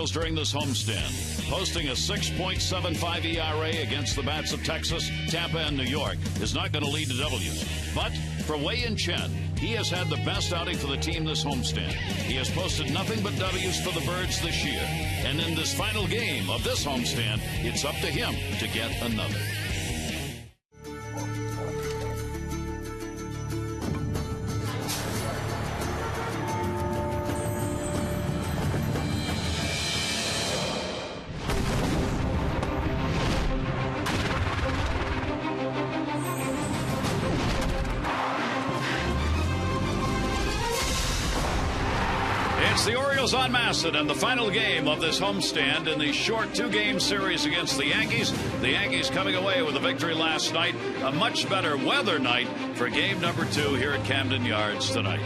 Orioles during this homestand. Posting a 6.75 ERA against the bats of Texas, Tampa, and New York is not going to lead to W's. But for Wei-Yin Chen, he has had the best outing for the team this homestand. He has posted nothing but W's for the Birds this year. And in this final game of this homestand, it's up to him to get another. It's the Orioles on Masson and the final game of this homestand in the short two-game series against the Yankees. The Yankees coming away with a victory last night. A much better weather night for game number 2 here at Camden Yards tonight.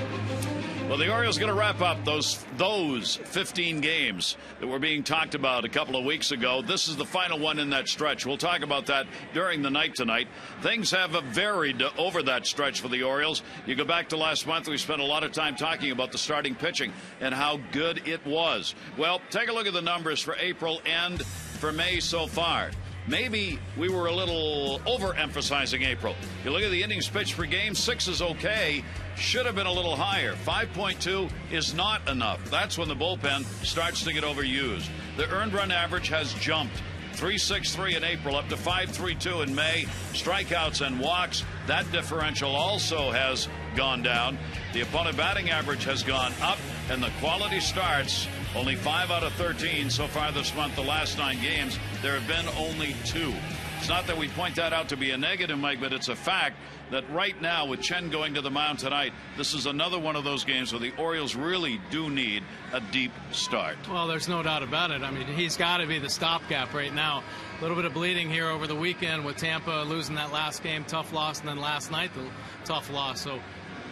Well, the Orioles going to wrap up those 15 games that were being talked about a couple of weeks ago. This is the final one in that stretch. We'll talk about that during the night tonight. Things have varied over that stretch for the Orioles. You go back to last month, we spent a lot of time talking about the starting pitching and how good it was. Well, take a look at the numbers for April and for May so far. Maybe we were a little overemphasizing April. You look at the innings pitched per game, 6 is okay. Should have been a little higher. 5.2 is not enough. That's when the bullpen starts to get overused. The earned run average has jumped. 3.63 in April, up to 5.32 in May. Strikeouts and walks, that differential also has gone down. The opponent batting average has gone up, and the quality starts, only 5 out of 13 so far this month. The last 9 games, there have been only 2. It's not that we point that out to be a negative, Mike, but it's a fact that right now, with Chen going to the mound tonight, this is another one of those games where the Orioles really do need a deep start. Well, there's no doubt about it. I mean, he's got to be the stopgap right now. A little bit of bleeding here over the weekend with Tampa losing that last game, tough loss, and then last night, the tough loss. So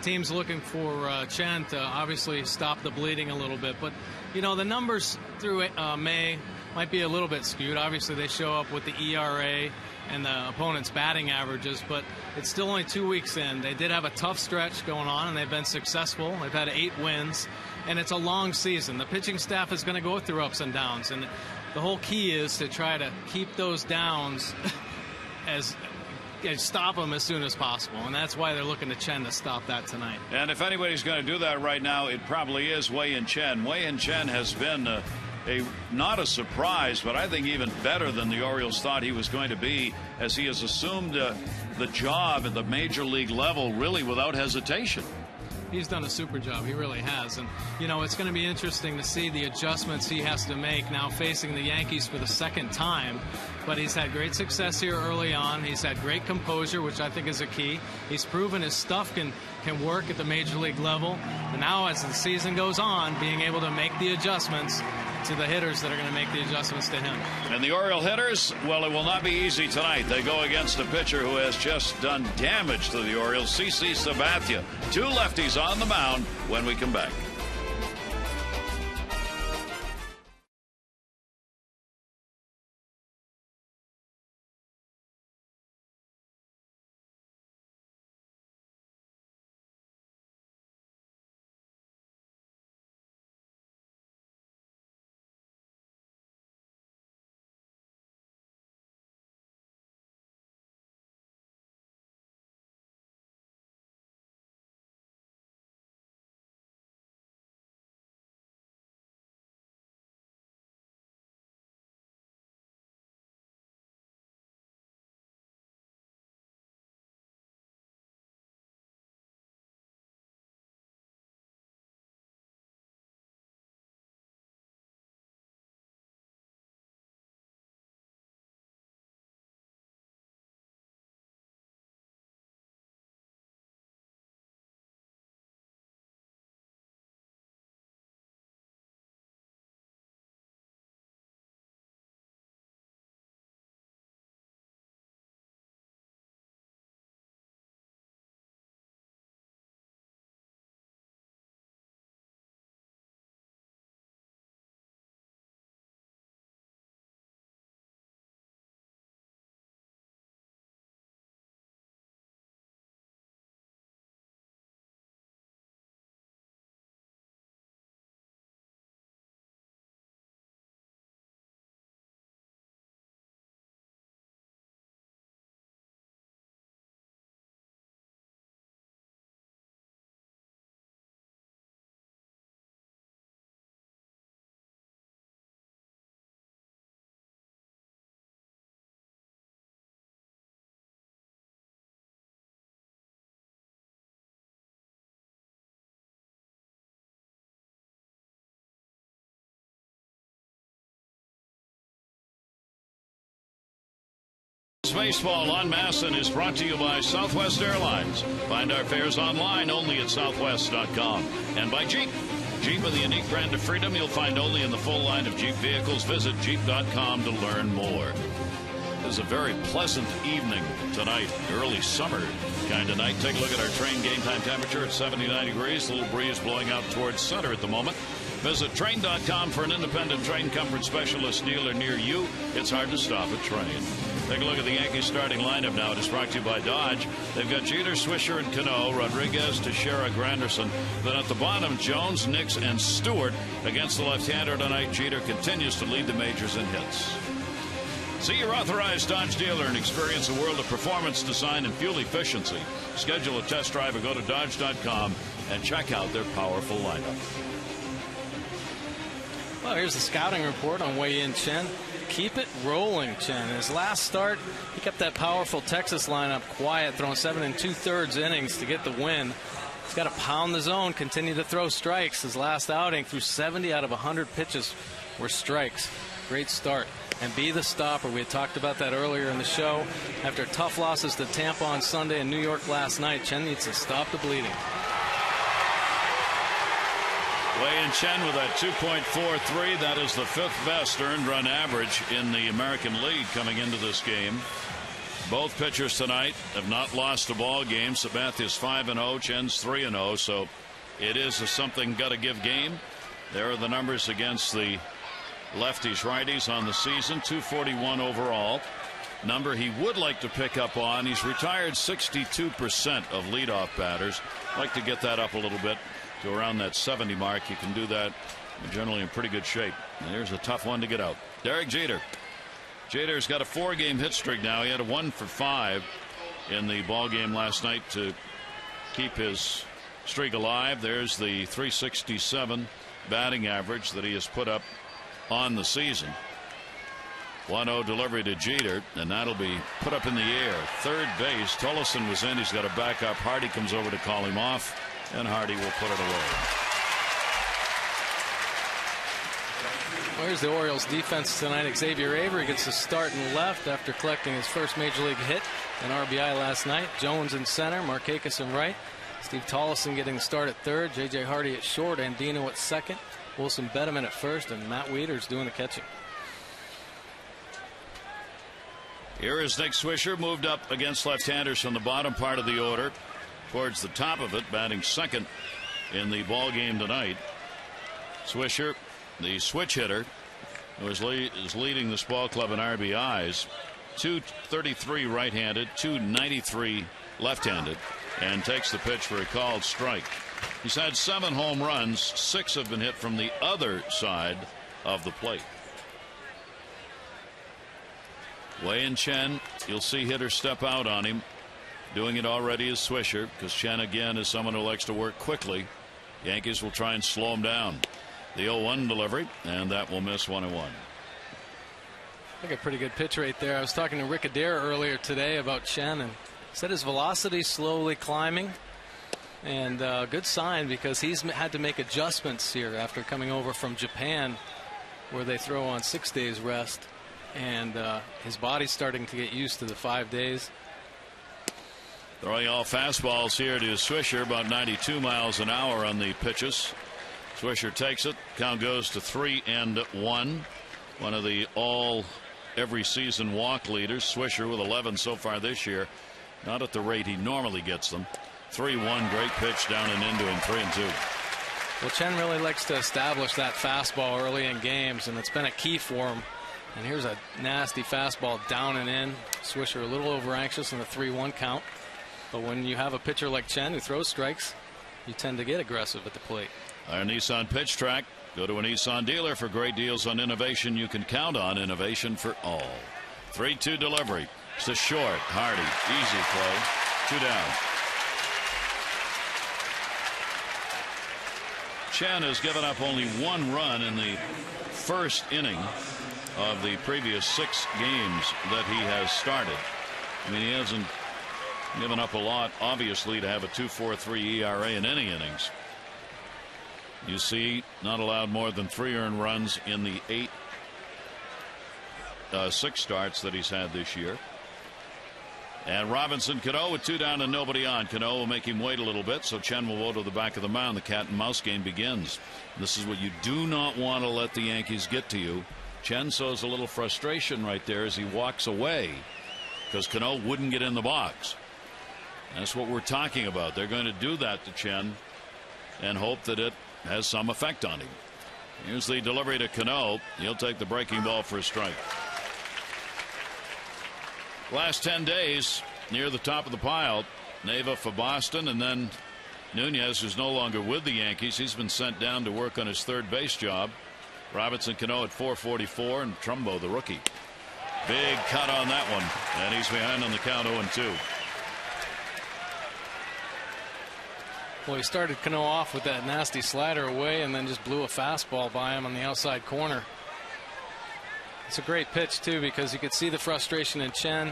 team's looking for Chen to obviously stop the bleeding a little bit. But, you know, the numbers through May might be a little bit skewed. Obviously, they show up with the ERA and the opponent's batting averages, but it's still only 2 weeks in. They did have a tough stretch going on, and they've been successful. They've had 8 wins, and it's a long season. The pitching staff is going to go through ups and downs, and the whole key is to try to keep those downs as stop them as soon as possible, and that's why they're looking to Chen to stop that tonight. And if anybody's going to do that right now, it probably is Wei-Yin Chen. Wei-Yin Chen has been not a surprise, but I think even better than the Orioles thought he was going to be, as he has assumed the job at the major league level really without hesitation. He's done a super job. He really has. And, you know, it's going to be interesting to see the adjustments he has to make now facing the Yankees for the second time. But he's had great success here early on. He's had great composure, which I think is a key. He's proven his stuff can work at the major league level. And now as the season goes on, being able to make the adjustments to the hitters that are going to make the adjustments to him. And the Oriole hitters, well, it will not be easy tonight. They go against a pitcher who has just done damage to the Orioles, CC Sabathia. 2 lefties on the mound when we come back. baseball on Masson is brought to you by Southwest Airlines. Find our fares online only at southwest.com. And by Jeep. Jeep with the unique brand of freedom you'll find only in the full line of Jeep vehicles. Visit Jeep.com to learn more. It is a very pleasant evening tonight. Early summer kind of night. Take a look at our train game time temperature at 79 degrees. A little breeze blowing out towards center at the moment. Visit train.com for an independent train comfort specialist dealer near you. It's hard to stop a train. Take a look at the Yankees starting lineup now. It is brought to you by Dodge. They've got Jeter, Swisher, and Cano, Rodriguez, Teixeira, Granderson. Then at the bottom, Jones, Nix, and Stewart. Against the left-hander tonight, Jeter continues to lead the majors in hits. See your authorized Dodge dealer and experience a world of performance, design, and fuel efficiency. Schedule a test drive or go to Dodge.com and check out their powerful lineup. Well, here's the scouting report on Wei-Yin Chen. Keep it rolling, Chen. In his last start, he kept that powerful Texas lineup quiet, throwing 7 2/3 innings to get the win. He's got to pound the zone, continue to throw strikes. His last outing, threw 70 out of 100 pitches were strikes. Great start. And be the stopper. We had talked about that earlier in the show. After tough losses to Tampa on Sunday and New York last night, Chen needs to stop the bleeding. Wei-Yin Chen with a 2.43. That is the 5th best earned run average in the American League coming into this game. Both pitchers tonight have not lost a ball game. Sabathia's 5-0, Chen's 3-0. So it is a something got to give game. There are the numbers against the lefties righties on the season. 241 overall. Number he would like to pick up on. He's retired 62% of leadoff batters. Like to get that up a little bit to around that 70 mark. You can do that. You're generally in pretty good shape. And there's a tough one to get out. Derek Jeter. Jeter's got a 4-game hit streak now. He had a 1 for 5 in the ball game last night to keep his streak alive. There's the 367 batting average that he has put up on the season. 1-0 delivery to Jeter, and that'll be put up in the air. Third base, Tolleson was in. He's got a back up. Hardy comes over to call him off, and Hardy will put it away. Well, here's the Orioles defense tonight. Xavier Avery gets the start in left after collecting his first major league hit, an RBI last night. Jones in center, Markakis in right. Steve Tolleson getting the start at third. J.J. Hardy at short, Andino at second. Wilson Bedeman at first, and Matt Wieters doing the catching. Here is Nick Swisher, moved up against left-handers from the bottom part of the order towards the top of it, batting second in the ball game tonight. Swisher, the switch hitter, who is leading this ball club in RBIs. 233 right-handed, 293 left-handed, and takes the pitch for a called strike. He's had 7 home runs. 6 have been hit from the other side of the plate. Wei-Yin Chen, you'll see hitters step out on him. Doing it already is Swisher, because Chen again is someone who likes to work quickly. Yankees will try and slow him down. The 0-1 delivery, and that will miss 1-1. I think a pretty good pitch right there. I was talking to Rick Adair earlier today about Chen, and said his velocity slowly climbing. And good sign, because he's had to make adjustments here after coming over from Japan, where they throw on 6 days rest, and his body's starting to get used to the 5 days. Throwing all fastballs here to Swisher, about 92 miles an hour on the pitches. Swisher takes it. Count goes to 3-1. One of the every season walk leaders. Swisher with 11 so far this year. Not at the rate he normally gets them. 3-1, great pitch down and into him. 3-2. Well, Chen really likes to establish that fastball early in games, and it's been a key for him. And here's a nasty fastball down and in. Swisher a little over anxious in the 3-1 count. But when you have a pitcher like Chen who throws strikes, you tend to get aggressive at the plate. Our Nissan Pitch Track. Go to a Nissan dealer for great deals on innovation you can count on. Innovation for all. 3-2 delivery. It's a short. Hardy. Easy play. 2 down. Chen has given up only 1 run in the first inning of the previous 6 games that he has started. I mean, he hasn't given up a lot, obviously, to have a 2.43 ERA in any innings. You see, not allowed more than 3 earned runs in the 6 starts that he's had this year. And Robinson Cano with 2 down and nobody on. Cano will make him wait a little bit, so Chen will go to the back of the mound. The cat and mouse game begins. This is what you do not want to let the Yankees get to you. Chen shows a little frustration right there as he walks away because Cano wouldn't get in the box. That's what we're talking about. They're going to do that to Chen and hope that it has some effect on him. Here's the delivery to Cano. He'll take the breaking ball for a strike. Last 10 days near the top of the pile, Neva for Boston, and then Nunez, who's no longer with the Yankees. He's been sent down to work on his third base job. Robinson Cano at 444, and Trumbo, the rookie. Big cut on that one, and he's behind on the count 0-2. Well, he started Cano off with that nasty slider away and then just blew a fastball by him on the outside corner. It's a great pitch, too, because you could see the frustration in Chen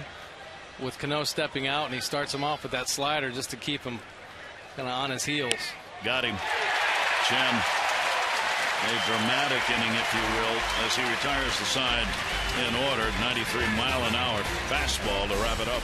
with Cano stepping out, and he starts him off with that slider just to keep him kind of on his heels. Got him. Chen, a dramatic inning, if you will, as he retires the side in order. 93-mile-an-hour fastball to wrap it up.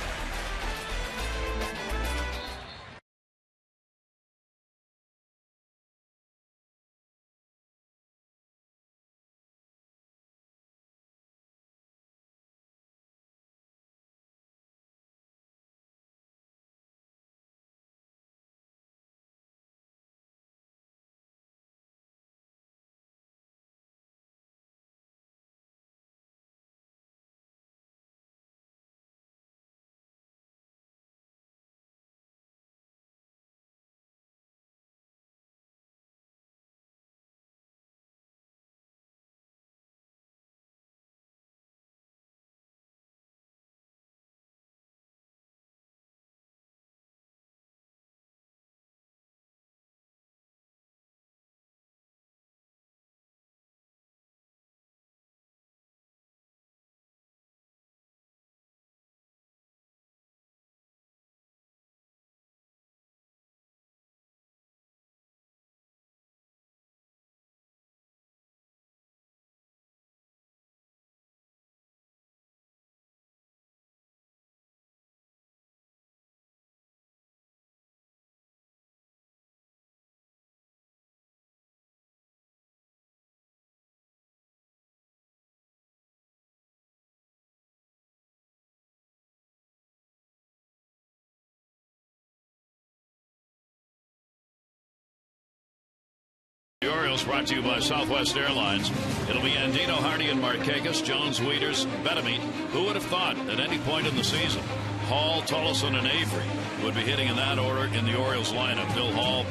The Orioles brought to you by Southwest Airlines. It'll be Andino, Hardy, and Markakis, Jones, Wieters, Bettamy. Who would have thought at any point in the season Hall, Tullison, and Avery would be hitting in that order in the Orioles lineup? Bill Hall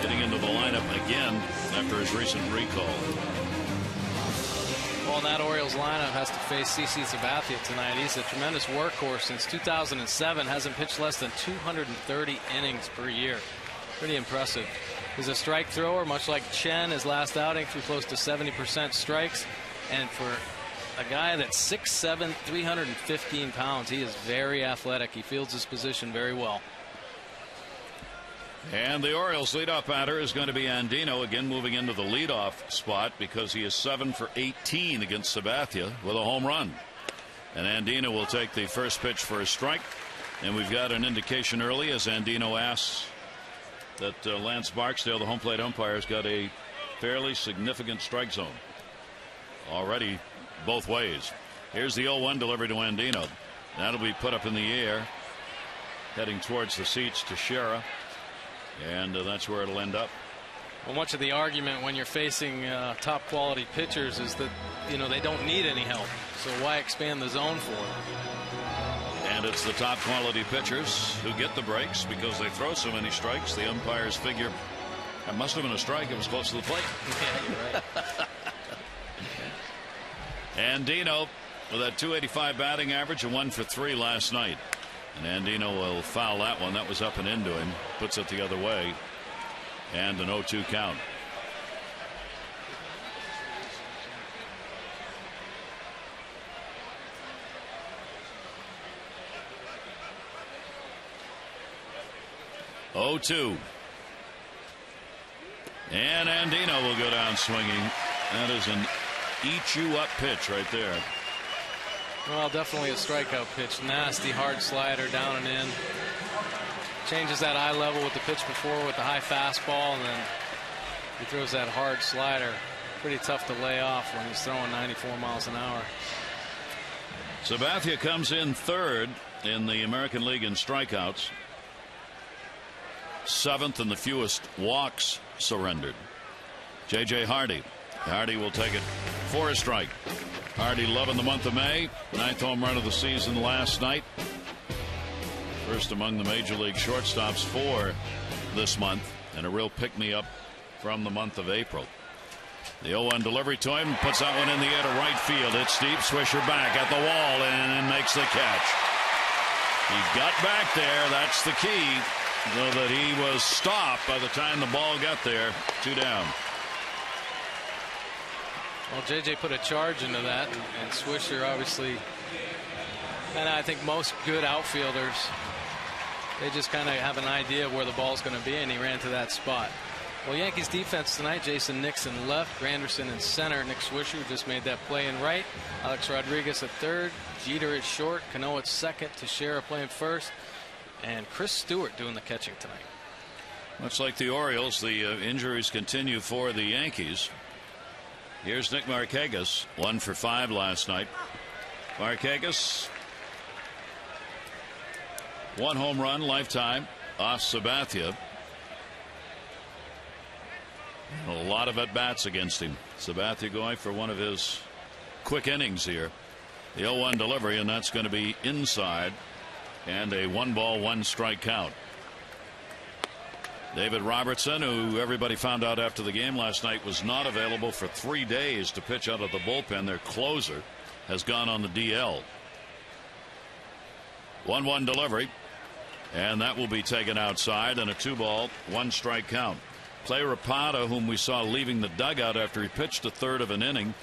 getting into the lineup again after his recent recall. Well, that Orioles lineup has to face CC Sabathia tonight. He's a tremendous workhorse since 2007. Hasn't pitched less than 230 innings per year. Pretty impressive. He's a strike thrower, much like Chen. His last outing threw close to 70% strikes. And for a guy that's 6'7", 315 pounds, he is very athletic. He fields his position very well. And the Orioles leadoff batter is going to be Andino, again moving into the leadoff spot because he is 7 for 18 against Sabathia with a home run. And Andino will take the first pitch for a strike. And we've got an indication early as Andino asks that Lance Barksdale, the home plate umpire, has got a fairly significant strike zone already both ways. Here's the 0-1 delivery to Andino. That'll be put up in the air, heading towards the seats to Shera, and that's where it'll end up. Well, much of the argument when you're facing top quality pitchers is that, you know, they don't need any help, so why expand the zone for them? And it's the top quality pitchers who get the breaks because they throw so many strikes. The umpires figure that must have been a strike. It was close to the plate. Yeah, you're right. Andino with that .285 batting average, a 1 for 3 last night. And Andino will foul that one. That was up and into him. Puts it the other way. And an 0-2 count. And Andino will go down swinging. That is an eat you up pitch right there. Well, definitely a strikeout pitch. Nasty, hard slider down and in. Changes that eye level with the pitch before with the high fastball, and then he throws that hard slider. Pretty tough to lay off when he's throwing 94 miles an hour. Sabathia comes in third in the American League in strikeouts. 7th in the fewest walks surrendered. J.J. Hardy. Hardy will take it for a strike. Hardy loving the month of May. 9th home run of the season last night. First among the major league shortstops for this month, and a real pick-me-up from the month of April. The 0-1 delivery to him, puts that one in the air to right field. It's deep. Swisher back at the wall and makes the catch. He got back there. That's the key, though, that he was stopped by the time the ball got there. 2 down. Well, J.J. put a charge into that, and Swisher obviously, and I think most good outfielders, they just kind of have an idea of where the ball's going to be, and he ran to that spot. Well, Yankees defense tonight: Jason Nixon left, Granderson in center, Nick Swisher just made that play in right, Alex Rodriguez at third, Jeter at short, Cano at second, Teixeira playing first, and Chris Stewart doing the catching tonight. Much like the Orioles, the injuries continue for the Yankees. Here's Nick Markakis, 1 for 5 last night. Markakis, 1 home run lifetime off Sabathia. A lot of at-bats against him. Sabathia going for one of his quick innings here. The 0-1 delivery, and that's going to be inside, and a 1-ball 1-strike count. David Robertson, who everybody found out after the game last night was not available for 3 days to pitch out of the bullpen. Their closer has gone on the DL. 1-1 delivery, and that will be taken outside, and a 2-ball 1-strike count. Clay Rapata, whom we saw leaving the dugout after he pitched a third of an inning,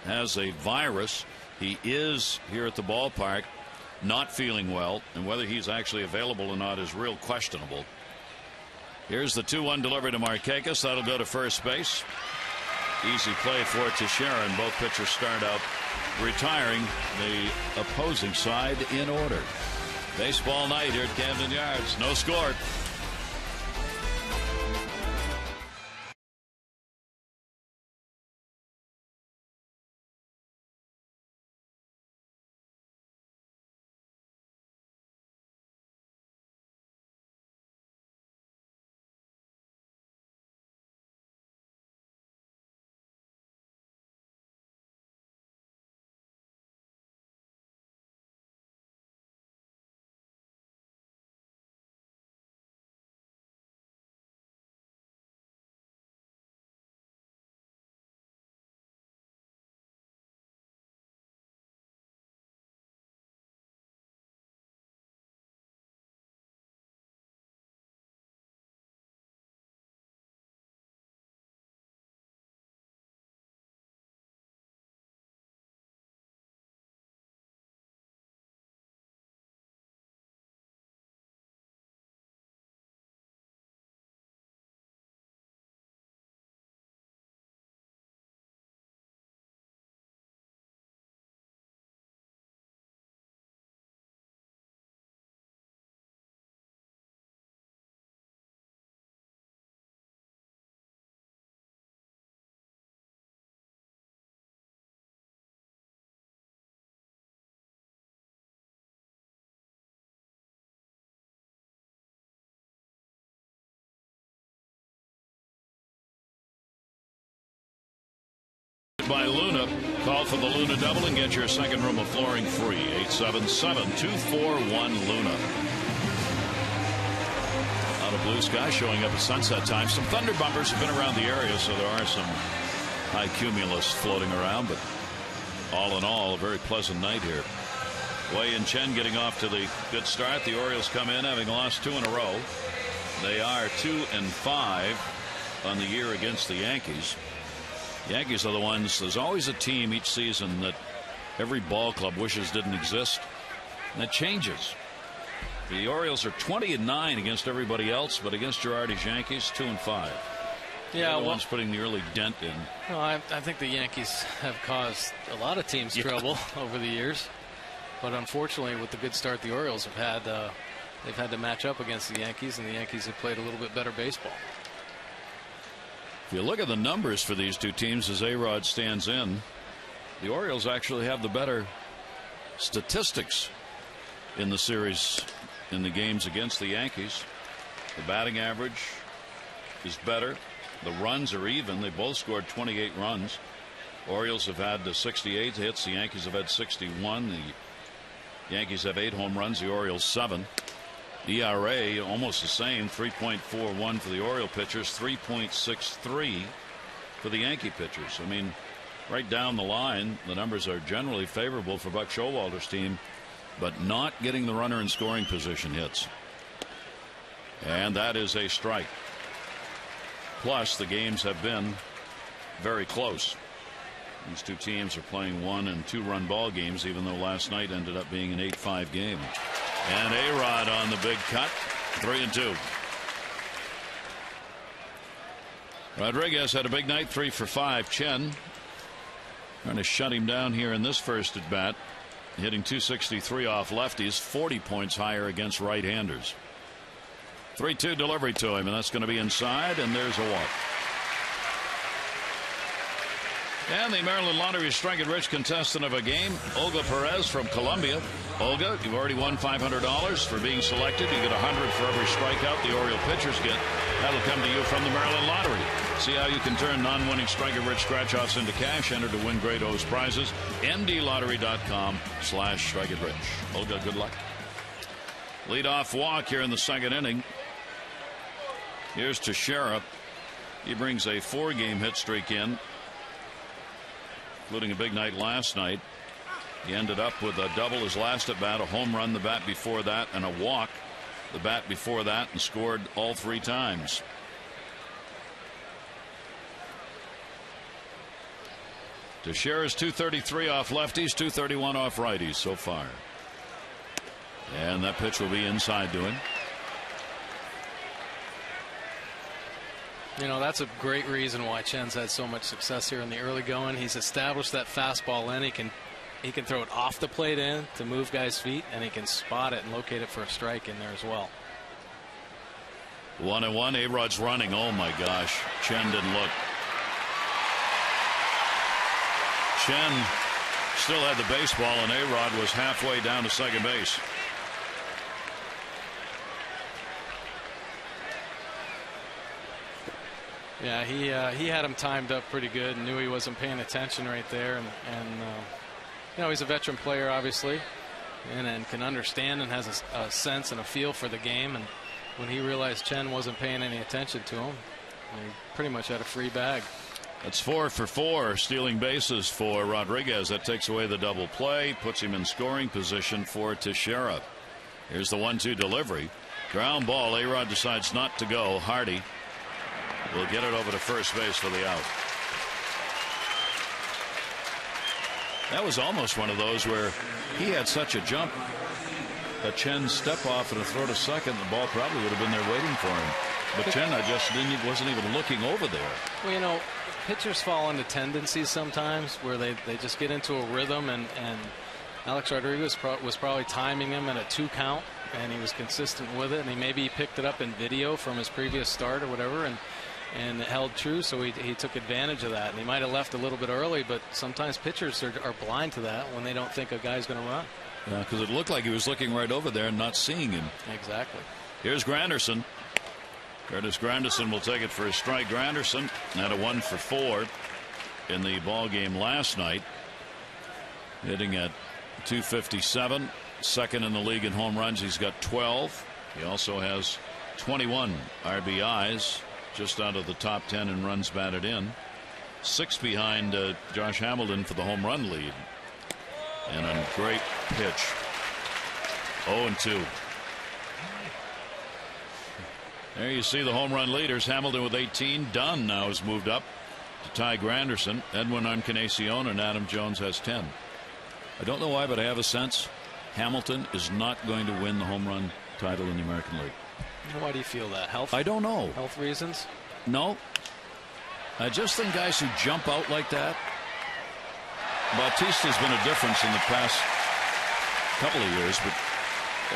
has a virus. He is here at the ballpark not feeling well, and whether he's actually available or not is real questionable. Here's the 2-1 delivery to Markakis. That'll go to first base. Easy play for Teixeira, and both pitchers start out retiring the opposing side in order. Baseball night here at Camden Yards. No score. By Luna. Call for the Luna double and get your second room of flooring free. 877-241-LUNA. Out of blue sky showing up at sunset time. Some thunder bumpers have been around the area, so there are some high cumulus floating around, but all in all, a very pleasant night here. Wei and Chen getting off to the good start. The Orioles come in having lost 2 in a row. They are 2-5 on the year against the Yankees. Yankees are the ones, there's always a team each season that every ball club wishes didn't exist. And that changes. The Orioles are 20-9 against everybody else, but against Girardi's Yankees, 2-5. Yeah, the ones putting the early dent in. Well, I think the Yankees have caused a lot of teams trouble over the years. But unfortunately, with the good start the Orioles have had, they've had to match up against the Yankees, and the Yankees have played a little bit better baseball. If you look at the numbers for these two teams as A-Rod stands in, the Orioles actually have the better statistics in the series in the games against the Yankees. The batting average is better. The runs are even. They both scored 28 runs. Orioles have had 68 hits. The Yankees have had 61. The Yankees have 8 home runs. The Orioles 7. ERA almost the same, 3.41 for the Oriole pitchers, 3.63 for the Yankee pitchers. I mean, right down the line, the numbers are generally favorable for Buck Showalter's team, but not getting the runner in scoring position hits. And that is a strike. Plus, the games have been very close. These two teams are playing 1- and 2-run ball games, even though last night ended up being an 8-5 game. And A-Rod on the big cut, 3-2. Rodriguez had a big night, 3 for 5. Chen trying to shut him down here in this first at bat, hitting .263 off lefties, 40 points higher against right-handers. 3-2 delivery to him, and that's going to be inside, and there's a walk. And the Maryland Lottery strike and rich contestant of a game, Olga Perez from Columbia. Olga, you've already won $500 for being selected. You get $100 for every strikeout the Oriole pitchers get. That'll come to you from the Maryland Lottery. See how you can turn non-winning strike and rich scratch-offs into cash. Enter to win great O's prizes. mdlottery.com/strike and rich. Olga, good luck. Leadoff walk here in the second inning. Here's Teixeira. He brings a 4-game hit streak in, including a big night last night. He ended up with a double his last at bat, a home run the bat before that, and a walk the bat before that, and scored all 3 times. Teixeira's .233 off lefties, .231 off righties so far. And that pitch will be inside to him. You know, that's a great reason why Chen's had so much success here in the early going. He's established that fastball in. He can throw it off the plate in to move guys' feet, and he can spot it and locate it for a strike in there as well. 1-1. A-Rod's running. Oh my gosh. Chen didn't look. Chen still had the baseball, and A-Rod was halfway down to second base. Yeah, he had him timed up pretty good and knew he wasn't paying attention right there. And you know, he's a veteran player, obviously, and can understand and has a sense and a feel for the game. And when he realized Chen wasn't paying any attention to him, he pretty much had a free bag. That's 4 for 4 stealing bases for Rodriguez. That takes away the double play, puts him in scoring position for Teixeira. Here's the 1-2 delivery. Ground ball. A-Rod decides not to go. Hardy will get it over to first base for the out. That was almost one of those where he had such a jump that Chen's step off and a throw to second, the ball probably would have been there waiting for him. But Chen wasn't even looking over there. Well, you know, pitchers fall into tendencies sometimes where they just get into a rhythm, and Alex Rodriguez was probably timing him at a 2 count, and he was consistent with it, and maybe he picked it up in video from his previous start or whatever, and it held true, so he took advantage of that. And he might have left a little bit early, but sometimes pitchers are blind to that when they don't think a guy's going to run. Yeah, because it looked like he was looking right over there and not seeing him. Exactly. Here's Granderson. Curtis Granderson will take it for a strike. Granderson had a 1 for 4 in the ball game last night, hitting at .257, second in the league in home runs. He's got 12. He also has 21 RBIs, just out of the top 10 in runs batted in. 6 behind Josh Hamilton for the home run lead. And a great pitch. 0-2. There you see the home run leaders. Hamilton with 18. Dunn now has moved up to tie Granderson. Edwin Encarnacion, and Adam Jones has 10. I don't know why, but I have a sense Hamilton is not going to win the home run title in the American League. Why do you feel that? Health? I don't know. Health reasons? No. I just think guys who jump out like that. Bautista's been a difference in the past couple of years, but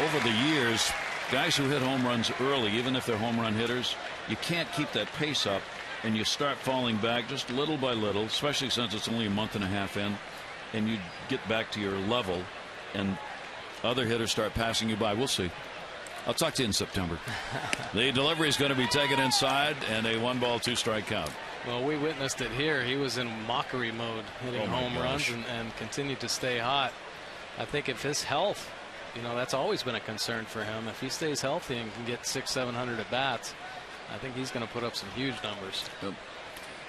over the years, guys who hit home runs early, even if they're home run hitters, you can't keep that pace up, and you start falling back just little by little, especially since it's only a month and a half in, and you get back to your level, and other hitters start passing you by. We'll see. I'll talk to you in September. The delivery is going to be taken inside, and a 1-ball, 2-strike count. Well, we witnessed it here. He was in mockery mode, hitting home runs and continued to stay hot. I think if his health, that's always been a concern for him. If he stays healthy and can get 600-700 at bats, I think he's going to put up some huge numbers. Yep.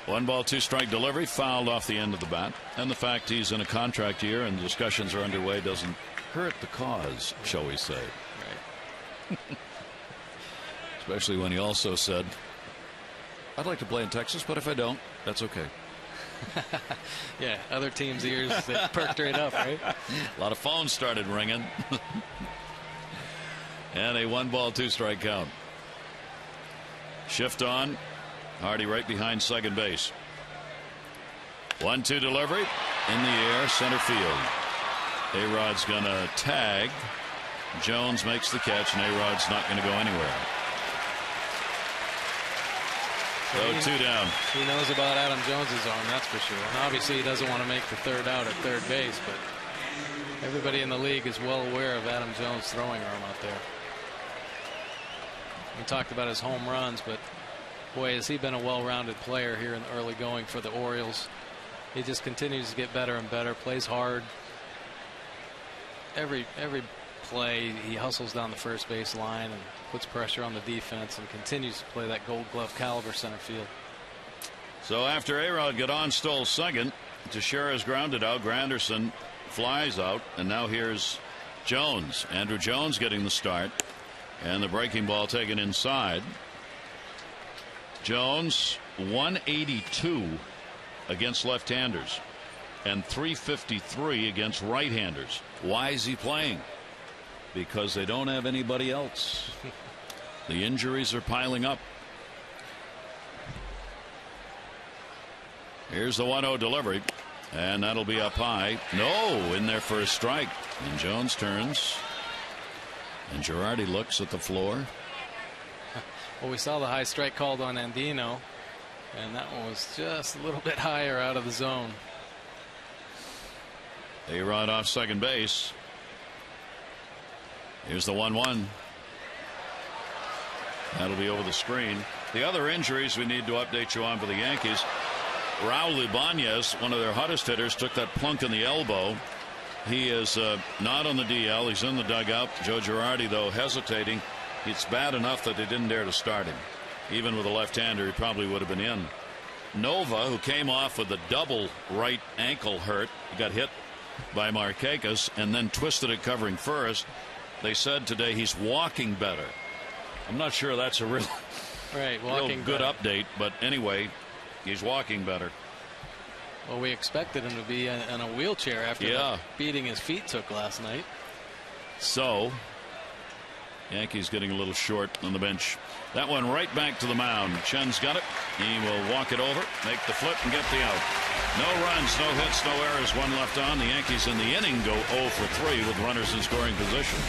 1-ball, 2-strike delivery, fouled off the end of the bat. And the fact he's in a contract year and discussions are underway doesn't hurt the cause, shall we say. Right. Especially when he also said, I'd like to play in Texas, but if I don't, that's okay. Yeah, other teams' ears that perked right up, right? A lot of phones started ringing. And a 1-ball, 2-strike count. Shift on. Hardy right behind second base. 1-2 delivery in the air, center field. A-Rod's going to tag. Jones makes the catch, and A-Rod's not going to go anywhere. So 2 down. He knows about Adam Jones's arm, that's for sure. And obviously he doesn't want to make the third out at third base, but everybody in the league is well aware of Adam Jones' throwing arm out there. We talked about his home runs, but boy, has he been a well-rounded player here in the early going for the Orioles. He just continues to get better and better, plays hard. Every play he hustles down the first base line and puts pressure on the defense and continues to play that Gold Glove caliber center field. So after A-Rod got on, stole second, Teixeira's grounded out, Granderson flies out, and now here's Jones. Andrew Jones getting the start, and the breaking ball taken inside. Jones 182 against left-handers and 353 against right-handers. Why is he playing? Because they don't have anybody else. The injuries are piling up. Here's the 1-0 delivery, and that'll be up high. No, in there for a strike. And Jones turns, and Girardi looks at the floor. Well, we saw the high strike called on Andino, and that one was just a little bit higher out of the zone. A-Rod off second base. Here's the 1-1. That'll be over the screen. The other injuries we need to update you on for the Yankees. Raul Ibanez, one of their hottest hitters, took that plunk in the elbow. He is not on the DL. He's in the dugout. Joe Girardi, though, hesitating. It's bad enough that they didn't dare to start him. Even with a left-hander, he probably would have been in. Nova, who came off with a double right ankle hurt, got hit by Markakis and then twisted it covering first. They said today he's walking better. I'm not sure that's a real good update, but anyway, he's walking better. Well, we expected him to be in a wheelchair after the beating his feet took last night. So, Yankees getting a little short on the bench. That one right back to the mound. Chen's got it. He will walk it over, make the flip, and get the out. No runs, no hits, no errors, one left on. The Yankees in the inning go 0 for 3 with runners in scoring position.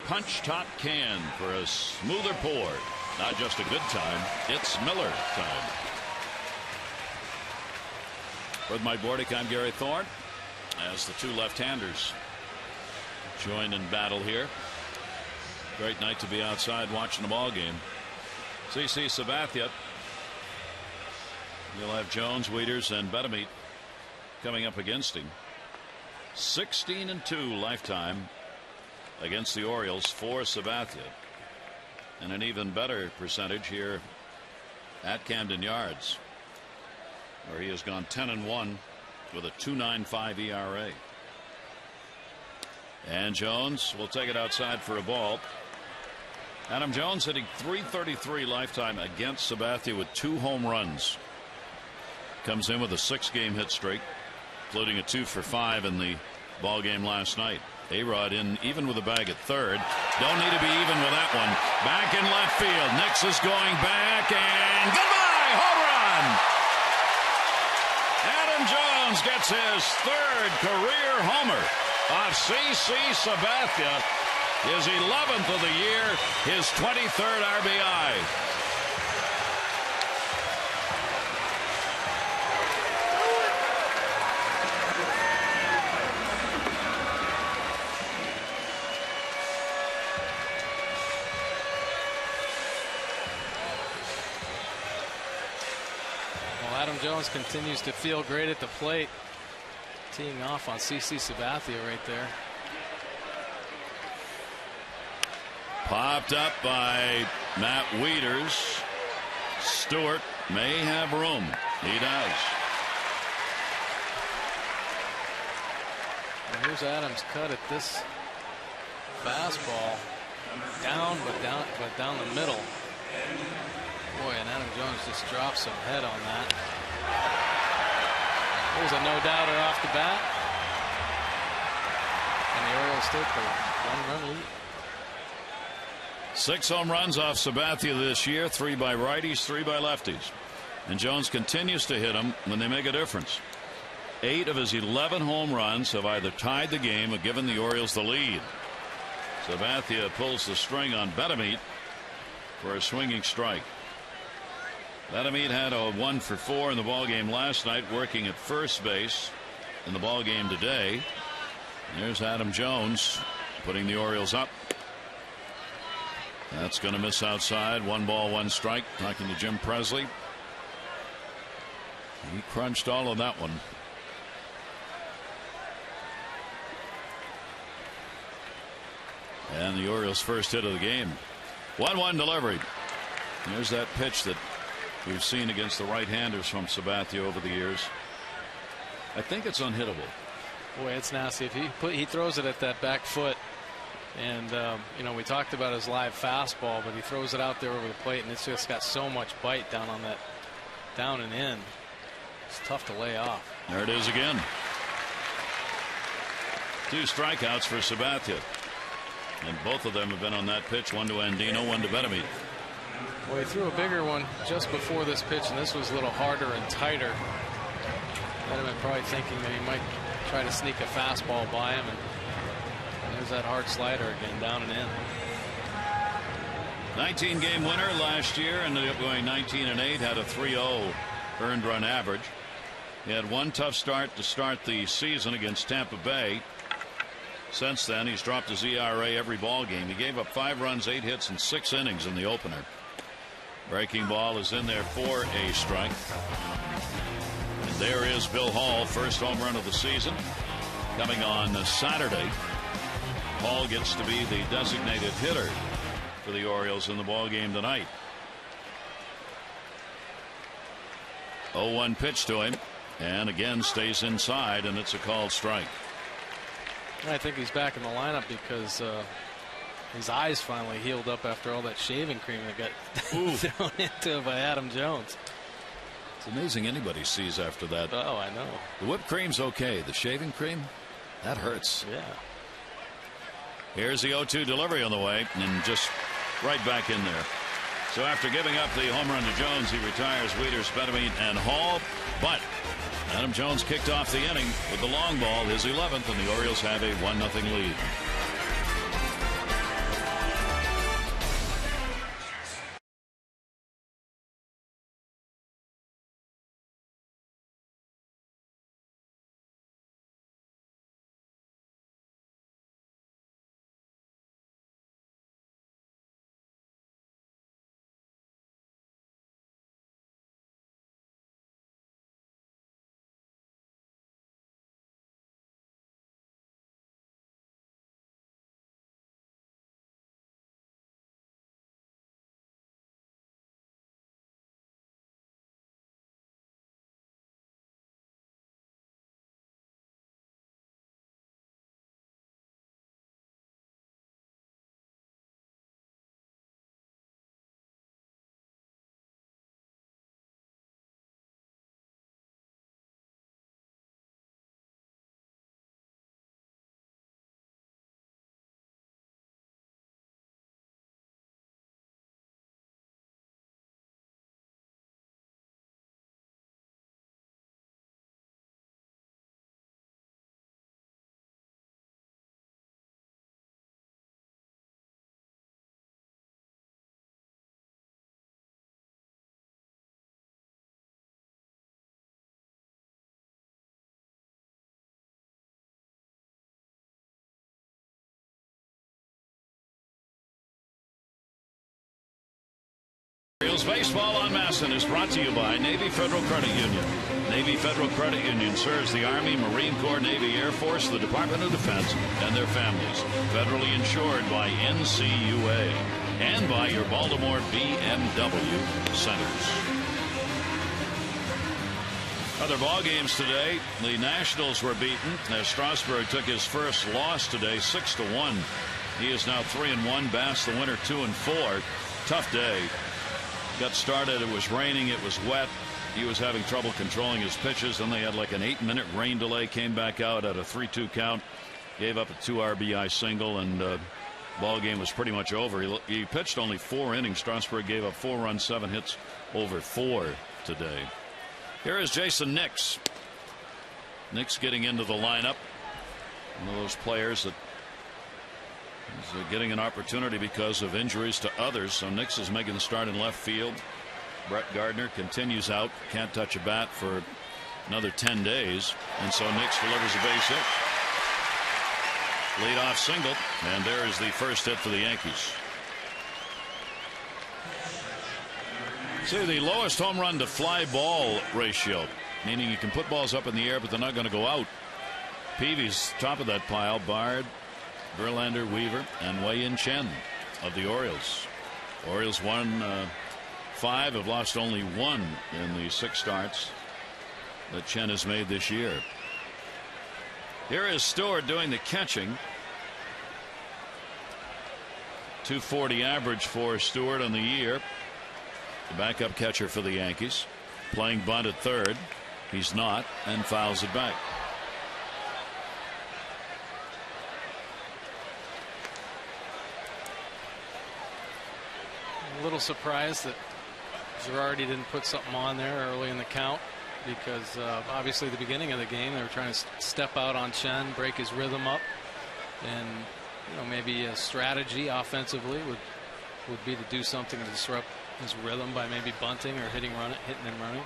punch top can for a smoother pour. Not just a good time, it's Miller time. With Mike Bordick, I'm Gary Thorne. As the two left-handers join in battle here. Great night to be outside watching the ball game. CC Sabathia. You'll have Jones, Wieters, and Betemeet coming up against him. 16-2 lifetime against the Orioles for Sabathia, and an even better percentage here at Camden Yards, where he has gone 10-1 with a 2.95 ERA. And Jones will take it outside for a ball. Adam Jones hitting .333 lifetime against Sabathia with 2 home runs. Comes in with a 6-game hit streak, including a 2 for 5 in the ball game last night. A-Rod in even with a bag at third. Don't need to be even with that one. Back in left field. Nix is going back, and goodbye! Home run! Adam Jones gets his 3rd career homer of CC Sabathia. His 11th of the year, his 23rd RBI. Adam Jones continues to feel great at the plate, teeing off on CC Sabathia right there. Popped up by Matt Wieters. Stewart may have room. He does. And here's Adams' cut at this fastball. Down the middle. Boy, and Adam Jones just drops some head on that. There's a no-doubter off the bat. And the Orioles take the 1-run lead. 6 home runs off Sabathia this year, 3 by righties, 3 by lefties. And Jones continues to hit them when they make a difference. 8 of his 11 home runs have either tied the game or given the Orioles the lead. Sabathia pulls the string on Betemeet for a swinging strike. Betemeet had a 1 for 4 in the ballgame last night, working at first base in the ballgame today. There's Adam Jones putting the Orioles up. That's going to miss outside. 1 ball, 1 strike. Talking to Jim Presley. He crunched all of that one. And the Orioles' first hit of the game. 1-1 delivery. There's that pitch that we've seen against the right-handers from Sabathia over the years. I think it's unhittable. Boy, it's nasty. If he throws it at that back foot, and you know, we talked about his live fastball, but he throws it out there over the plate, and it's just got so much bite down on that, down and in. It's tough to lay off. There it is again. 2 strikeouts for Sabathia, and both of them have been on that pitch. 1 to Andino, 1 to Betemeet. Well, he threw a bigger one just before this pitch, and this was a little harder and tighter. Betemeet probably thinking that he might try to sneak a fastball by him, and there's that hard slider again, down and in. 19-game winner last year, ended up going 19-8, had a 3.0 earned run average. He had 1 tough start to start the season against Tampa Bay. Since then, he's dropped his ERA every ball game. He gave up 5 runs, 8 hits, and 6 innings in the opener. Breaking ball is in there for a strike. And there is Bill Hall, first home run of the season, coming on Saturday. Hall gets to be the designated hitter for the Orioles in the ball game tonight. 0-1 pitch to him, and again stays inside, and it's a called strike. I think he's back in the lineup because his eyes finally healed up after all that shaving cream that got thrown into it by Adam Jones. It's amazing anybody sees after that. Oh, I know. The whipped cream's okay. The shaving cream, that hurts. Yeah. Here's the 0-2 delivery on the way, and just right back in there. So after giving up the home run to Jones, he retires Wieters, Betemeet, and Hall. But Adam Jones kicked off the inning with the long ball, his 11th, and the Orioles have a 1-0 lead. Orioles baseball on Masson is brought to you by Navy Federal Credit Union. Navy Federal Credit Union serves the Army, Marine Corps, Navy, Air Force, the Department of Defense, and their families. Federally insured by NCUA and by your Baltimore BMW Centers. Other ball games today. The Nationals were beaten as Strasburg took his first loss today, 6-1. He is now 3-1. Bass the winner, 2-4. Tough day. Got started. It was raining. It was wet. He was having trouble controlling his pitches. Then they had like an 8-minute rain delay. Came back out at a 3-2 count. Gave up a 2 RBI single, and ball game was pretty much over. He pitched only 4 innings. Strasburg gave up 4 runs, 7 hits over 4 today. Here is Jason Nix. Nix getting into the lineup. One of those players that is getting an opportunity because of injuries to others. So Nix is making the start in left field. Brett Gardner continues out. Can't touch a bat for another 10 days. And so Nix delivers a base hit. Leadoff single. And there is the first hit for the Yankees. See, the lowest home run to fly ball ratio, meaning you can put balls up in the air, but they're not going to go out. Peavy's top of that pile. Bard, Verlander, Weaver, and Wei-Yin Chen of the Orioles. Orioles won 5, have lost only 1 in the 6 starts that Chen has made this year. Here is Stewart doing the catching. .240 average for Stewart on the year. The backup catcher for the Yankees, playing bunt at third. He's not, and fouls it back. A little surprised that Girardi didn't put something on there early in the count, because obviously at the beginning of the game they were trying to step out on Chen, break his rhythm up, and maybe a strategy offensively would be to do something to disrupt his rhythm by maybe bunting or hitting and running.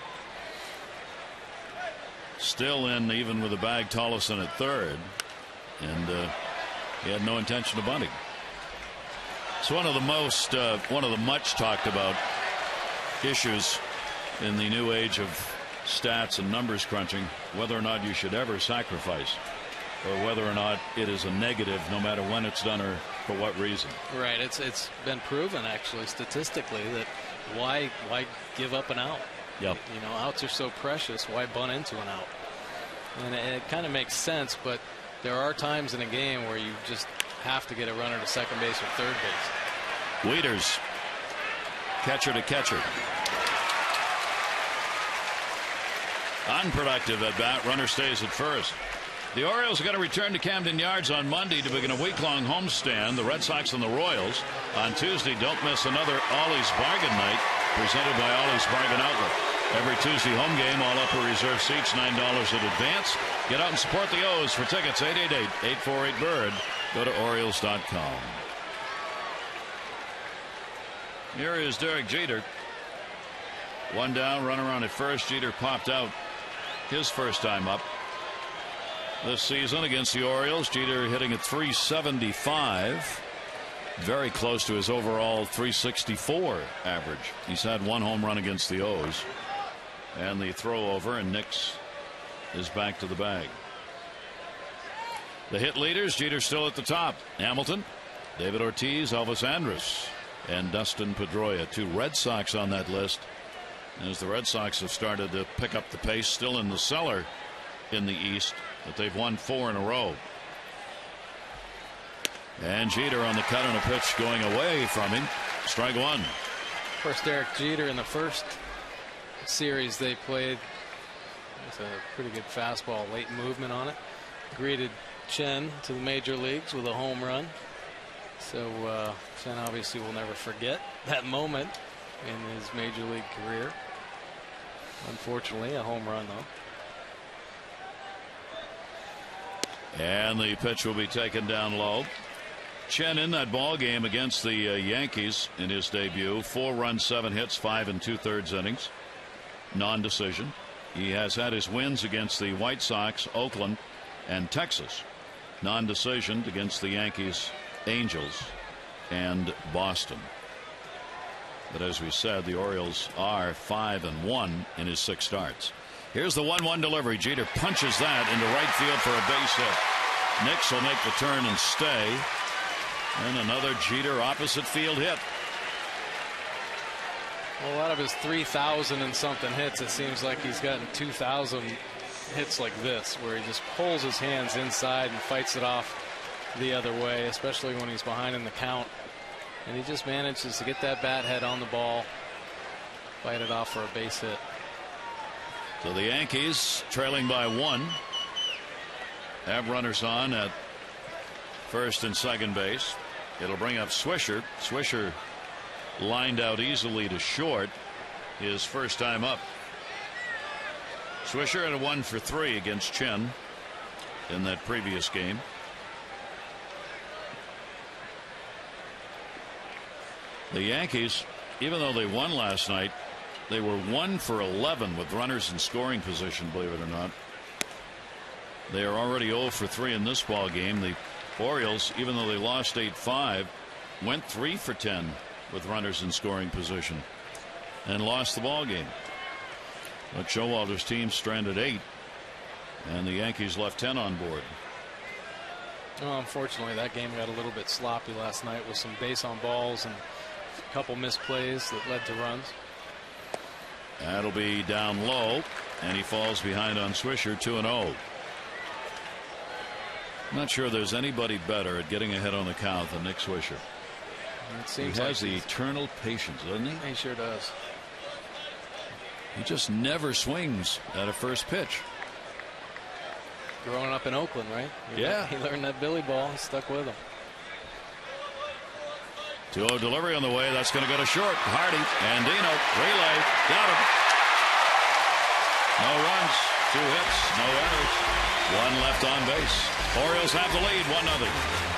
Still in, even with a bag, Tollefson at third, and he had no intention of bunting. It's one of the much talked about issues in the new age of stats and numbers crunching, whether or not you should ever sacrifice, or whether or not it is a negative no matter when it's done or for what reason. Right. It's been proven actually statistically that why give up an out? Yep. Outs are so precious. Why bunt into an out? And it kind of makes sense, but there are times in a game where you just have to get a runner to second base or third base. Wieters, catcher to catcher. Unproductive at bat. Runner stays at first. The Orioles are going to return to Camden Yards on Monday to begin a week-long homestand. The Red Sox and the Royals on Tuesday. Don't miss another Ollie's Bargain Night presented by Ollie's Bargain Outlet. Every Tuesday home game, all upper reserve seats, $9 in advance. Get out and support the O's. For tickets, 888-848-BIRD. Go to Orioles.com. Here is Derek Jeter. One down, runner on at first. Jeter popped out his first time up this season against the Orioles. Jeter hitting at .375, very close to his overall .364 average. He's had 1 home run against the O's, and the throw over, and Nix is back to the bag. The hit leaders, Jeter still at the top. Hamilton, David Ortiz, Elvis Andrus, and Dustin Pedroia. 2 Red Sox on that list, as the Red Sox have started to pick up the pace, still in the cellar in the East, but they've won 4 in a row. And Jeter on the cut on a pitch going away from him. Strike 1. Of course, Derek Jeter in the first series they played with a pretty good fastball, late movement on it. Greeted Chen to the major leagues with a home run. So Chen obviously will never forget that moment in his major league career. Unfortunately, a home run though. And the pitch will be taken down low. Chen in that ball game against the Yankees in his debut. 4 runs, 7 hits, 5 2/3 innings. Non-decision. He has had his wins against the White Sox, Oakland, and Texas. Non-decision against the Yankees, Angels, and Boston. But as we said, the Orioles are 5-1 in his 6 starts. Here's the 1-1 delivery. Jeter punches that into right field for a base hit. Nix will make the turn and stay. And another Jeter opposite field hit. Well, out of his 3,000 and something hits, it seems like he's gotten 2,000 hits like this, where he just pulls his hands inside and fights it off the other way, especially when he's behind in the count. And he just manages to get that bat head on the ball, fight it off for a base hit. So the Yankees, trailing by 1, have runners on at first and second base. It'll bring up Swisher. Swisher lined out easily to short, his first time up. Swisher had a 1 for 3 against Chen in that previous game. The Yankees, even though they won last night, they were 1 for 11 with runners in scoring position, believe it or not. They are already 0 for 3 in this ball game. The Orioles, even though they lost 8-5, went 3 for 10 with runners in scoring position and lost the ball game. But Showalter's team stranded 8, and the Yankees left 10 on board. Well, unfortunately, that game got a little bit sloppy last night with some base on balls and a couple misplays that led to runs. That'll be down low, and he falls behind on Swisher, 2-0. I'm not sure there's anybody better at getting ahead on the count than Nick Swisher. It seems he has like the eternal patience, doesn't he? He sure does. He just never swings at a first pitch. Growing up in Oakland, right? Yeah. He learned that Billy ball. He stuck with him. 2-0 delivery on the way. That's going to go to short. Hardy and Dino relay. Got him. No runs, 2 hits, no errors, 1 left on base. Orioles have the lead, 1-0.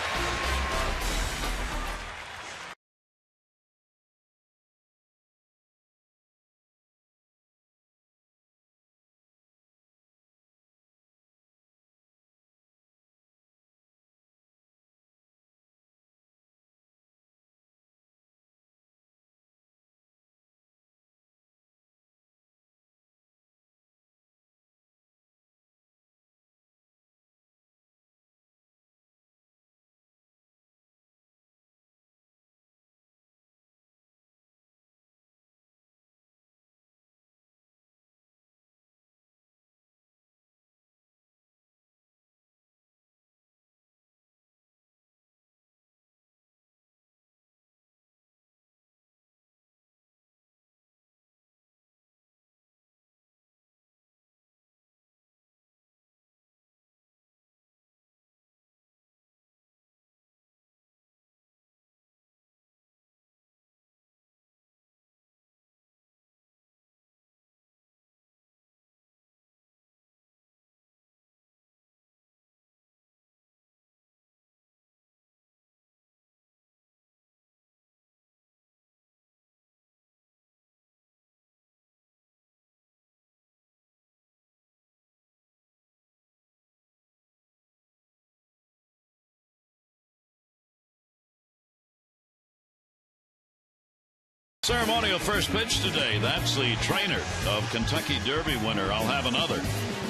Ceremonial first pitch today. That's the trainer of Kentucky Derby winner. I'll have another.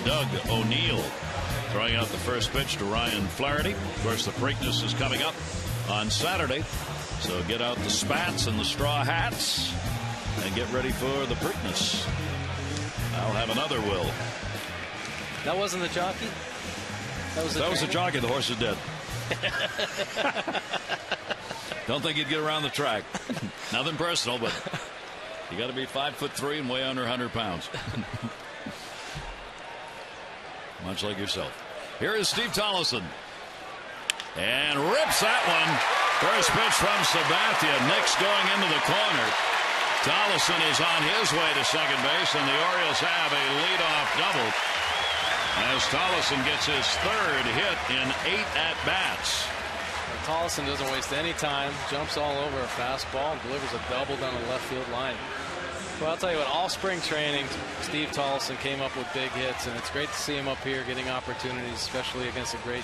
Doug O'Neill throwing out the first pitch to Ryan Flaherty. Of course, the Preakness is coming up on Saturday. So get out the spats and the straw hats and get ready for the Preakness. I'll have another, Will. That wasn't the jockey? That was the jockey. The horse is dead. Don't think he'd get around the track. Nothing personal, but you got to be 5'3" and weigh under 100 pounds. Much like yourself. Here is Steve Tollefson. And rips that one. First pitch from Sabathia. Nix going into the corner. Tollefson is on his way to second base, and the Orioles have a leadoff double as Tollefson gets his 3rd hit in 8 at-bats. Tollefson doesn't waste any time, jumps all over a fastball and delivers a double down the left field line. Well, I'll tell you what, all spring training, Steve Tollefson came up with big hits, and it's great to see him up here getting opportunities, especially against a great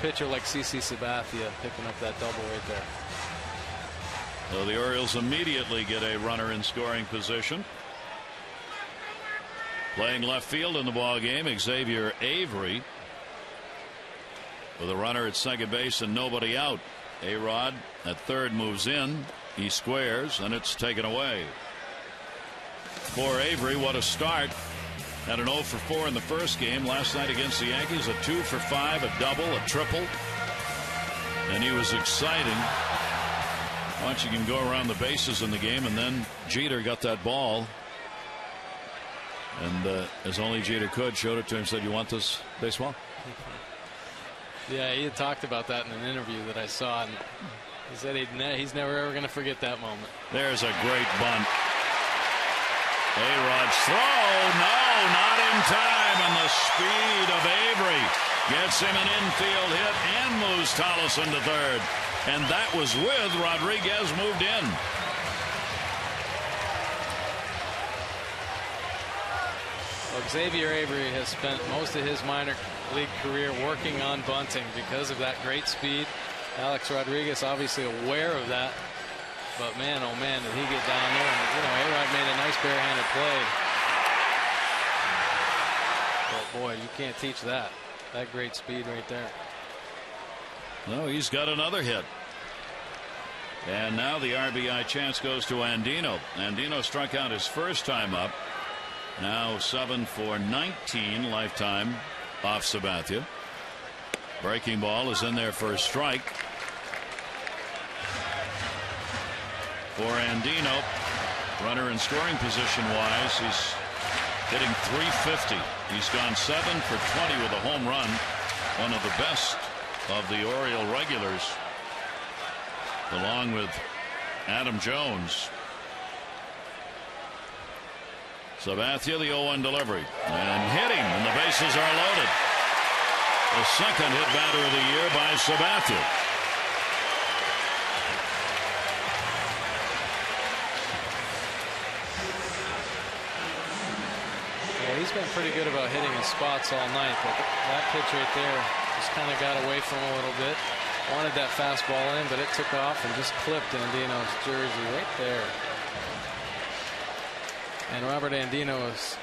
pitcher like CC Sabathia, picking up that double right there. So the Orioles immediately get a runner in scoring position. Playing left field in the ball game, Xavier Avery, with a runner at second base and nobody out. A-Rod at third moves in. He squares, and it's taken away. For Avery, what a start. Had an 0 for 4 in the first game. Last night against the Yankees, a 2 for 5, a double, a triple. And he was exciting. Watching him go around the bases in the game, and then Jeter got that ball. And as only Jeter could, showed it to him, said, "You want this baseball?" Yeah, he had talked about that in an interview that I saw, and he said he's never ever going to forget that moment. There's a great bunt. A-Rod's throw, no, not in time, and the speed of Avery gets him an infield hit and moves Tolleson to third. And that was with Rodriguez moved in. Well, Xavier Avery has spent most of his minor league career working on bunting because of that great speed. Alex Rodriguez obviously aware of that. But man, oh man, did he get down there. And, you know, A-Rod made a nice barehanded play. But boy, you can't teach that. That great speed right there. No, he's got another hit. And now the RBI chance goes to Andino. Andino struck out his first time up. Now 7 for 19 lifetime off Sabathia. Breaking ball is in there for a strike. For Andino, runner in scoring position wise, he's hitting .350. He's gone 7 for 20 with a home run. One of the best of the Oriole regulars, along with Adam Jones. Sabathia, the 0-1 delivery, and hit him, and the bases are loaded. The second hit batter of the year by Sabathia. Yeah, he's been pretty good about hitting his spots all night, but that pitch right there just kind of got away from him a little bit. Wanted that fastball in, but it took off and just clipped Andino's jersey right there. And Robert Andino is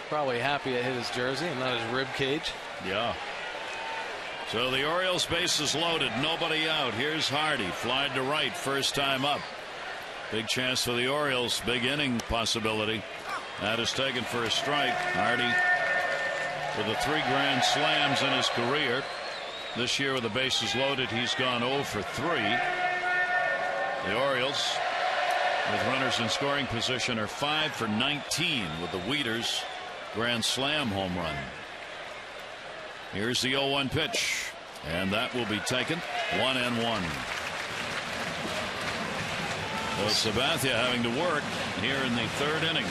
probably happy it hit his jersey and not his rib cage. Yeah. So the Orioles bases loaded, nobody out. Here's Hardy, flied to right, first time up. Big chance for the Orioles, big inning possibility. That is taken for a strike. Hardy with the 3 grand slams in his career. This year with the bases loaded, he's gone 0 for 3. The Orioles, with runners in scoring position, are 5 for 19 with the Wieters grand slam home run. Here's the 0-1 pitch, and that will be taken. 1-1. So Sabathia having to work here in the third inning.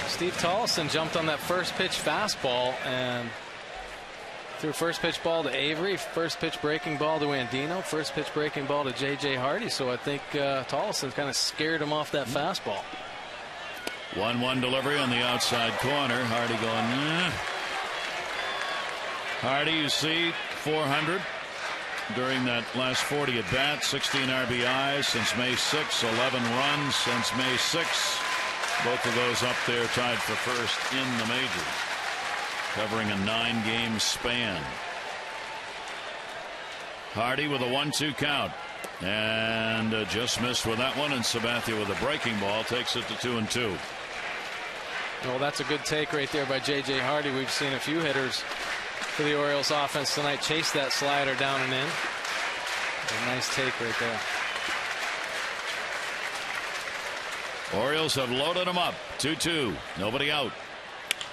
Steve Tolleson jumped on that first pitch fastball and threw first pitch ball to Avery, first pitch breaking ball to Andino, first pitch breaking ball to J.J. Hardy. So I think Tolleson kind of scared him off that fastball. 1-1 delivery on the outside corner. Hardy going, Hardy, you see, 400 during that last 40 at bat, 16 RBIs since May 6, 11 runs since May 6. Both of those up there tied for first in the majors, covering a 9-game span. Hardy with a 1-2 count, and just missed with that one, and Sabathia with a breaking ball takes it to 2-2. Well, that's a good take right there by J.J. Hardy. We've seen a few hitters for the Orioles offense tonight chase that slider down and in. A nice take right there. Orioles have loaded him up. 2-2. Nobody out.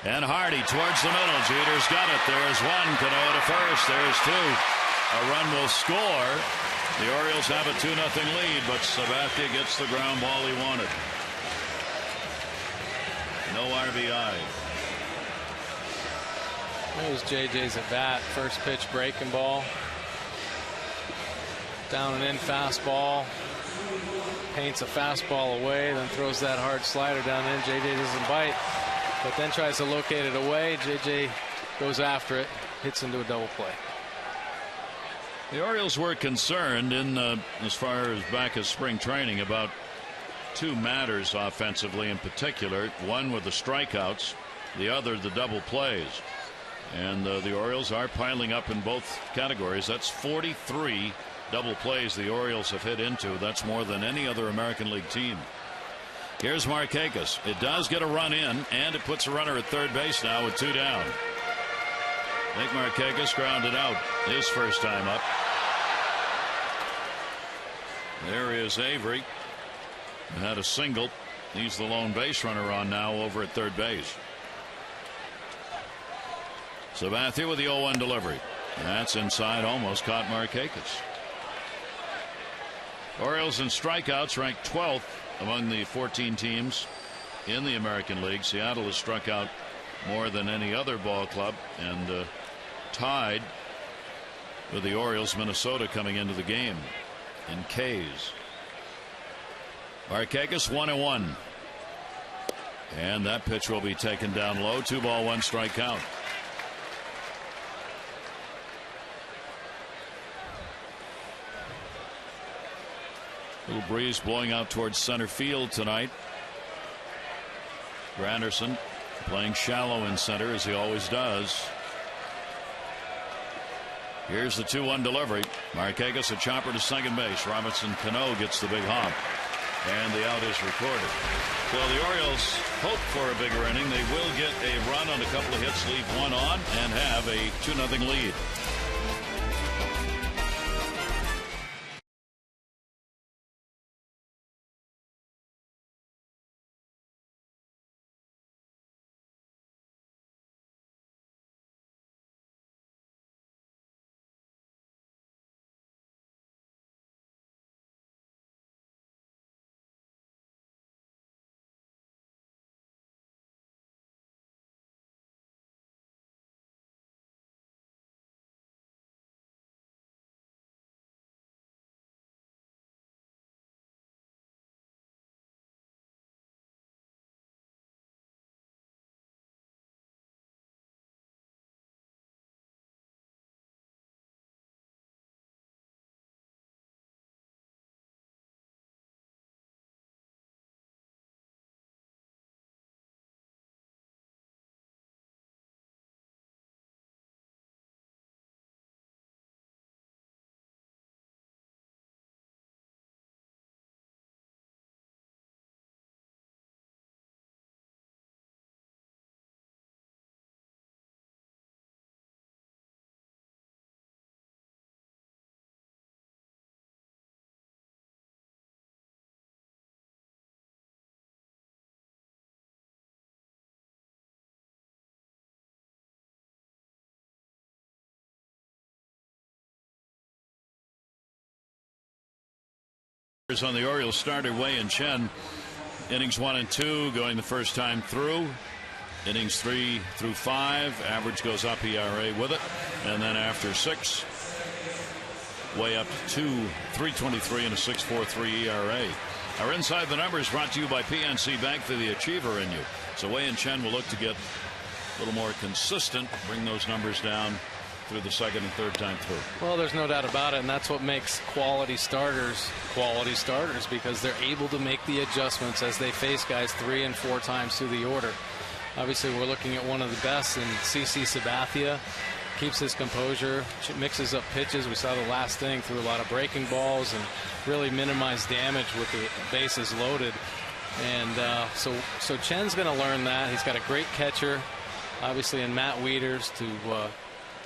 And Hardy towards the middle. Jeter's got it. There's one. Cano to first. There's 2. A run will score. The Orioles have a 2-0 lead, but Sabathia gets the ground ball he wanted. No RBI. There's JJ's at bat. First pitch breaking ball. Down and in fastball. Paints a fastball away, then throws that hard slider down in. JJ doesn't bite, but then tries to locate it away. JJ goes after it, hits into a double play. The Orioles were concerned in as far as back as spring training about two matters offensively in particular. One with the strikeouts, the other the double plays. And the Orioles are piling up in both categories. That's 43 double plays the Orioles have hit into. That's more than any other American League team. Here's Markakis. It does get a run in, and it puts a runner at third base now with 2 down. Nick Markakis grounded out his first time up. There is Avery, who had a single. He's the lone base runner on now over at third base. Sabathia with the 0-1 delivery. That's inside, almost caught Markakis. Orioles in strikeouts ranked 12th among the 14 teams in the American League. Seattle has struck out more than any other ball club, and tied with the Orioles. Minnesota coming into the game in K's. Markakis 1-1, and that pitch will be taken down low. 2-1 strike count. Little breeze blowing out towards center field tonight. Granderson playing shallow in center, as he always does. Here's the 2-1 delivery. Markakis a chopper to second base. Robinson Cano gets the big hop, and the out is recorded. So the Orioles hope for a bigger inning. They will get a run on a couple of hits, leave one on, and have a 2-0 lead. On the Orioles starter, Wei-Yin Chen. Innings 1 and 2 going the first time through. Innings 3 through 5. Average goes up, ERA with it. And then after 6, way up to 3.23 and a 6.43 ERA. Our Inside the Numbers brought to you by PNC Bank for the achiever in you. So Wei-Yin Chen will look to get a little more consistent, bring those numbers down through the second and third time through. Well, there's no doubt about it, and that's what makes quality starters, because they're able to make the adjustments as they face guys 3 and 4 times through the order. Obviously, we're looking at one of the best in CC Sabathia. Keeps his composure, mixes up pitches. We saw the last inning, threw a lot of breaking balls and really minimized damage with the bases loaded. And so Chen's going to learn that. He's got a great catcher, obviously, in Matt Wieters to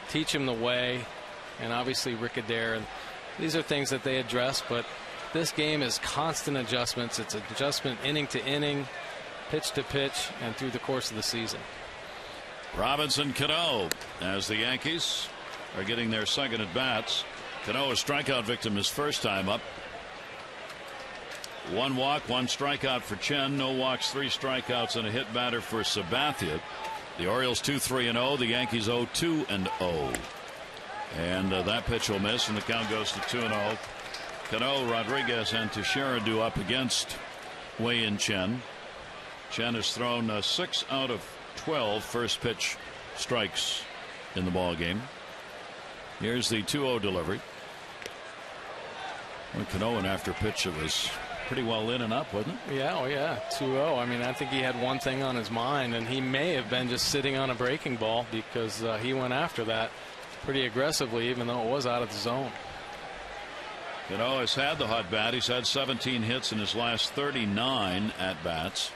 teach him the way, and obviously Rick Adair. And these are things that they address, but this game is constant adjustments. It's adjustment inning to inning, pitch to pitch, and through the course of the season. Robinson Cano, as the Yankees are getting their second at bats. Cano, a strikeout victim his first time up. 1 walk, 1 strikeout for Chen. No walks, 3 strikeouts, and a hit batter for Sabathia. The Orioles 2-3-0. The Yankees 0-2-0. And that pitch will miss, and the count goes to 2-0. Cano, Rodriguez, and Teixeira do up against Wei-Yin Chen. Chen has thrown 6 out of 12 first pitch strikes in the ball game. Here's the 2-0 delivery. When Cano, an after pitch of his pretty well in and up, wasn't it? Yeah, oh yeah, 2-0. I mean, I think he had one thing on his mind, and he may have been just sitting on a breaking ball because he went after that pretty aggressively, even though it was out of the zone. Cano has had the hot bat. He's had 17 hits in his last 39 at bats.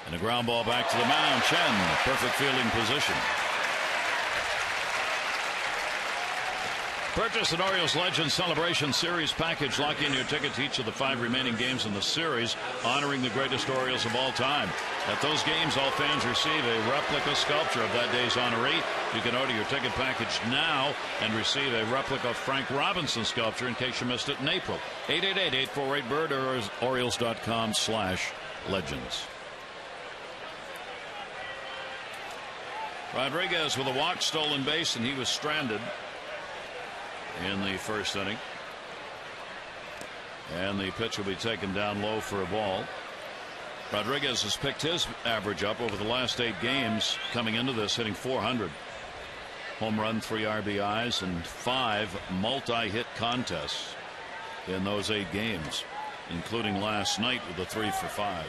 And a ground ball back to the mound. Chen, perfect fielding position. Purchase an Orioles Legends Celebration Series package. Lock in your ticket to each of the 5 remaining games in the series, honoring the greatest Orioles of all time. At those games, all fans receive a replica sculpture of that day's honoree. You can order your ticket package now and receive a replica Frank Robinson sculpture in case you missed it in April. 888-848-BIRD or Orioles.com/legends. Rodriguez with a walk, stolen base, and he was stranded in the first inning. And the pitch will be taken down low for a ball. Rodriguez has picked his average up over the last 8 games coming into this, hitting .400. Home run, 3 RBIs, and 5 multi-hit contests in those 8 games, including last night with a 3 for 5.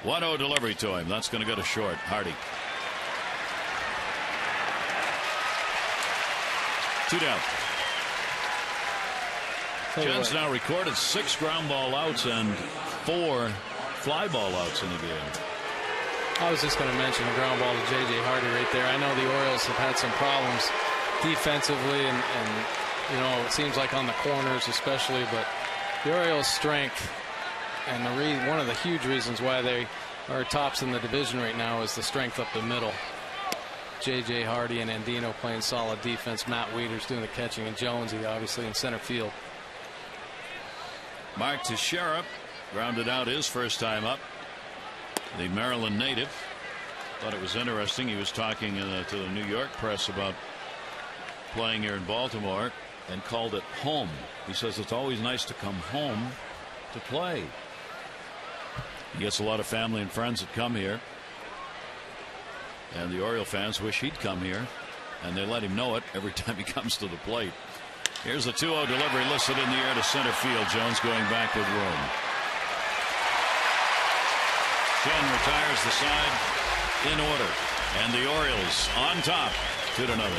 1-0 delivery to him. That's going to go to short. Hardy. 2 down. Chen's now recorded 6 ground ball outs and 4 fly ball outs in the game. I was just going to mention the ground ball to J.J. Hardy right there. I know the Orioles have had some problems defensively, and you know, it seems like on the corners especially, but the Orioles' strength and one of the huge reasons why they are tops in the division right now is the strength up the middle. J.J. Hardy and Andino playing solid defense. Matt Wieters doing the catching, and Jonesy obviously in center field. Mark Teixeira grounded out his first time up. The Maryland native. Thought it was interesting. He was talking to the New York press about playing here in Baltimore and called it home. He says it's always nice to come home to play. He gets a lot of family and friends that come here. And the Oriole fans wish he'd come here, and they let him know it every time he comes to the plate. Here's the 2-0 delivery listed in the air to center field. Jones going back with room. Chen retires the side in order, and the Orioles on top, 2-0.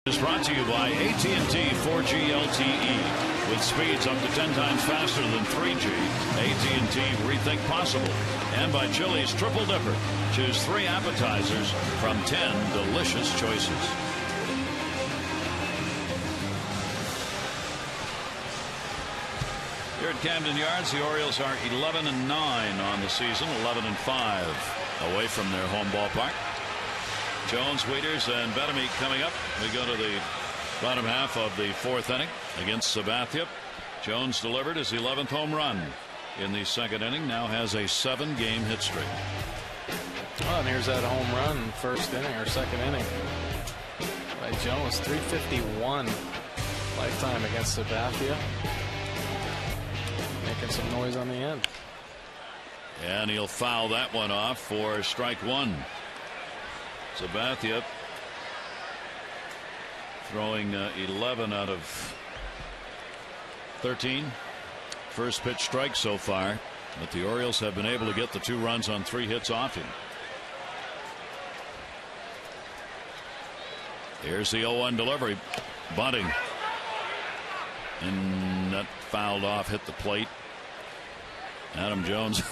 Is brought to you by AT&T 4G LTE. With speeds up to 10 times faster than 3G, AT&T Rethink Possible. And by Chili's Triple Dipper. Choose 3 appetizers from 10 delicious choices. Here at Camden Yards, the Orioles are 11-9 on the season, 11-5 away from their home ballpark. Jones, Wieters, and Bettamy coming up. We go to the bottom half of the 4th inning against Sabathia. Jones delivered his 11th home run in the 2nd inning. Now has a 7-game hit streak. Oh, and here's that home run in 1st inning or 2nd inning. by Jones. 351 lifetime against Sabathia. Making some noise on the end. And he'll foul that one off for strike one. Sabathia throwing 11 out of 13. First pitch strike so far, but the Orioles have been able to get the 2 runs on 3 hits off him. Here's the 0-1 delivery. Bunting. And that fouled off, hit the plate. Adam Jones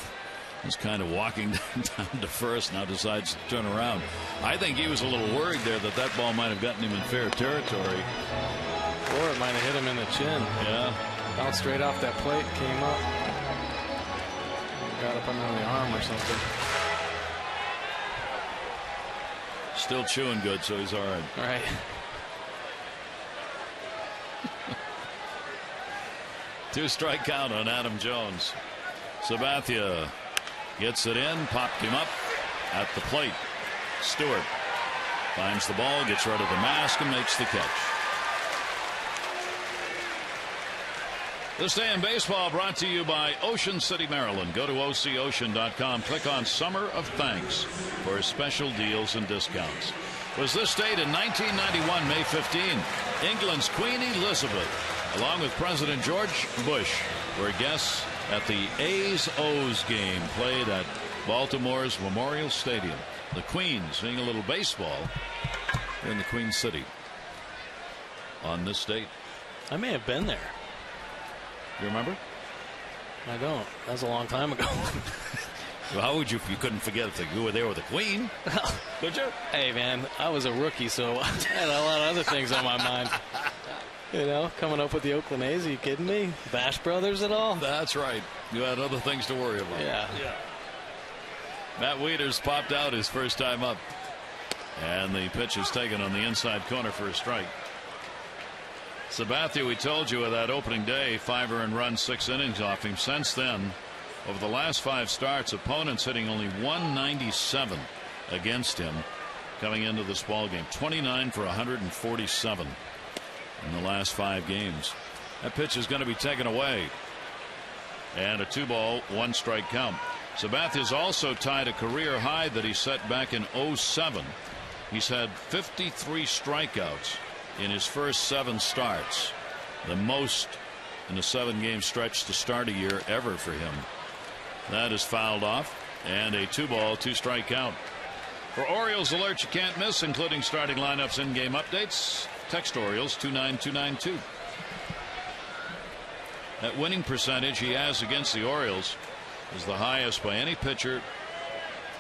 was kind of walking down to first, now decides to turn around. I think he was a little worried there that that ball might have gotten him in fair territory. Or it might have hit him in the chin. Yeah. Bounced straight off that plate, came up. Got up under the arm or something. Still chewing good, so he's all right. All right. Two strike count on Adam Jones. Sabathia gets it in, popped him up at the plate. Stewart finds the ball, gets rid of the mask, and makes the catch. This day in baseball brought to you by Ocean City, Maryland. Go to OCOcean.com. Click on Summer of Thanks for special deals and discounts. It was this date in 1991, May 15. England's Queen Elizabeth, along with President George Bush, were guests at the A's-O's game played at Baltimore's Memorial Stadium. The Queen seeing a little baseball in the Queen City on this date. I may have been there. You remember? I don't. That was a long time ago. Well, how would you if you couldn't forget if you were there with the Queen? Could you? Hey, man, I was a rookie, so I had a lot of other things on my mind. You know, coming up with the Oakland A's, are you kidding me? Bash Brothers at all? That's right. You had other things to worry about. Yeah. Matt Wieters popped out his first time up. And the pitch is taken on the inside corner for a strike. Sabathia, we told you, with that opening day, 5 earned runs, 6 innings off him. Since then, over the last 5 starts, opponents hitting only 197 against him coming into this ball game. 29 for 147 in the last 5 games. That pitch is going to be taken away. And a 2-ball, 1-strike count. Sabathia's also tied a career high that he set back in 07. He's had 53 strikeouts in his first 7 starts, the most in a 7-game stretch to start a year ever for him. That is fouled off, and a 2-ball, 2-strike count. For Orioles alert you can't miss, including starting lineups, in-game updates, text Orioles 29292. That winning percentage he has against the Orioles is the highest by any pitcher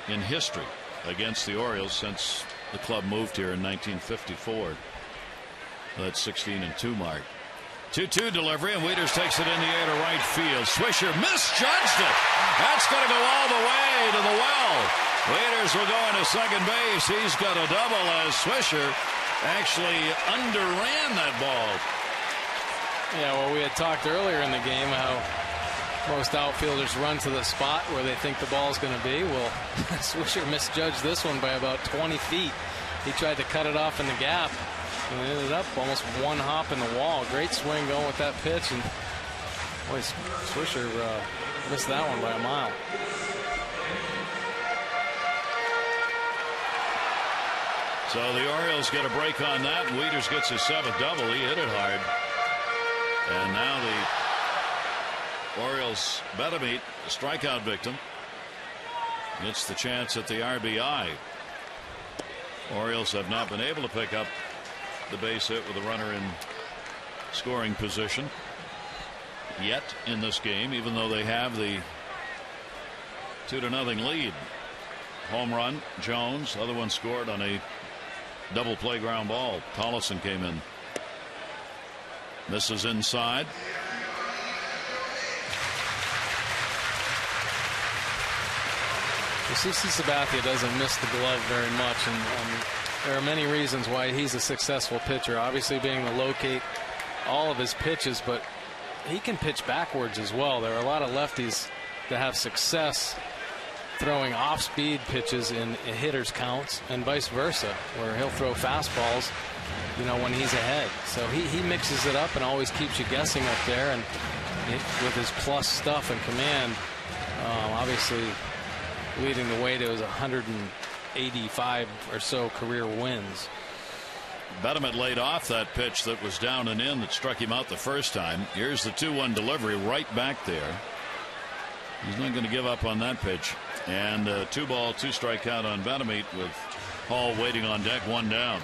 in history against the Orioles since the club moved here in 1954. That 16-2 mark. 2-2 delivery, and Wieters takes it in the air to right field. Swisher misjudged it. That's going to go all the way to the well. Wieters will go into second base. He's got a double as Swisher actually underran that ball. Yeah, well, we had talked earlier in the game how most outfielders run to the spot where they think the ball's going to be. Well, Swisher misjudged this one by about 20 feet. He tried to cut it off in the gap. And it ended up almost 1 hop in the wall. Great swing going with that pitch. And boy, Swisher missed that one by a mile. So the Orioles get a break on that. Wieters gets his 7th double. He hit it hard. And now the Orioles Betamete, the strikeout victim, gets the chance at the RBI. Orioles have not been able to pick up the base hit with a runner in scoring position yet in this game, even though they have the 2-0 lead. Home run, Jones. Other one scored on a double play ground ball. Tollefson came in. Misses inside. You see, Sabathia doesn't miss the glove very much, and there are many reasons why he's a successful pitcher. Obviously being able to locate all of his pitches, but he can pitch backwards as well. There are a lot of lefties that have success throwing off-speed pitches in hitters' counts, and vice versa, where he'll throw fastballs when he's ahead. So he mixes it up and always keeps you guessing up there. And with his plus stuff and command, obviously leading the way to his 185 or so career wins. Betterman laid off that pitch that was down and in that struck him out the first time. Here's the 2-1 delivery right back there. He's not going to give up on that pitch. And 2-ball, 2-strike count on Betterman with Hall waiting on deck, 1 down.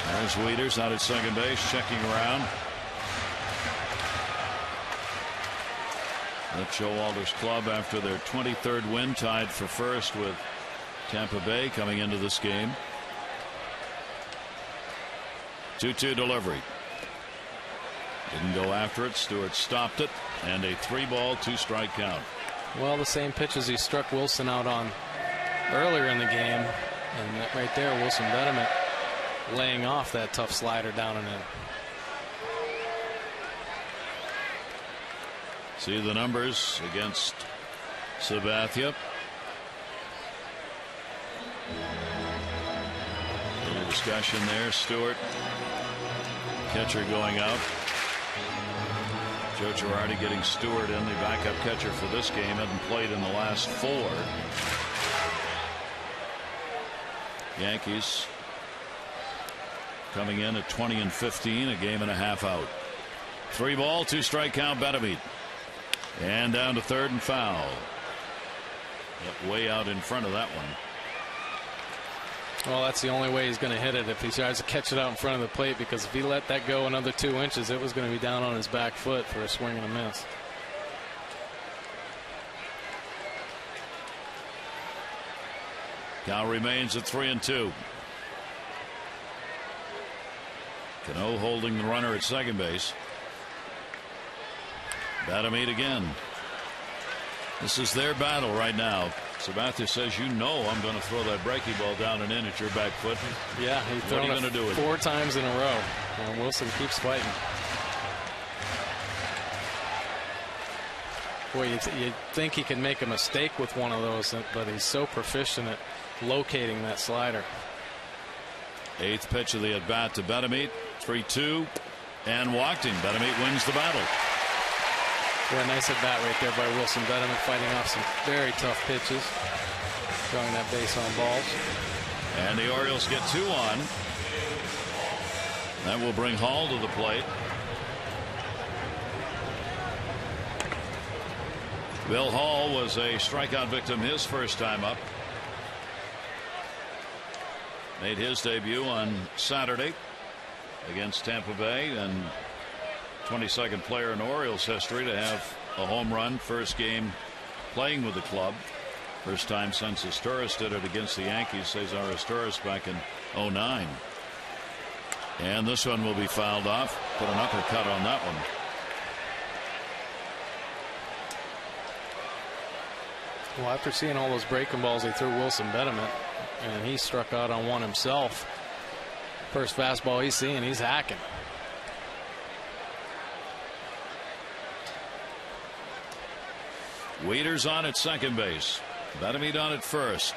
There's Wieters out at second base, checking around. That's Showalter's club after their 23rd win, tied for first with Tampa Bay coming into this game. 2-2 delivery. Didn't go after it. Stewart stopped it, and a 3-ball, 2-strike count. Well, the same pitches he struck Wilson out on earlier in the game, and right there, Wilson Betterman laying off that tough slider down and in. See the numbers against Sabathia. A little discussion there. Stewart, catcher, going out. Joe Girardi getting Stewart in, the backup catcher for this game. Hadn't played in the last 4. Yankees coming in at 20-15, a game and a half out. 3-ball, 2-strike count, Betterman. And down to third and foul. Yep, way out in front of that one. Well, that's the only way he's going to hit it, if he tries to catch it out in front of the plate, because if he let that go another 2 inches, it was going to be down on his back foot for a swing and a miss. Count remains at 3-2. Cano holding the runner at second base. Betterman again. This is their battle right now. Sabathia says, I'm going to throw that breaking ball down and in at your back foot. Yeah, he's thrown it 4 times in a row, and Wilson keeps fighting. Boy, you'd think he could make a mistake with one of those, but he's so proficient at locating that slider. 8th pitch of the at bat to Betterman. 3-2, and walked him. Betterman wins the battle. Yeah, nice at bat right there by Wilson Betterman, fighting off some very tough pitches, throwing that base on balls. And the Orioles get 2 on. That will bring Hall to the plate. Bill Hall was a strikeout victim his first time up. Made his debut on Saturday against Tampa Bay, and 22nd player in Orioles history to have a home run first game playing with the club. First time since Asturias did it against the Yankees, Cesar Asturias, back in 2009. And this one will be fouled off. Put an uppercut on that one. Well, after seeing all those breaking balls they threw Wilson Betterman, and he struck out on one himself. First fastball he's seeing, he's hacking. Wieters on at second base. Betterman on at first.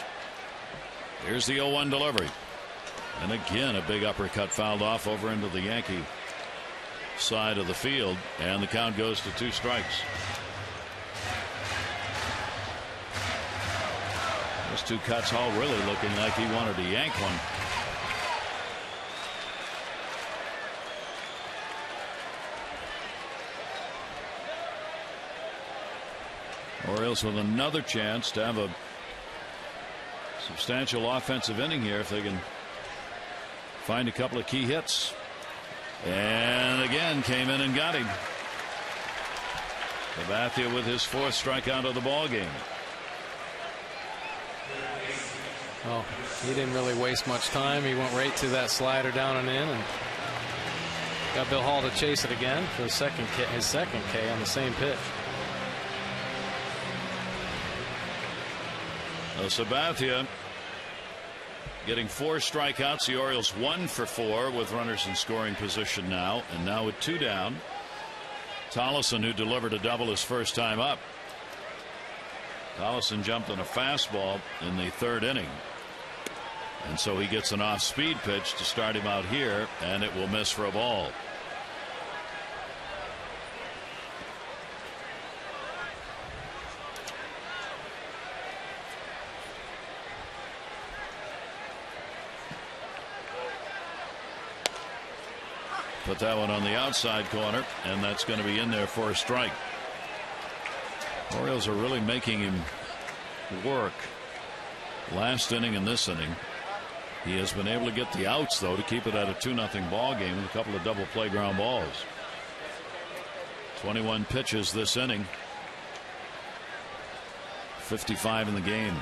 Here's the 0-1 delivery. And again, a big uppercut fouled off over into the Yankee side of the field. And the count goes to 2 strikes. Those 2 cuts, all really looking like he wanted to yank one. Orioles with another chance to have a substantial offensive inning here if they can find a couple of key hits. And again came in and got him. Sabathia with his 4th strikeout of the ball game. Oh, he didn't really waste much time. He went right to that slider down and in, and got Bill Hall to chase it again for his second K on the same pitch. Sabathia getting 4 strikeouts. The Orioles 1 for 4 with runners in scoring position now, and now with 2 down. Tollefson, who delivered a double his first time up. Collison jumped on a fastball in the third inning, and so he gets an off-speed pitch to start him out here, and it will miss for a ball. Put that one on the outside corner, and that's going to be in there for a strike. Orioles are really making him work. Last inning and this inning, he has been able to get the outs, though, to keep it at a 2-0 ball game with a couple of double play ground balls. 21 pitches this inning, 55 in the game.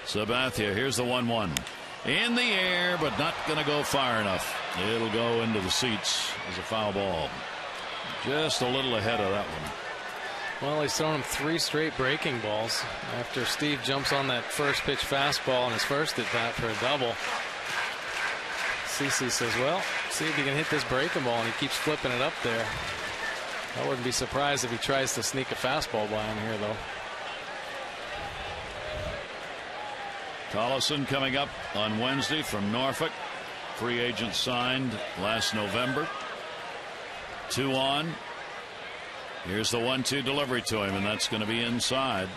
Sabathia, here's the 1-1. In the air, but not going to go far enough. It'll go into the seats as a foul ball. Just a little ahead of that one. Well, he's thrown him 3 straight breaking balls after Steve jumps on that first pitch fastball in his first at bat for a double. CC says, well, see if he can hit this breaking ball, and he keeps flipping it up there. I wouldn't be surprised if he tries to sneak a fastball by him here, though. Collison coming up on Wednesday from Norfolk. Free agent signed last November. 2 on. Here's the 1-2 delivery to him, and that's going to be inside.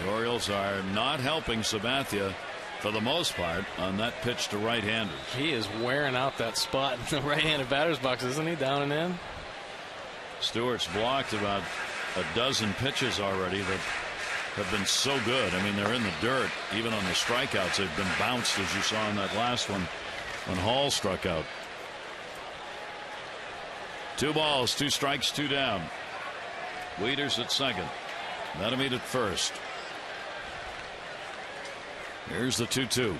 The Orioles are not helping Sabathia for the most part on that pitch to right-handers. He is wearing out that spot in the right-handed batter's box, isn't he? Down and in. Stewart's blocked about a dozen pitches already that have been so good. I mean, they're in the dirt. Even on the strikeouts, they've been bounced, as you saw in that last one when Hall struck out. 2 balls, 2 strikes, 2 down. Wieters at second. Metamead at first. Here's the 2-2.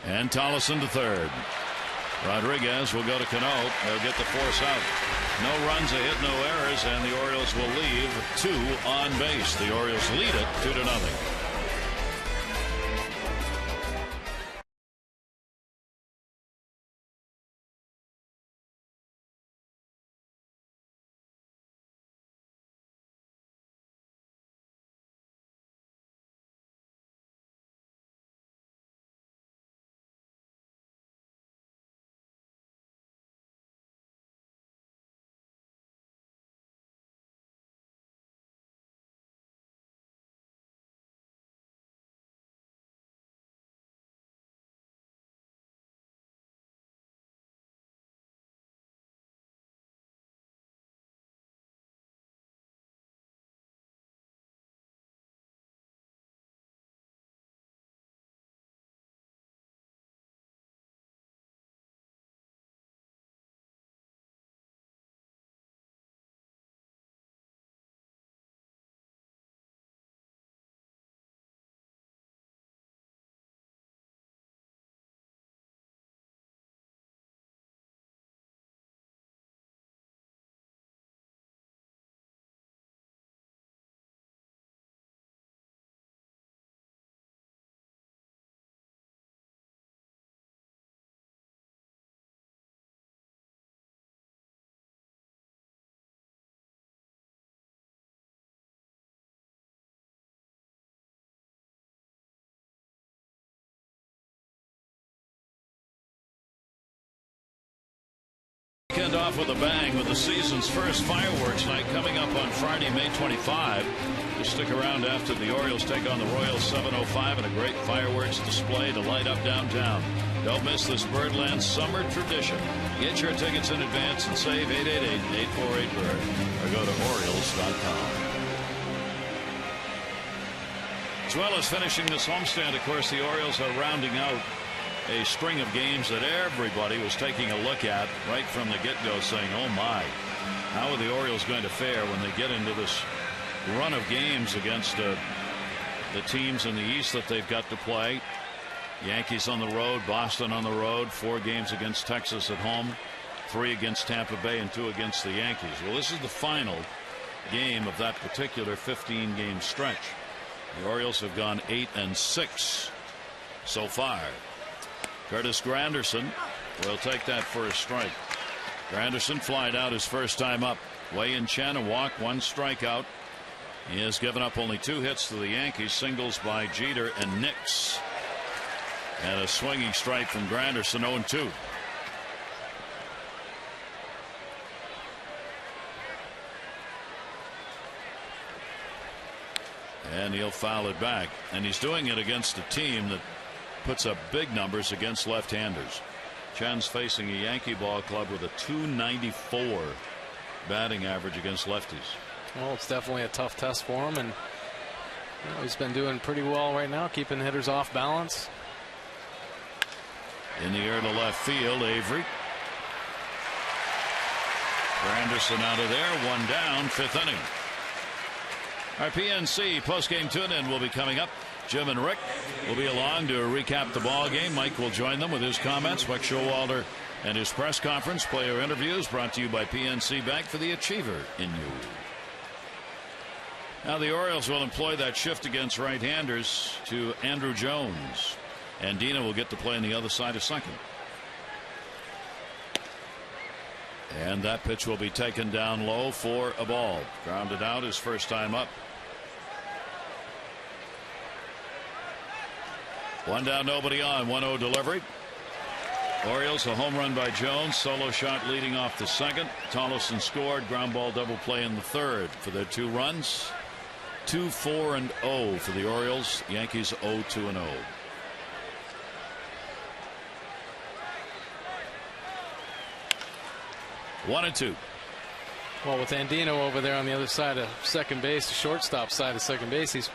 And Tolleson to third. Rodriguez will go to Cano. They'll get the force out. No runs, a hit, no errors, and the Orioles will leave 2 on base. The Orioles lead it 2-0. Weekend off with a bang with the season's first fireworks night coming up on Friday, May 25. Just stick around after the Orioles take on the Royals 7:05 and a great fireworks display to light up downtown. Don't miss this Birdland summer tradition. Get your tickets in advance and save 888-848-BIRD or go to Orioles.com. As well as finishing this homestand, of course, the Orioles are rounding out a string of games that everybody was taking a look at right from the get-go, saying, oh my, how are the Orioles going to fare when they get into this run of games against the teams in the East that they've got to play. Yankees on the road, Boston on the road, 4 games against Texas at home, 3 against Tampa Bay and 2 against the Yankees. Well, this is the final game of that particular 15-game stretch. The Orioles have gone 8-6 so far. Curtis Granderson will take that for a strike. Granderson flied out his first time up. Wei and Chen a walk, 1 strikeout. He has given up only 2 hits to the Yankees, singles by Jeter and Nix, and a swinging strike from Granderson. 0-2. And he'll foul it back, and he's doing it against a team that puts up big numbers against left-handers. Chen's facing a Yankee ball club with a .294 batting average against lefties. Well, it's definitely a tough test for him, and he's been doing pretty well right now, keeping hitters off balance. In the air to left field, Avery. Granderson out of there, 1 down, 5th inning. Our PNC postgame tune-in will be coming up. Jim and Rick will be along to recap the ball game. Mike will join them with his comments. Mike Showalter and his press conference. Player interviews brought to you by PNC Bank, for the achiever in you. Now the Orioles will employ that shift against right-handers to Andrew Jones. And Dina will get to play on the other side of second. And that pitch will be taken down low for a ball. Grounded out his first time up. 1 down, nobody on. 1-0 delivery. Orioles, a home run by Jones. Solo shot leading off the second. Tollefson scored. Ground ball double play in the third for their 2 runs. 2-4-0 for the Orioles. Yankees 0-2-0. One and 2. Well, with Andino over there on the other side of second base, the shortstop side of second base, he's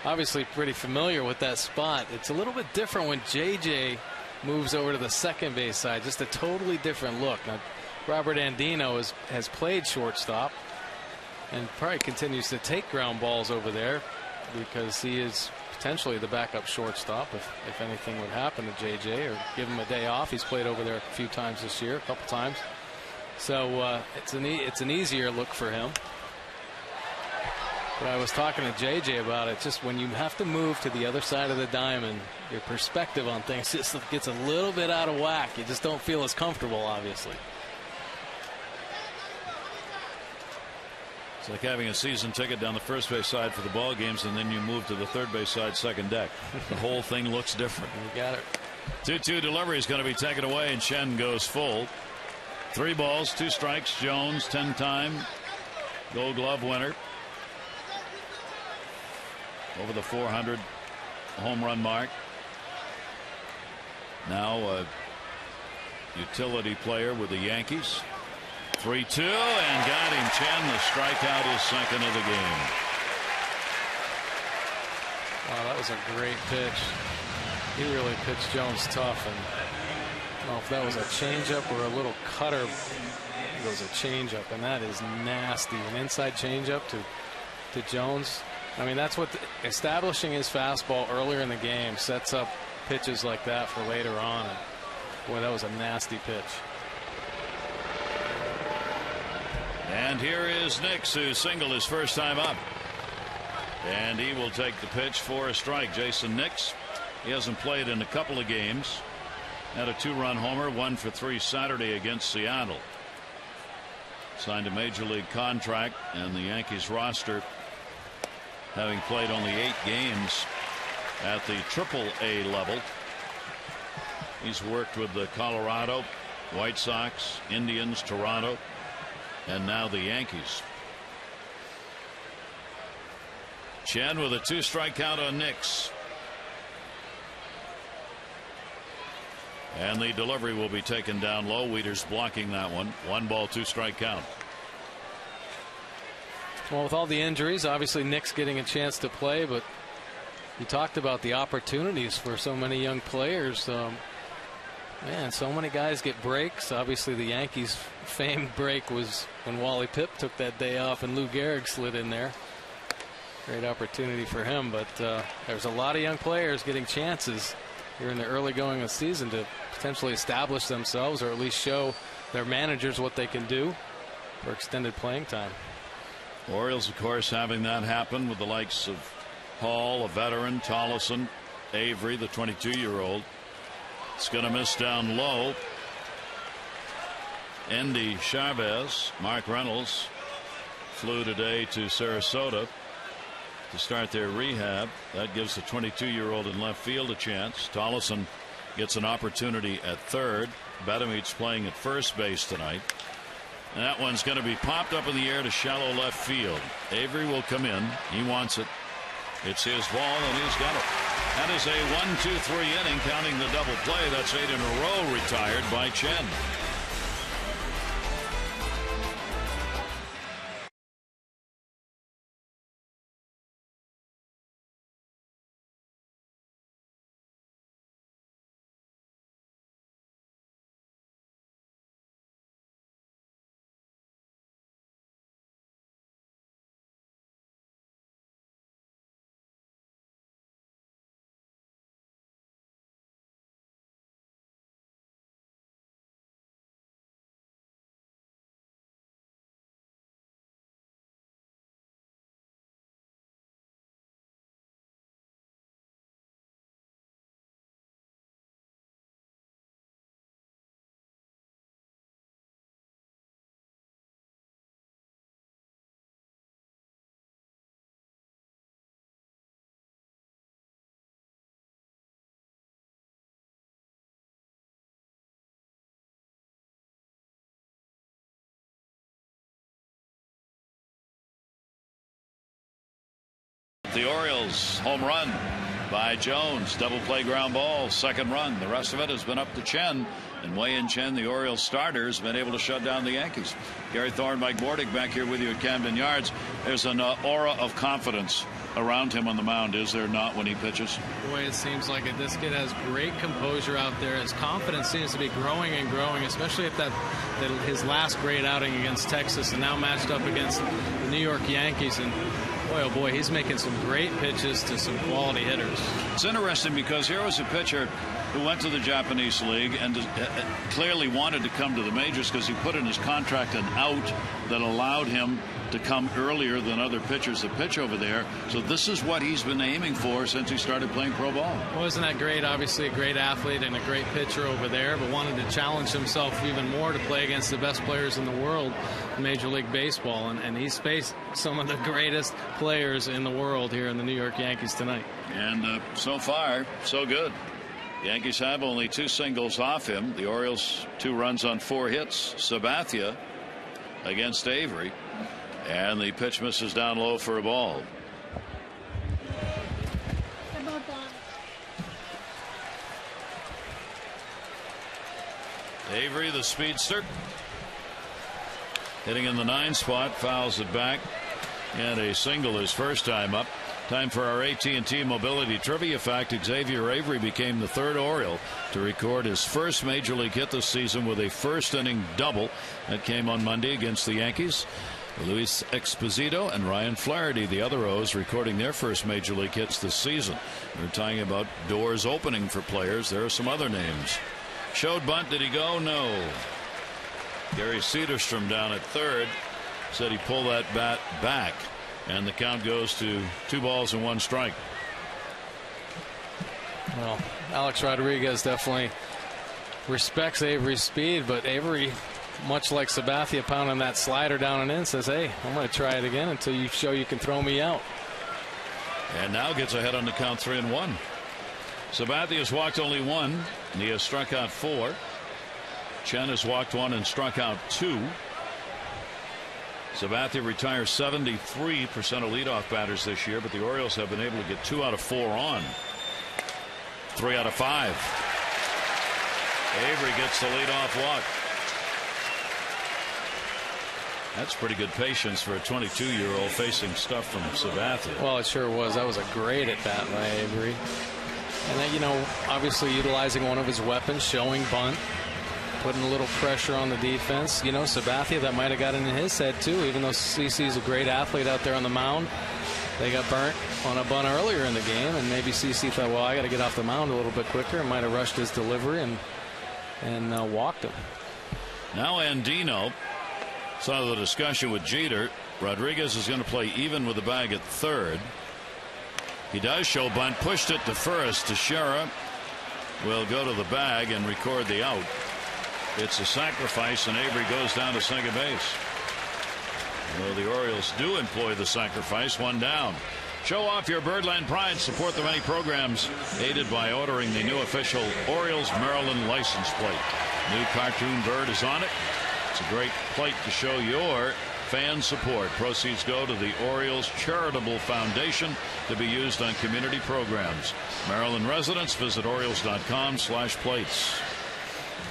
obviously pretty familiar with that spot. It's a little bit different when JJ moves over to the second base side. Just a totally different look. Now, Robert Andino has played shortstop and probably continues to take ground balls over there because he is potentially the backup shortstop if anything would happen to JJ or give him a day off. He's played over there a few times this year, a couple times. So it's an easier look for him. But I was talking to JJ about it. Just when you have to move to the other side of the diamond, your perspective on things just gets a little bit out of whack. You just don't feel as comfortable, obviously. It's like having a season ticket down the first base side for the ball games, and then you move to the third base side second deck. The whole thing looks different. You got it. 2-2 delivery is going to be taken away, and Chen goes full. 3 balls, 2 strikes. Jones, 10-time Gold Glove winner. Over the 400 home run mark. Now a utility player with the Yankees. 3-2 and got him. Chen, the strikeout, his second of the game. Wow, that was a great pitch. He really pitched Jones tough, and I don't know if that was a changeup or a little cutter. It was a changeup, and that is nasty. An inside changeup to Jones. I mean, that's what establishing his fastball earlier in the game sets up pitches like that for later on. And boy, that was a nasty pitch. And here is Nix, who singled his first time up. And he will take the pitch for a strike. Jason Nix, he hasn't played in a couple of games. Had a 2-run homer, 1 for 3 Saturday against Seattle. Signed a major league contract, and the Yankees roster, having played only 8 games at the Triple-A level. He's worked with the Colorado, White Sox, Indians, Toronto, and now the Yankees. Chen with a 2-strike count on Nix. And the delivery will be taken down low. Wieters blocking that one. 1 ball, 2-strike count. Well, with all the injuries, obviously Nick's getting a chance to play, but you talked about the opportunities for so many young players. Man, so many guys get breaks. Obviously, the Yankees' famed break was when Wally Pipp took that day off and Lou Gehrig slid in there. Great opportunity for him, but there's a lot of young players getting chances here in the early going of the season to potentially establish themselves or at least show their managers what they can do for extended playing time. Orioles, of course, having that happen with the likes of Hall, a veteran, Tollefson, Avery, the 22-year-old. It's going to miss down low. Endy Chavez, Mark Reynolds flew today to Sarasota. to start their rehab. That gives the 22-year-old in left field a chance. Tollefson gets an opportunity at third. Badameet's playing at first base tonight. And that one's going to be popped up in the air to shallow left field. Avery will come in. He wants it. It's his ball, and he's got it. That is a 1-2-3 inning, counting the double play. That's 8 in a row retired by Chen. The Orioles home run by Jones. Double play ground ball. Second run. The rest of it has been up to Chen. And Wei-Yin Chen, the Orioles starters, been able to shut down the Yankees. Gary Thorne, Mike Bordick back here with you at Camden Yards. There's an aura of confidence around him on the mound, is there not, when he pitches? Boy, it seems like it. This kid has great composure out there. His confidence seems to be growing and growing, especially at his last great outing against Texas and now matched up against the New York Yankees. And boy, oh boy, he's making some great pitches to some quality hitters. It's interesting because here was a pitcher who went to the Japanese League and clearly wanted to come to the majors because he put in his contract an out that allowed him to come earlier than other pitchers that pitch over there. So this is what he's been aiming for since he started playing pro ball. Well, isn't that great? Obviously a great athlete and a great pitcher over there, but wanted to challenge himself even more to play against the best players in the world in Major League Baseball. And he's faced some of the greatest players in the world here in the New York Yankees tonight. And so far, so good. The Yankees have only 2 singles off him. The Orioles 2 runs on 4 hits. Sabathia against Avery. And the pitch misses down low for a ball. Avery, the speedster, hitting in the 9 spot, fouls it back, and a single his first time up. Time for our AT&T Mobility Trivia fact. Xavier Avery became the 3rd Oriole to record his first major league hit this season with a first inning double. That came on Monday against the Yankees. Luis Exposito and Ryan Flaherty, the other O's, recording their first major league hits this season. We're talking about doors opening for players. There are some other names. Showed bunt. Did he go? No. Gary Cederstrom down at third said he pulled that bat back, and the count goes to 2 balls and 1 strike. Well, Alex Rodriguez definitely respects Avery's speed, but Avery, much like Sabathia pounding that slider down and in, says, hey, I'm going to try it again until you show you can throw me out. And now gets ahead on the count 3-1. Sabathia has walked only 1. And he has struck out 4. Chen has walked 1 and struck out 2. Sabathia retires 73% of leadoff batters this year, but the Orioles have been able to get 2 out of 4 on. 3 out of 5. Avery gets the leadoff walk. That's pretty good patience for a 22-year-old facing stuff from Sabathia. Well, it sure was. That was a great at bat by Avery. And then, you know, obviously utilizing one of his weapons, showing bunt, putting a little pressure on the defense. You know, Sabathia, that might have gotten in his head too, even though CC's a great athlete out there on the mound. They got burnt on a bunt earlier in the game, and maybe CC thought, well, I got to get off the mound a little bit quicker, and might have rushed his delivery and walked him. Now Andino. Saw the discussion with Jeter. Rodriguez is going to play even with the bag at third. He does show bunt, pushed it to first. Teixeira will go to the bag and record the out. It's a sacrifice, and Avery goes down to second base. Well, the Orioles do employ the sacrifice. 1 down. Show off your Birdland pride. Support the many programs aided by ordering the new official Orioles Maryland license plate. New cartoon bird is on it. It's a great plate to show your fan support. Proceeds go to the Orioles Charitable Foundation to be used on community programs. Maryland residents visit Orioles.com/plates.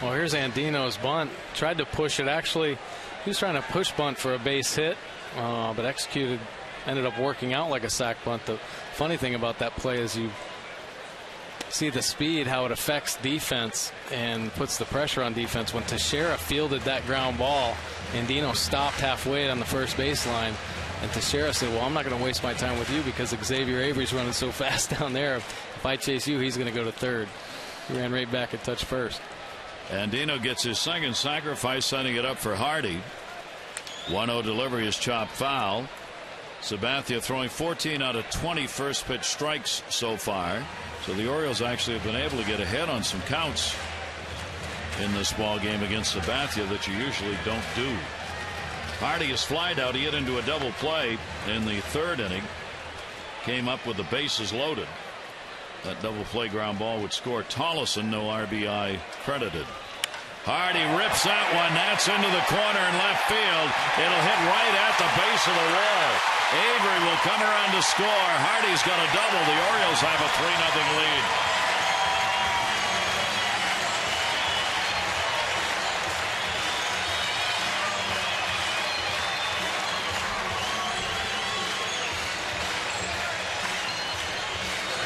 Well, here's Andino's bunt. Tried to push it. Actually, he was trying to push bunt for a base hit, but ended up working out like a sac bunt. The funny thing about that play is you see the speed, how it affects defense and puts the pressure on defense. When Teixeira fielded that ground ball, Andino stopped halfway on the first baseline, and Teixeira said, well, I'm not going to waste my time with you because Xavier Avery's running so fast down there. If I chase you, he's going to go to third. He ran right back and touched first. Andino gets his second sacrifice, setting it up for Hardy. 1-0 delivery is chopped foul. Sabathia throwing 14 out of 20 first pitch strikes so far. So the Orioles actually have been able to get ahead on some counts in this ball game against Sabathia that you usually don't do. Hardy is flied out. He hit into a double play in the third inning. Came up with the bases loaded. That double play ground ball would score Tollison. No RBI credited. Hardy rips that one. That's into the corner in left field. It'll hit right at the base of the wall. Avery will come around to score. Hardy's got a double. The Orioles have a 3-0 lead.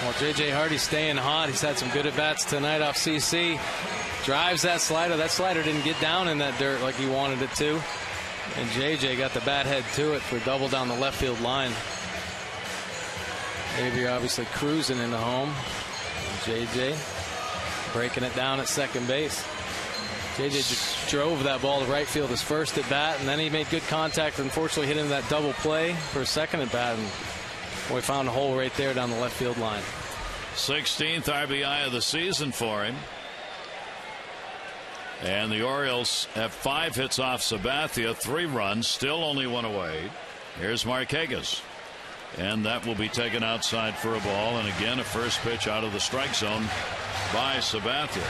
Well, J.J. Hardy staying hot. He's had some good at-bats tonight off CC. Drives that slider. That slider didn't get down in that dirt like he wanted it to. And J.J. got the bat head to it for a double down the left field line. Avery obviously cruising into home. And J.J. breaking it down at second base. J.J. just drove that ball to right field his first at bat, and then he made good contact. Unfortunately, hit into that double play for his second at bat. And we found a hole right there down the left field line. 16th RBI of the season for him. And the Orioles have 5 hits off Sabathia, 3 runs, still only 1 away. Here's Marquez. And that will be taken outside for a ball. And again, a first pitch out of the strike zone by Sabathia.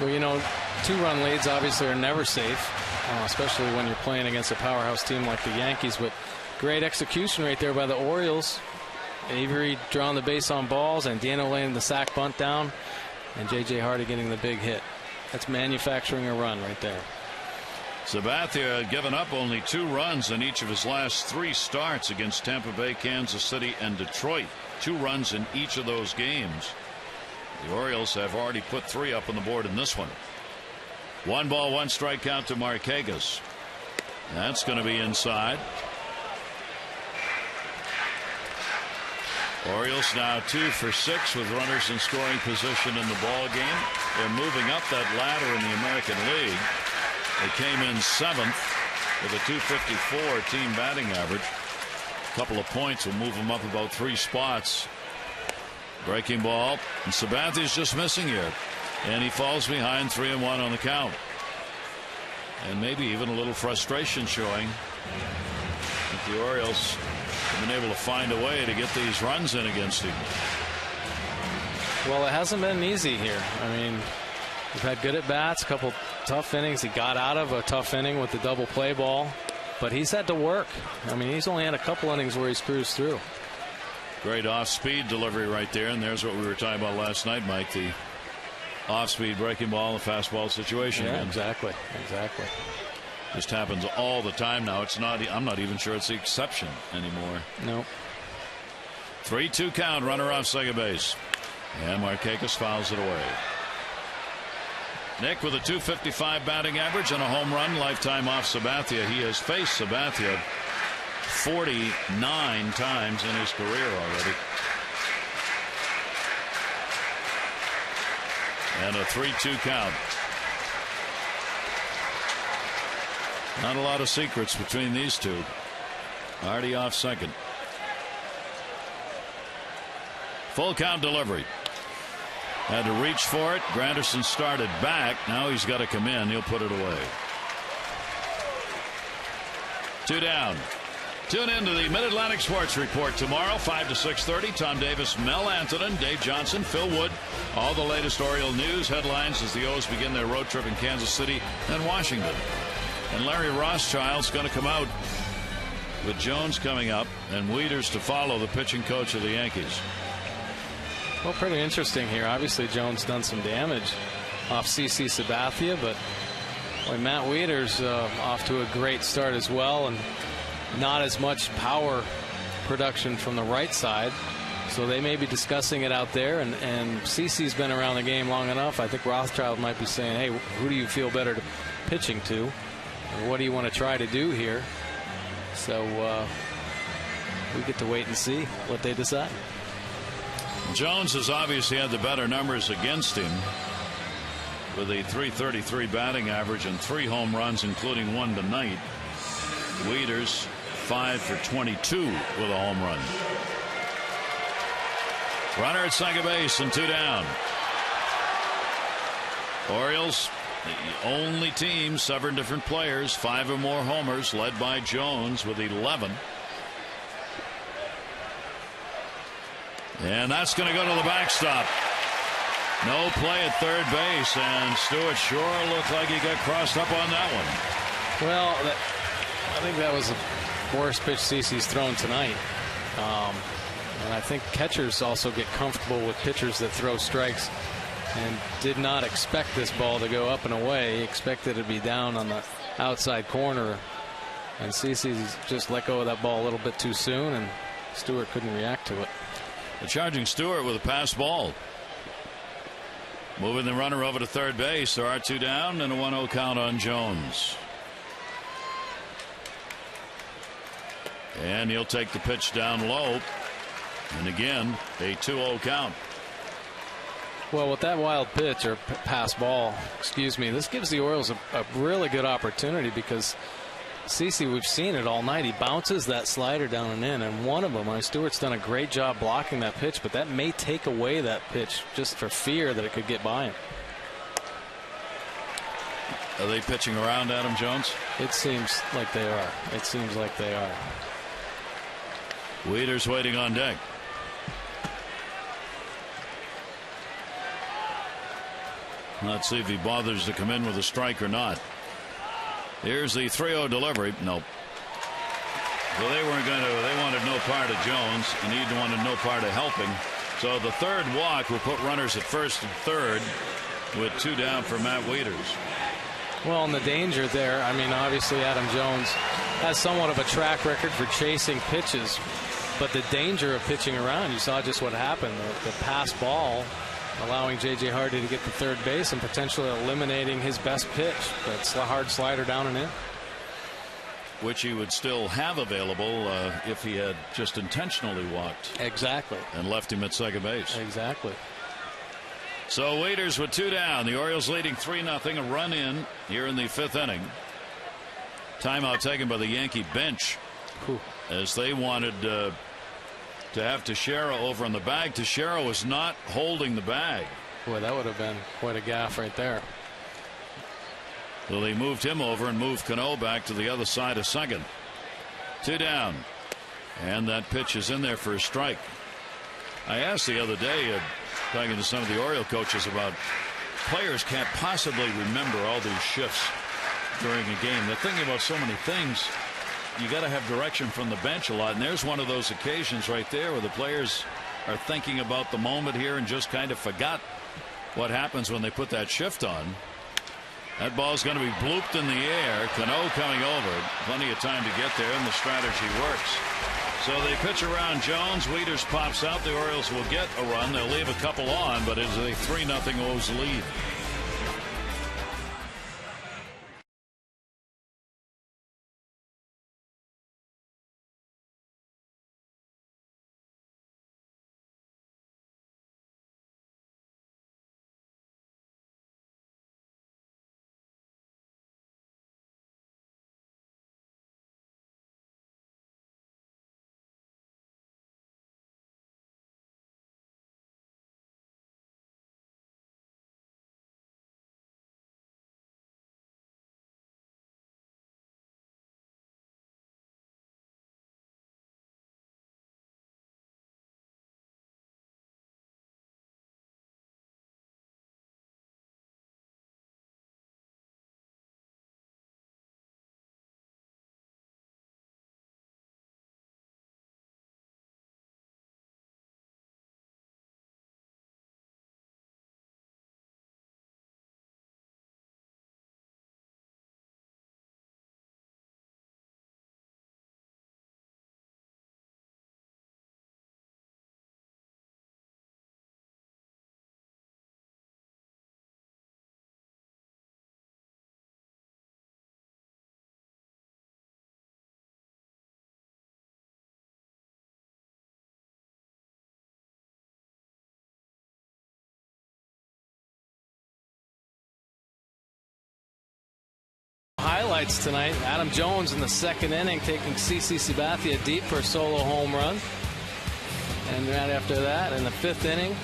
Well, you know, 2-run leads obviously are never safe, especially when you're playing against a powerhouse team like the Yankees. But great execution right there by the Orioles. Avery drawing the base on balls, and Andino laying the sac bunt down, and J.J. Hardy getting the big hit. That's manufacturing a run right there. Sabathia had given up only 2 runs in each of his last 3 starts against Tampa Bay, Kansas City, and Detroit. 2 runs in each of those games. The Orioles have already put 3 up on the board in this one. 1 ball, 1 strike count to Marquez. That's going to be inside. Orioles now 2 for 6 with runners in scoring position in the ball game. They're moving up that ladder in the American League. They came in 7th with a .254 team batting average. A couple of points will move them up about 3 spots. Breaking ball, and Sabathia's just missing here, and he falls behind 3-1 on the count. And maybe even a little frustration showing that the Orioles have been able to find a way to get these runs in against him. Well, it hasn't been easy here. I mean, we've had good at bats, a couple tough innings. He got out of a tough inning with the double play ball, but he's had to work. I mean, he's only had a couple innings where he's cruised through. Great off-speed delivery right there, and there's what we were talking about last night, Mike. The off-speed breaking ball, the fastball situation. Yeah, exactly. Just happens all the time now. It's not. I'm not even sure it's the exception anymore. No. 3-2 count. Runner off second base, and Marquez fouls it away. Nick with a .255 batting average and a home run lifetime off Sabathia. He has faced Sabathia 49 times in his career already. And a 3-2 count. Not a lot of secrets between these two. Hardy off second. Full count delivery. Had to reach for it. Granderson started back. Now he's got to come in. He'll put it away. 2 down. Tune in to the Mid-Atlantic Sports Report tomorrow, 5 to 6:30. Tom Davis, Mel Antonin, Dave Johnson, Phil Wood. All the latest Oriole news, headlines as the O's begin their road trip in Kansas City and Washington. And Larry Rothschild's going to come out with Jones coming up and Wieters to follow, the pitching coach of the Yankees. Well, pretty interesting here. Obviously, Jones done some damage off CC Sabathia, but boy, Matt Wieters off to a great start as well, and not as much power production from the right side. So they may be discussing it out there, and CC's been around the game long enough. I think Rothschild might be saying, hey, who do you feel better pitching to? Or what do you want to try to do here? So we get to wait and see what they decide. Jones has obviously had the better numbers against him with a .333 batting average and 3 home runs, including 1 tonight. Wieters 5 for 22 with a home run. Runner at second base and 2 down. Orioles, the only team, 7 different players, 5 or more homers, led by Jones with 11. And that's going to go to the backstop. No play at third base, and Stewart sure looked like he got crossed up on that one. Well, I think that was the worst pitch CC's thrown tonight. And I think catchers also get comfortable with pitchers that throw strikes, and did not expect this ball to go up and away. He expected it to be down on the outside corner, and CC's just let go of that ball a little bit too soon, and Stewart couldn't react to it. The charging Stewart with a pass ball. Moving the runner over to third base. There are 2 down and a 1-0 count on Jones. And he'll take the pitch down low. And again, a 2-0 count. Well, with that wild pitch or pass ball, excuse me, this gives the Orioles a really good opportunity, because CC, we've seen it all night. He bounces that slider down and in, and one of them, Stewart's done a great job blocking that pitch, but that may take away that pitch just for fear that it could get by him. Are they pitching around Adam Jones? It seems like they are. It seems like they are. Wieters waiting on deck. Let's see if he bothers to come in with a strike or not. Here's the 3-0 delivery. Nope. Well, they weren't going to. They wanted no part of Jones, and he wanted no part of helping. So the third walk will put runners at first and third with 2 down for Matt Wieters. Well, and the danger there, I mean, obviously Adam Jones has somewhat of a track record for chasing pitches, but the danger of pitching around, you saw just what happened. The pass ball allowing J.J. Hardy to get to third base and potentially eliminating his best pitch, that hard slider down and in. Which he would still have available if he had just intentionally walked. Exactly. And left him at second base. Exactly. So Wieters with 2 down. The Orioles leading 3-0. A run in here in the 5th inning. Timeout taken by the Yankee bench. Whew. As they wanted to have Teixeira over on the bag. Teixeira was not holding the bag. Boy, that would have been quite a gaffe right there. So they moved him over and moved Cano back to the other side of second. 2 down. And that pitch is in there for a strike. I asked the other day, talking to some of the Oriole coaches, about players can't possibly remember all these shifts during a game. They're thinking about so many things. You got to have direction from the bench a lot, and there's one of those occasions right there where the players are thinking about the moment here and just kind of forgot what happens when they put that shift on. That ball's going to be blooped in the air. Cano coming over. Plenty of time to get there, and the strategy works. So they pitch around Jones. Wieters pops out. The Orioles will get a run. They'll leave a couple on, but it's a 3-0 O's lead. highlights tonight. Adam Jones in the second inning taking CC Sabathia deep for a solo home run. And right after that, in the fifth inning,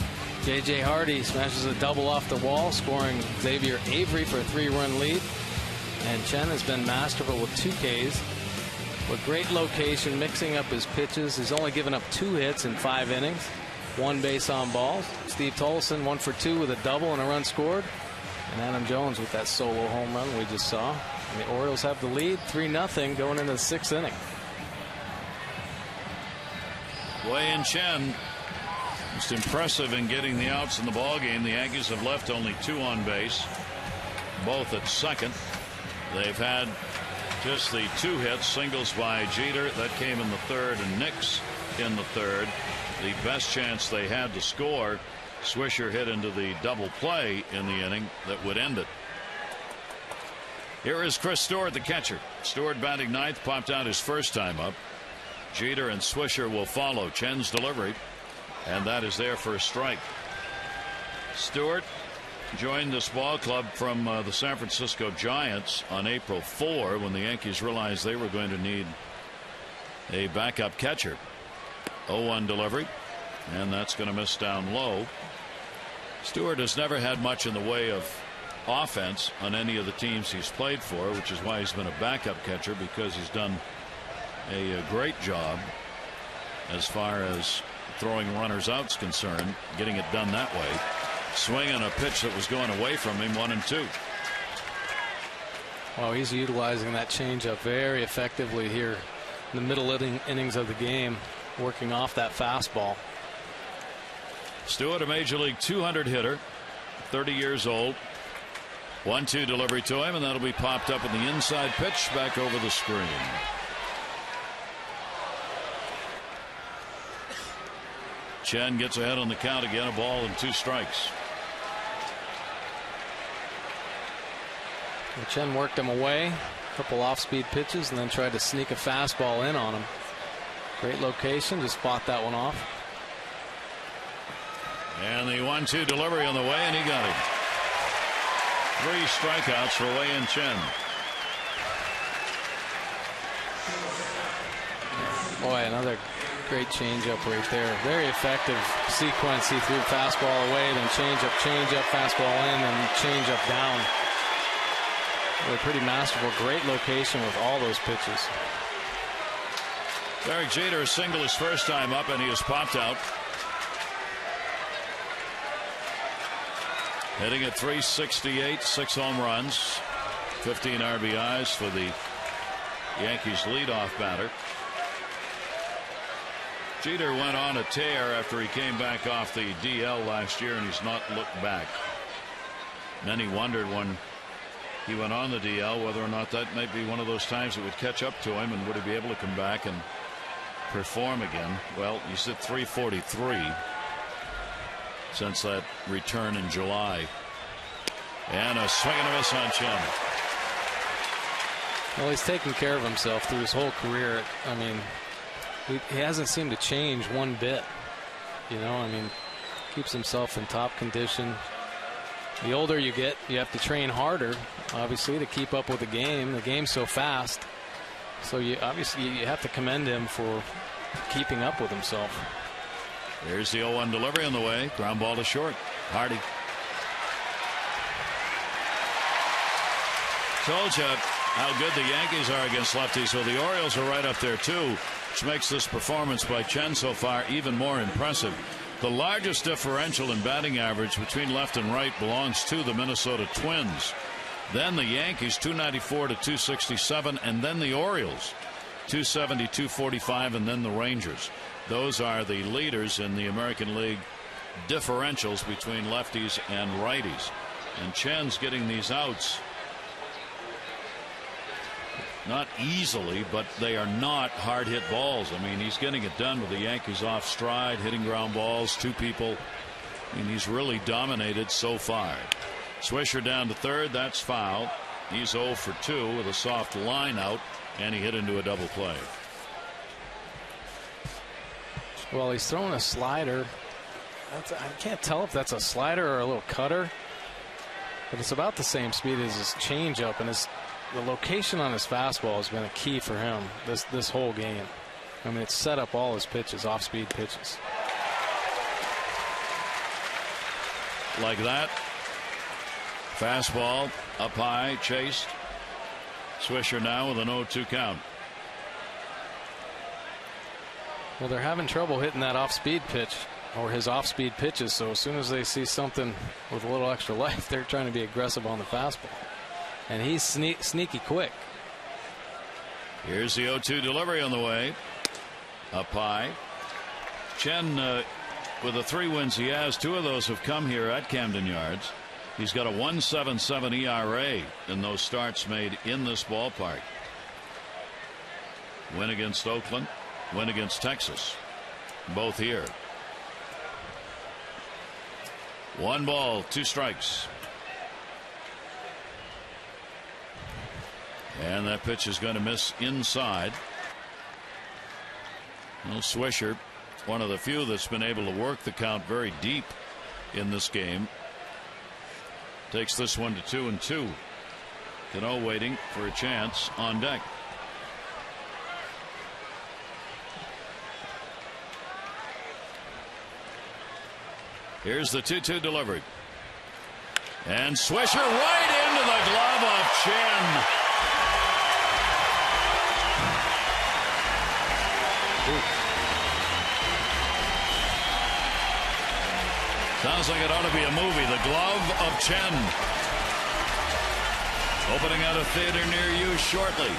J.J. Hardy smashes a double off the wall, scoring Xavier Avery for a 3-run lead. And Chen has been masterful with 2 Ks. With great location, mixing up his pitches. He's only given up 2 hits in 5 innings. 1 base on balls. Steve Tolson 1 for 2 with a double and a run scored. And Adam Jones with that solo home run we just saw. And the Orioles have the lead 3-0 going into the 6th inning. Wei-Yin Chen most impressive in getting the outs in the ball game. The Yankees have left only 2 on base, both at second. They've had just the 2 hits, singles by Jeter that came in the third, and Nix in the third. The best chance they had to score, Swisher hit into the double play in the inning that would end it. Here is Chris Stewart, the catcher. Stewart batting ninth, popped out his first time up. Jeter and Swisher will follow. Chen's delivery, and that is their first strike. Stewart joined this ball club from the San Francisco Giants on April 4 when the Yankees realized they were going to need a backup catcher. 0-1 delivery, and that's going to miss down low. Stewart has never had much in the way of offense on any of the teams he's played for, which is why he's been a backup catcher, because he's done a great job as far as throwing runners out's concerned, getting it done that way. Swinging a pitch that was going away from him, 1-2. Well, he's utilizing that changeup very effectively here in the middle innings of the game, working off that fastball. Stewart, a Major League 200 hitter, 30 years old. 1-2 delivery to him, and that'll be popped up in the inside pitch back over the screen. Chen gets ahead on the count again, a ball and 2 strikes. And Chen worked him away, a couple off-speed pitches, and then tried to sneak a fastball in on him. Great location, just fought that one off. And the 1-2 delivery on the way, and he got him. 3 strikeouts for Wei-Yin Chen. Boy, another great changeup right there. Very effective sequence. He threw fastball away, then changeup, fastball in, and changeup down. Really pretty masterful. Great location with all those pitches. Derek Jeter singled his first time up, and he has popped out. Hitting at .368, 6 home runs, 15 RBIs for the Yankees leadoff batter. Jeter went on a tear after he came back off the DL last year, and he's not looked back. Many wondered when he went on the DL whether or not that might be one of those times that would catch up to him, and would he be able to come back and perform again. Well, he's at .343 since that return in July. And a swing and a miss on Chen. Well, he's taken care of himself through his whole career. I mean, he hasn't seemed to change one bit. You know, I mean, keeps himself in top condition. The older you get, you have to train harder, obviously, to keep up with the game. The game's so fast. So you have to commend him for keeping up with himself. There's the 0-1 delivery on the way. Ground ball to short. Hardy. Told you how good the Yankees are against lefties. So the Orioles are right up there too, which makes this performance by Chen so far even more impressive. The largest differential in batting average between left and right belongs to the Minnesota Twins. Then the Yankees, 294 to 267, and then the Orioles, 270, 245, and then the Rangers. Those are the leaders in the American League differentials between lefties and righties. And Chen's getting these outs not easily, but they are not hard hit balls. I mean, he's getting it done with the Yankees off stride, hitting ground balls, 2 people. I mean, he's really dominated so far. Swisher down to third. That's foul. He's 0 for 2 with a soft line out, and he hit into a double play. Well, he's throwing a slider. I can't tell if that's a slider or a little cutter, but it's about the same speed as his changeup, and his the location on his fastball has been a key for him this whole game. I mean, it's set up all his pitches, off-speed pitches. Like that. Fastball up high, chased. Swisher now with an 0-2 count. Well, they're having trouble hitting that off-speed pitch or his off-speed pitches, so as soon as they see something with a little extra life, they're trying to be aggressive on the fastball. And he's sneaky quick. Here's the 0-2 delivery on the way. Up high. Chen, with the 3 wins he has, 2 of those have come here at Camden Yards. He's got a 1.77 ERA in those starts made in this ballpark. Win against Oakland, win against Texas. Both here. 1 ball, 2 strikes. And that pitch is going to miss inside. Well, Swisher, one of the few that's been able to work the count very deep in this game. Takes this one to 2-2. Cano waiting for a chance on deck. Here's the 2-2 delivery. And Swisher right into the glove of Chen. Sounds like it ought to be a movie, The Glove of Chen. Opening at a theater near you shortly.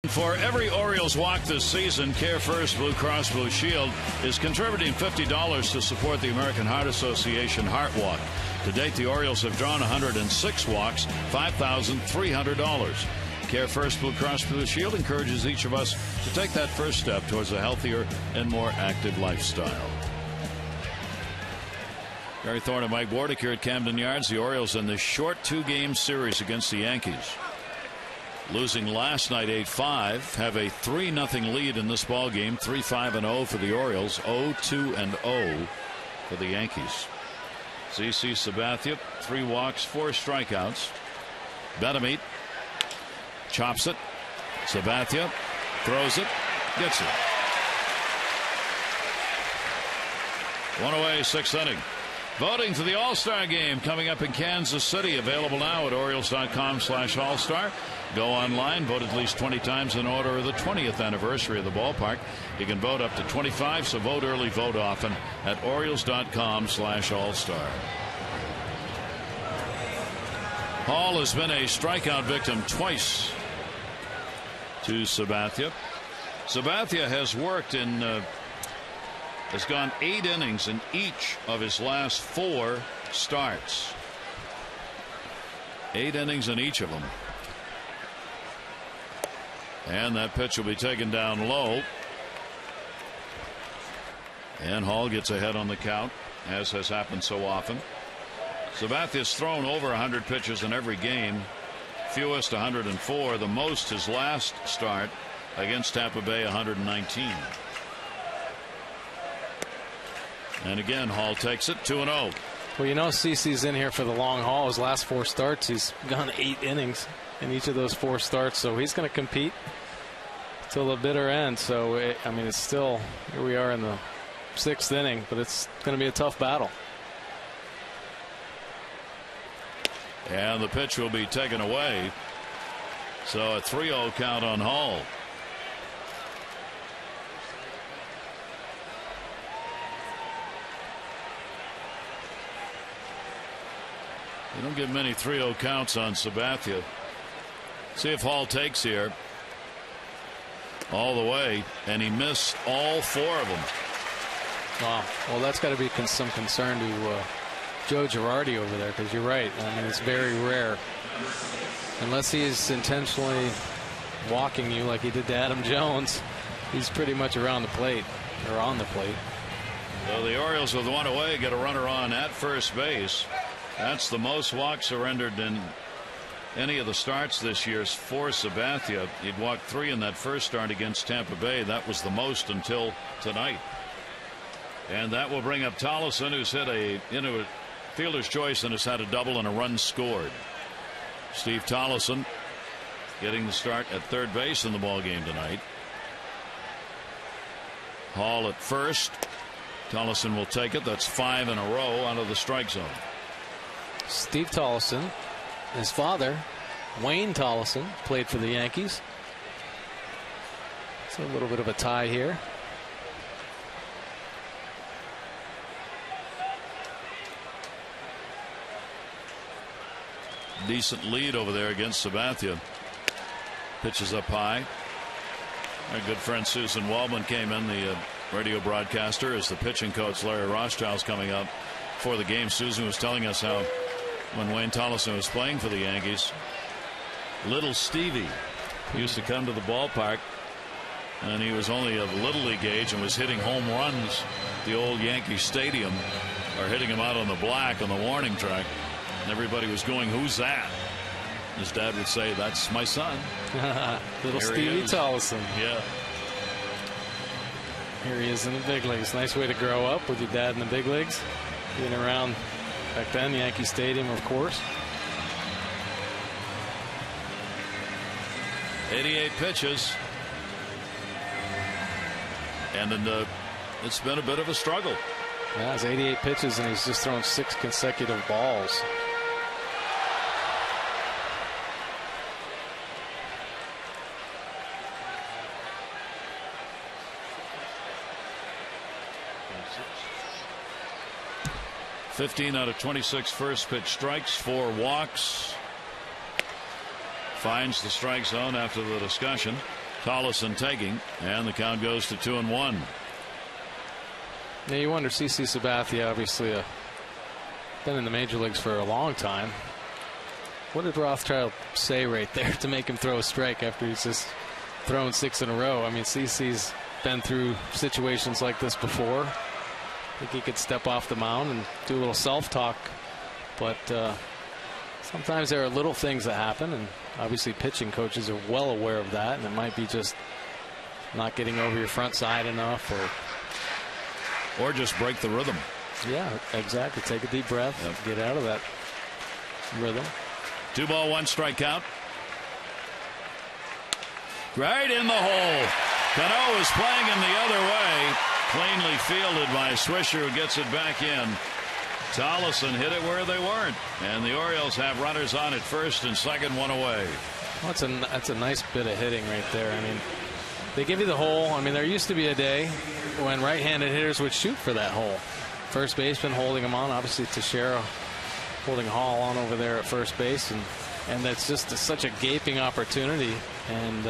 For every Orioles walk this season, Care First Blue Cross Blue Shield is contributing $50 to support the American Heart Association Heart Walk. To date, the Orioles have drawn 106 walks, $5,300. Care First Blue Cross Blue Shield encourages each of us to take that first step towards a healthier and more active lifestyle. Gary Thorne and Mike Wardick here at Camden Yards. The Orioles in this short 2-game series against the Yankees. Losing last night 8-5, have a 3-0 lead in this ball game. 3-5-0 for the Orioles, 0-2-0 for the Yankees. CC Sabathia, 3 walks, 4 strikeouts. Betamit chops it. Sabathia throws it, gets it. 1 away, 6th inning. Voting for the All-Star game coming up in Kansas City. Available now at Orioles.com/All-Star. Go online, vote at least 20 times in order of the 20th anniversary of the ballpark. You can vote up to 25, so vote early, vote often at Orioles.com/All-Star. Hall has been a strikeout victim twice to Sabathia. Sabathia has worked in has gone 8 innings in each of his last 4 starts. 8 innings in each of them. And that pitch will be taken down low. And Hall gets ahead on the count, as has happened so often. Sabathia's thrown over 100 pitches in every game, fewest 104, the most his last start against Tampa Bay, 119. And again, Hall takes it 2-0. Well, you know, CC's in here for the long haul. His last 4 starts, he's gone 8 innings in each of those 4 starts, so he's going to compete till the bitter end. So I mean, it's still, here we are in the 6th inning, but it's going to be a tough battle. And the pitch will be taken away. So a 3-0 count on Hall. You don't get many 3-0 counts on Sabathia. See if Hall takes here. All the way, and he missed all 4 of them. Wow. Well, that's got to be some concern to Joe Girardi over there, because you're right. I mean, it's very rare. Unless he's intentionally walking you like he did to Adam Jones, he's pretty much around the plate, or on the plate. So the Orioles, with 1 away, get a runner on at first base. That's the most walks surrendered in any of the starts this year for Sabathia. He'd walked 3 in that first start against Tampa Bay. That was the most until tonight. And that will bring up Tollefson, who's hit into a fielder's choice and has had a double and a run scored. Steve Tollefson getting the start at third base in the ball game tonight. Hall at first. Tollefson will take it. That's 5 in a row out of the strike zone. Steve Tollefson, his father, Wayne Tollefson, played for the Yankees. It's a little bit of a tie here. Decent lead over there against Sabathia. Pitches up high. Our good friend Susan Waldman came in, the radio broadcaster, as the pitching coach Larry Rothschild's coming up for the game. Susan was telling us how when Wayne Tollefson was playing for the Yankees, little Stevie used to come to the ballpark, and he was only of little league age and was hitting home runs at the old Yankee Stadium, or hitting him out on the black on the warning track. And everybody was going, "Who's that?" His dad would say, "That's my son." Little Stevie Tollefson. Yeah. Here he is in the big leagues. Nice way to grow up, with your dad in the big leagues. Being around back then, Yankee Stadium, of course. 88 pitches. And it's been a bit of a struggle. Yeah, it's 88 pitches, and he's just thrown 6 consecutive balls. $15 out of 26 first pitch strikes, 4 walks. Finds the strike zone after the discussion. Tollefson taking, and the count goes to 2-1. Now you wonder, CC Sabathia, obviously been in the major leagues for a long time. What did Rothschild say right there to make him throw a strike after he's just thrown 6 in a row? I mean, CC's been through situations like this before. I think he could step off the mound and do a little self-talk, but sometimes there are little things that happen, and obviously pitching coaches are well aware of that, and it might be just not getting over your front side enough, or just break the rhythm. Yeah, exactly. Take a deep breath. Yep. Get out of that rhythm. 2 ball, 1 strike count. Right in the hole. Cano is playing him the other way. Cleanly fielded by Swisher, who gets it back in. Tollefson hit it where they weren't, and the Orioles have runners on at first and second, 1 away. Well, that's a nice bit of hitting right there. I mean, they give you the hole. I mean, there used to be a day when right-handed hitters would shoot for that hole. First baseman holding him on, obviously Teixeira holding Hall on over there at first base, and that's just such a gaping opportunity. And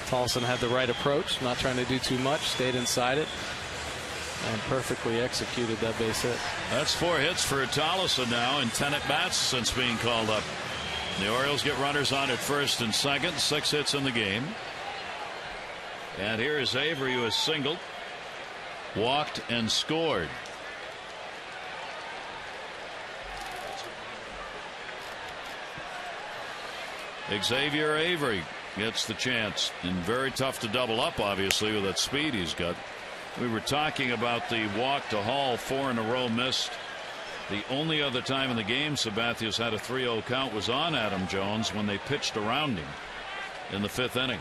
Tollefson had the right approach, not trying to do too much, stayed inside it, and perfectly executed that base hit. That's 4 hits for Tollefson now, and 10 at bats since being called up. The Orioles get runners on at first and second, 6 hits in the game. And here is Avery, who has singled. walked and scored. Xavier Avery gets the chance, and very tough to double up, obviously, with that speed he's got. We were talking about the walk to Hall, 4 in a row missed. The only other time in the game Sabathia's had a 3-0 count was on Adam Jones when they pitched around him in the 5th inning.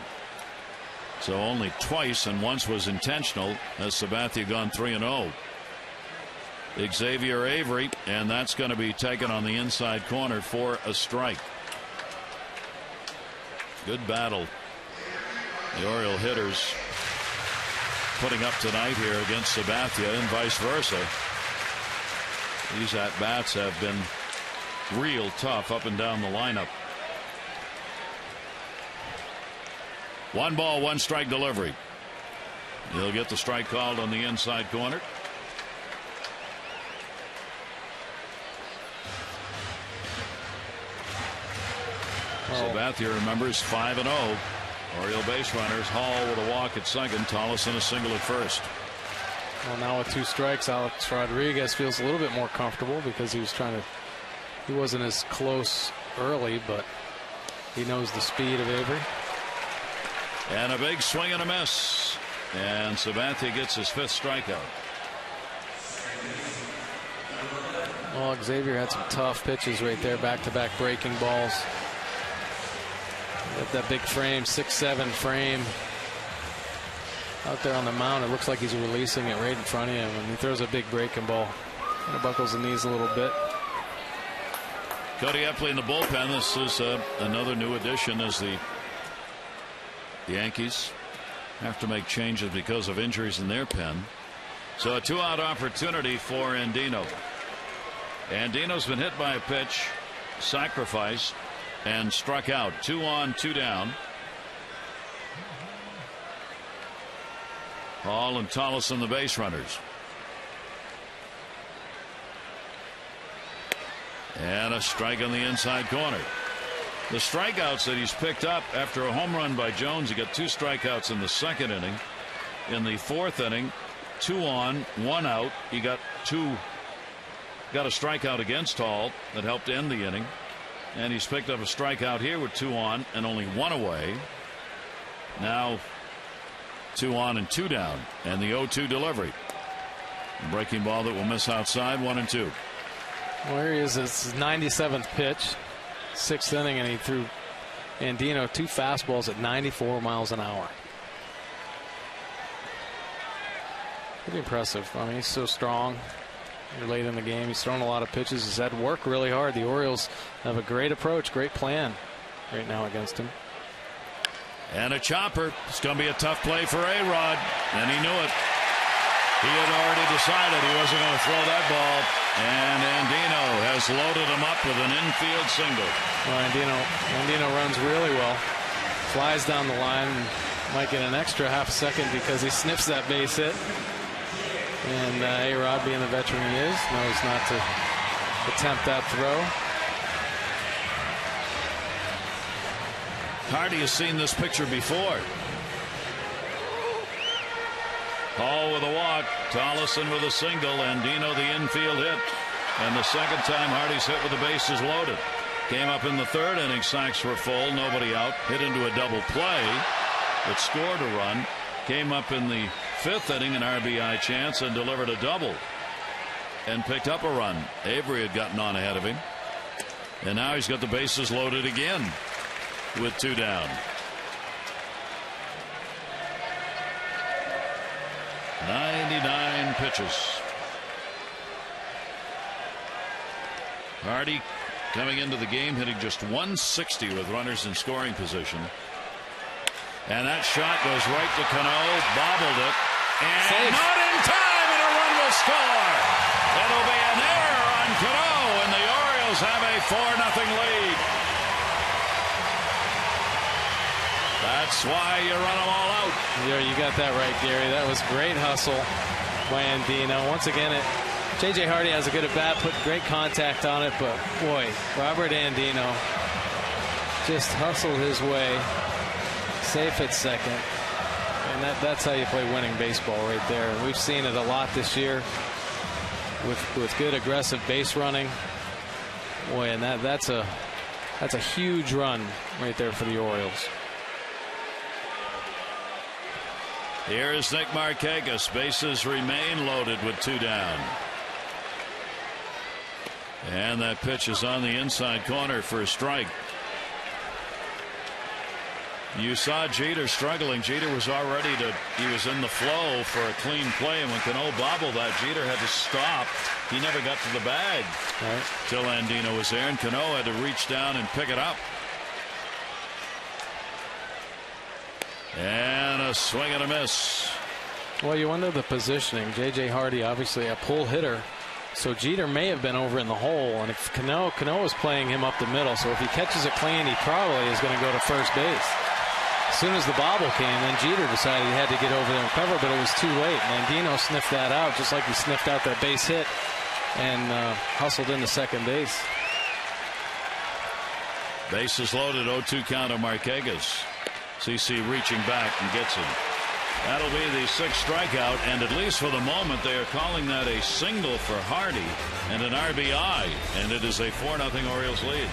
So only twice, and once was intentional, as Sabathia gone 3-0. Xavier Avery, and that's going to be taken on the inside corner for a strike. Good battle the Oriole hitters putting up tonight here against Sabathia, and vice versa. These at-bats have been real tough up and down the lineup. 1 ball, 1 strike delivery. He'll get the strike called on the inside corner. Sabathia, remembers, 5-0. Oriole base runners. Hall with a walk at second. Tollison a single at first. Well, now with 2 strikes, Alex Rodriguez feels a little bit more comfortable because he wasn't as close early, but he knows the speed of Avery. And a big swing and a miss. And Sabathia gets his 5th strikeout. Well, Xavier had some tough pitches right there, back-to-back breaking balls. Got that big frame, 6'7" frame out there on the mound. It looks like he's releasing it right in front of him, and he throws a big breaking ball. Kind of buckles the knees a little bit. Cody Epley in the bullpen. This is another new addition as the Yankees have to make changes because of injuries in their pen. So a 2-out opportunity for Andino. Andino's been hit by a pitch, sacrificed, and struck out. 2 on, 2 down. Hall and Tollison the base runners. And a strike on the inside corner. The strikeouts that he's picked up after a home run by Jones, he got 2 strikeouts in the 2nd inning. In the 4th inning, 2 on, 1 out. He got a strikeout against Hall that helped end the inning. And he's picked up a strikeout here with 2 on and only 1 away. Now 2 on and 2 down, and the 0-2 delivery. Breaking ball that will miss outside, 1-2. Well, here he is. It's his 97th pitch, 6th inning, and he threw Andino 2 fastballs at 94 miles an hour. Pretty impressive. I mean, he's so strong. Late in the game, he's thrown a lot of pitches. He's had to work really hard. The Orioles have a great approach, great plan right now against him. And a chopper. It's going to be a tough play for A-Rod, and he knew it. He had already decided he wasn't going to throw that ball, and Andino has loaded him up with an infield single. Well, Andino runs really well, flies down the line, and might get an extra half a second because he sniffs that base hit. And A-Rod, being the veteran he is, knows not to attempt that throw. Hardy has seen this picture before. Hall with a walk, Tollison with a single, Andino the infield hit. And the 2nd time Hardy's hit with the bases loaded. Came up in the 3rd inning, sacks were full, nobody out, hit into a double play, but scored a run. Came up in the 5th inning, an RBI chance, and delivered a double and picked up a run. Avery had gotten on ahead of him, and now he's got the bases loaded again with 2 down. 99 pitches. Hardy coming into the game hitting just 160 with runners in scoring position. And that shot goes right to Cano, bobbled it, and safe. Not in time, and a run will score. It'll be an error on Cano, and the Orioles have a 4-0 lead. That's why you run them all out. Yeah, you got that right, Gary. That was great hustle by Andino. Once again, J.J. Hardy has a good at-bat, put great contact on it, but boy, Robert Andino just hustled his way. Safe at second, and and that's how you play winning baseball right there. And we've seen it a lot this year with good aggressive base running. Boy, and that's a huge run right there for the Orioles. Here's Nick Markakis. Bases remain loaded with 2 down. And that pitch is on the inside corner for a strike. You saw Jeter struggling. Jeter was he was in the flow for a clean play, and when Cano bobbled that, Jeter had to stop. He never got to the bag till Andino was there, and Cano had to reach down and pick it up. And a swing and a miss. Well, you wonder the positioning. J.J. Hardy, obviously a pull hitter, so Jeter may have been over in the hole, and if Cano was playing him up the middle, so if he catches it clean, he probably is going to go to first base. As soon as the bobble came, then Jeter decided he had to get over there and cover, but it was too late. Andino sniffed that out, just like he sniffed out that base hit and hustled into second base. Bases loaded, 0-2 count on Markakis. CC reaching back and gets him. That'll be the 6th strikeout, and at least for the moment, they are calling that a single for Hardy and an RBI, and it is a 4-0 Orioles lead.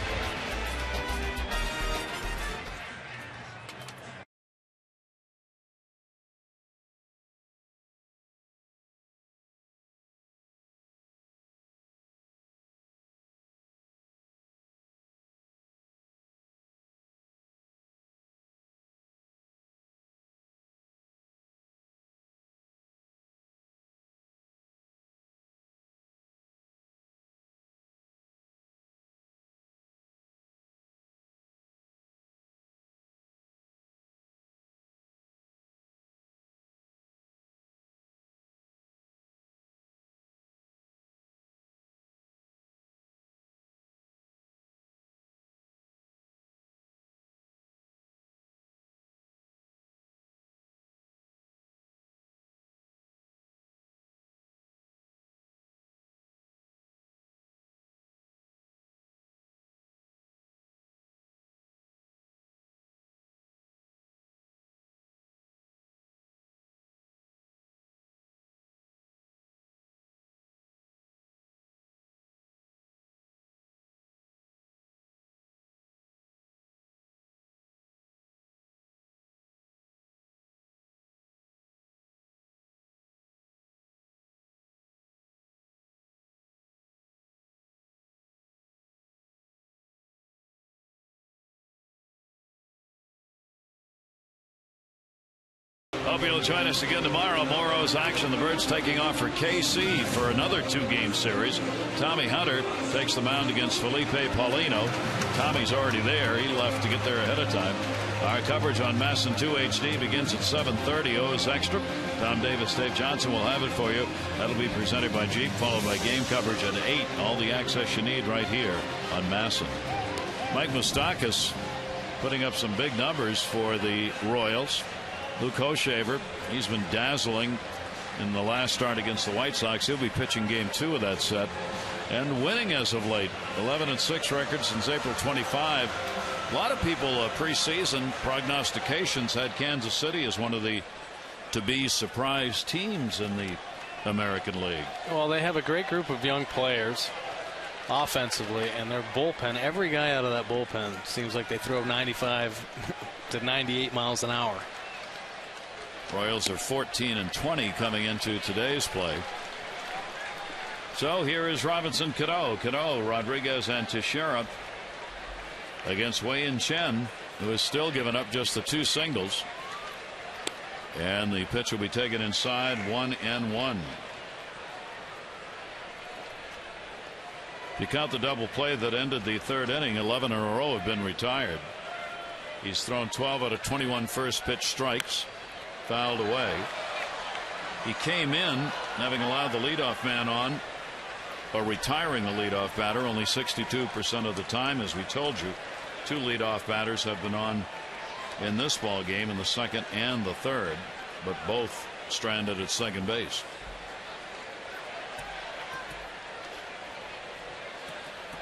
Hope you'll join us again tomorrow. Morrow's action. The Birds taking off for KC for another 2-game series. Tommy Hunter takes the mound against Felipe Paulino. Tommy's already there. He left to get there ahead of time. Our coverage on MASN 2 HD begins at 7:30. O's Extra. Tom Davis, Dave Johnson will have it for you. That'll be presented by Jeep, followed by game coverage at 8. All the access you need right here on MASN. Mike Moustakas putting up some big numbers for the Royals. Luke Hochevar, he's been dazzling in the last start against the White Sox. He'll be pitching game 2 of that set and winning as of late. 11-6 record since April 25. A lot of people preseason prognostications had Kansas City as one of the to-be surprise teams in the American League. Well, they have a great group of young players offensively, and their bullpen, every guy out of that bullpen seems like they throw 95 to 98 miles an hour. Royals are 14-20 coming into today's play. So here is Robinson Cano. Cano, Rodriguez, and Teixeira against Wei-Yin Chen, who has still given up just the 2 singles. And the pitch will be taken inside, 1-1. If you count the double play that ended the 3rd inning, 11 in a row have been retired. He's thrown 12 out of 21 first pitch strikes. Fouled away. He came in having allowed the leadoff man on, or retiring the leadoff batter, only 62% of the time. As we told you, 2 leadoff batters have been on in this ball game, in the 2nd and the 3rd, but both stranded at second base.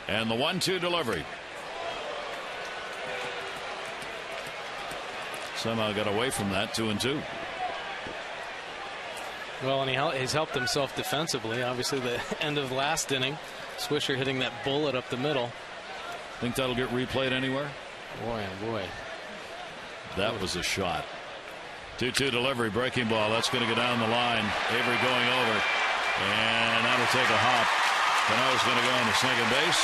And the 1-2 delivery. Somehow got away from that. 2-2. Well, and he's helped himself defensively. Obviously, the end of last inning, Swisher hitting that bullet up the middle. Think that'll get replayed anywhere? Boy, oh boy. That was a shot. 2-2 delivery, breaking ball. That's going to go down the line. Avery going over. And that'll take a hop. Cano's going to go on to second base.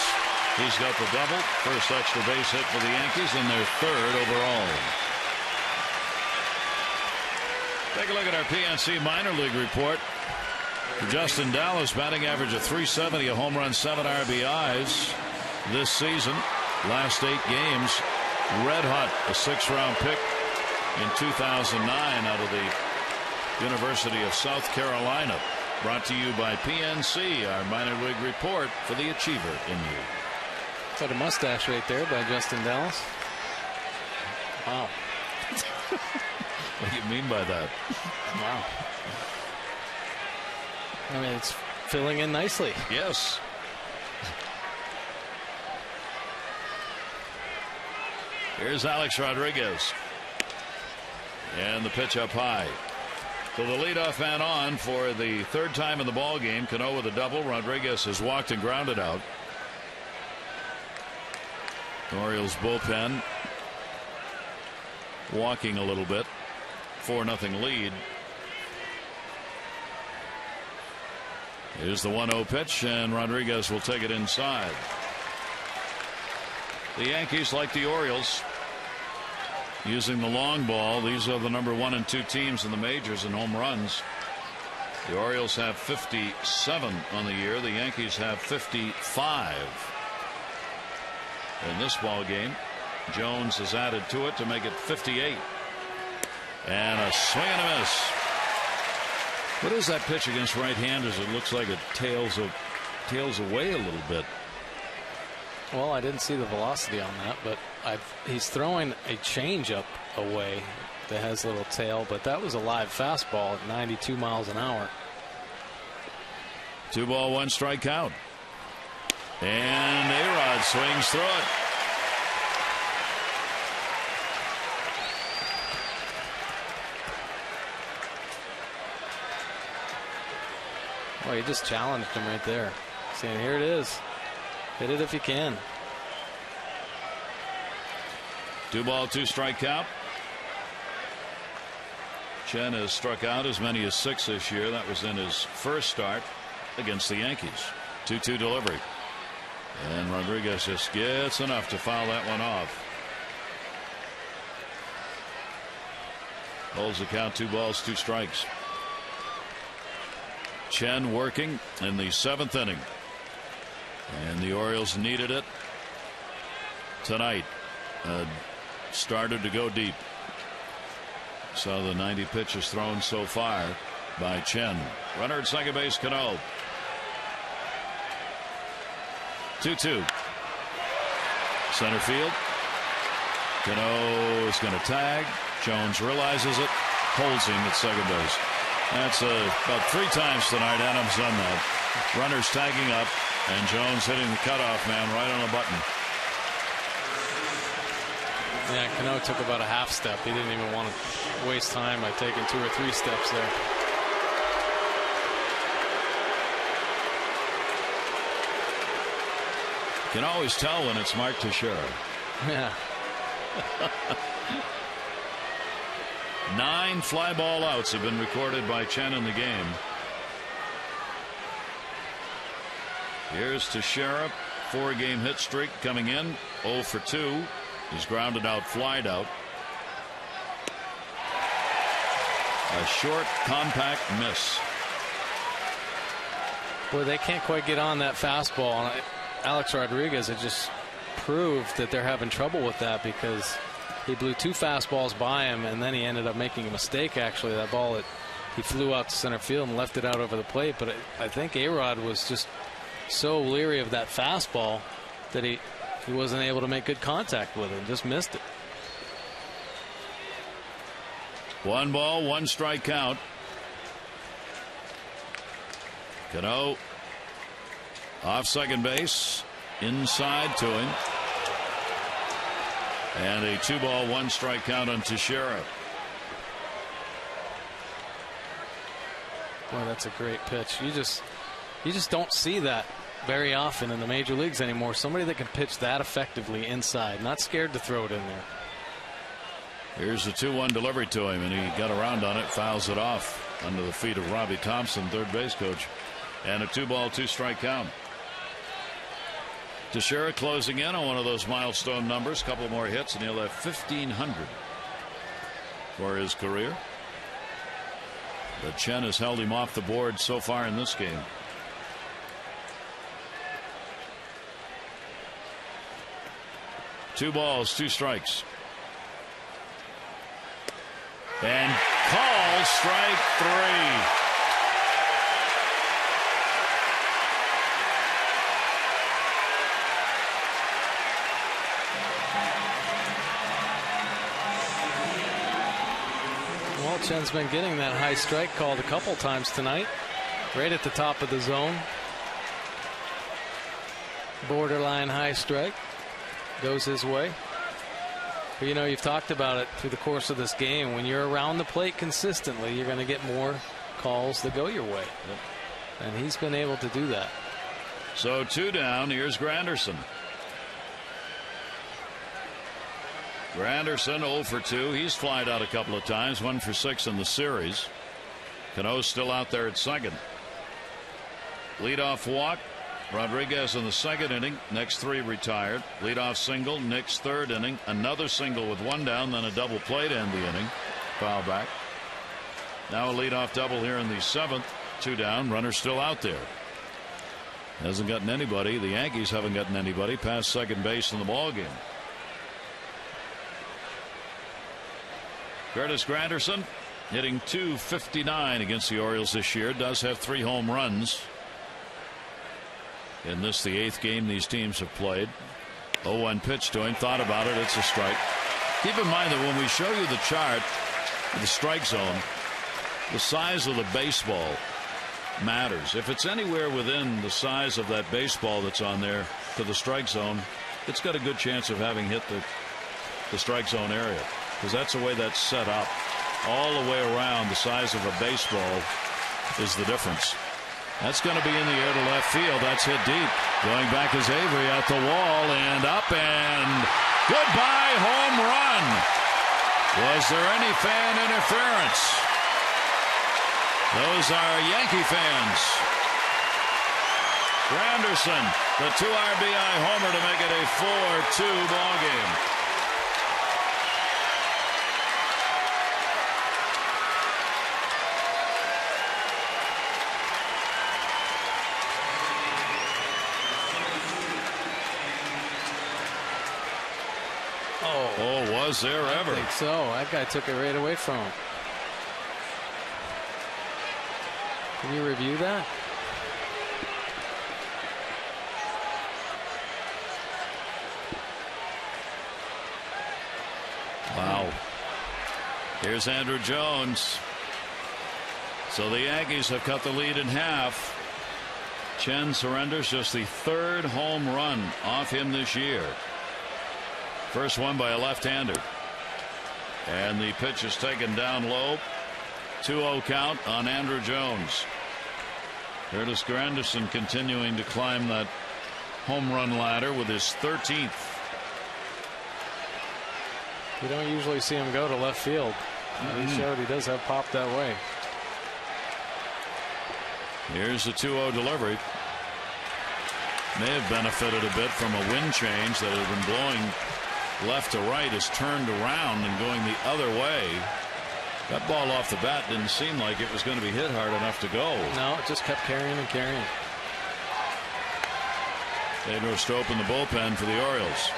He's got the double. First extra base hit for the Yankees and their third overall. Take a look at our PNC minor league report. Justin Dallas, batting average of .370, a home run, 7 RBIs this season. Last 8 games, red hot, a 6th-round pick in 2009 out of the University of South Carolina. Brought to you by PNC, our minor league report for the achiever in you. Got a mustache right there by Justin Dallas. Wow. What do you mean by that? Wow. I mean, it's filling in nicely. Yes. Here's Alex Rodriguez. And the pitch up high. So the leadoff man on for the 3rd time in the ball game. Cano with a double. Rodriguez has walked and grounded out. The Orioles bullpen walking a little bit. 4-0 lead. Here's the 1-0 pitch, and Rodriguez will take it inside. The Yankees, like the Orioles, using the long ball. These are the number 1 and 2 teams in the majors in home runs. The Orioles have 57 on the year. The Yankees have 55 in this ball game. Jones has added to it to make it 58. And a swing and a miss. What is that pitch against right-handers? It looks like it tails away a little bit. Well, I didn't see the velocity on that, but he's throwing a changeup away that has a little tail, but that was a live fastball at 92 miles an hour. 2 ball, 1 strike count. And A-Rod swings through it. Well, he just challenged him right there, saying, here it is. Hit it if you can. 2 ball, 2 strike count. Chen has struck out as many as 6 this year. That was in his first start against the Yankees. 2-2 delivery. And Rodriguez just gets enough to foul that one off. Holds the count, 2 balls, 2 strikes. Chen working in the 7th inning. And the Orioles needed it tonight. Started to go deep. So the 90 pitches thrown so far by Chen. Runner at second base, Cano. 2-2. Center field. Cano is going to tag. Jones realizes it. Holds him at second base. That's about 3 times tonight Adams done that. Runners tagging up, and Jones hitting the cutoff man right on the button. Yeah, Cano took about a half step. He didn't even want to waste time by taking 2 or 3 steps there. You can always tell when it's Mark Teixeira. Yeah. 9 fly ball outs have been recorded by Chen in the game. Here's Teixeira, 4-game hit streak coming in, 0 for 2. He's grounded out, flied out. A short, compact miss. Boy, they can't quite get on that fastball. And Alex Rodriguez had just proved that they're having trouble with that, because he blew 2 fastballs by him, and then he ended up making a mistake. Actually, that ball, he flew out to center field and left it out over the plate. But I think A-Rod was just so leery of that fastball that he wasn't able to make good contact with it, just missed it. 1 ball, 1 strike count. Cano off second base, inside to him. And a 2 ball, 1 strike count on Teixeira. Boy, that's a great pitch. You just don't see that very often in the major leagues anymore. Somebody that can pitch that effectively inside, not scared to throw it in there. Here's the 2-1 delivery to him, and he got around on it, fouls it off under the feet of Robbie Thompson, third base coach, and a 2-ball, 2-strike count. Teixeira closing in on one of those milestone numbers, a couple more hits, and he'll have 1,500 for his career. But Chen has held him off the board so far in this game. Two balls, 2 strikes. And called strike 3. Well, Chen's been getting that high strike called a couple times tonight, right at the top of the zone. Borderline high strike goes his way. But you know, you've talked about it through the course of this game. When you're around the plate consistently, you're going to get more calls that go your way. Yep. And he's been able to do that. So 2 down. Here's Granderson. Granderson 0 for 2. He's flied out a couple of times, 1 for 6 in the series. Cano's still out there at second. Leadoff walk. Rodriguez in the second inning. Next 3 retired. Leadoff single. Nick's third inning. Another single with 1 down. Then a double play to end the inning. Foul back. Now a leadoff double here in the 7th. 2 down. Runner still out there. Hasn't gotten anybody. The Yankees haven't gotten anybody past second base in the ball game. Curtis Granderson hitting .259 against the Orioles this year. Does have 3 home runs. In this, the 8th game these teams have played. 0-1 pitch to him. Thought about it. It's a strike. Keep in mind that when we show you the chart, the strike zone, the size of the baseball matters. If it's anywhere within the size of that baseball that's on there to the strike zone, it's got a good chance of having hit the strike zone area, because that's the way that's set up. All the way around, the size of a baseball is the difference. That's going to be in the air to left field. That's hit deep. Going back is Avery at the wall and up, and goodbye home run. Was there any fan interference? Those are Yankee fans. Granderson, the 2 RBI homer to make it a 4-2 ball game. Oh, was there ever? I think so. That guy took it right away from him. Can you review that? Wow. Here's Andrew Jones. So the Yankees have cut the lead in half. Chen surrenders just the 3rd home run off him this year. First one by a left-hander. And the pitch is taken down low. 2-0 count on Andrew Jones. Curtis Granderson continuing to climb that home run ladder with his 13th. You don't usually see him go to left field. He showed he does have pop that way. Here's the 2-0 delivery. May have benefited a bit from a wind change that had been blowing left to right, is turned around and going the other way. That ball off the bat didn't seem like it was going to be hit hard enough to go. No, it just kept carrying and carrying. Pedro Strop in the bullpen for the Orioles.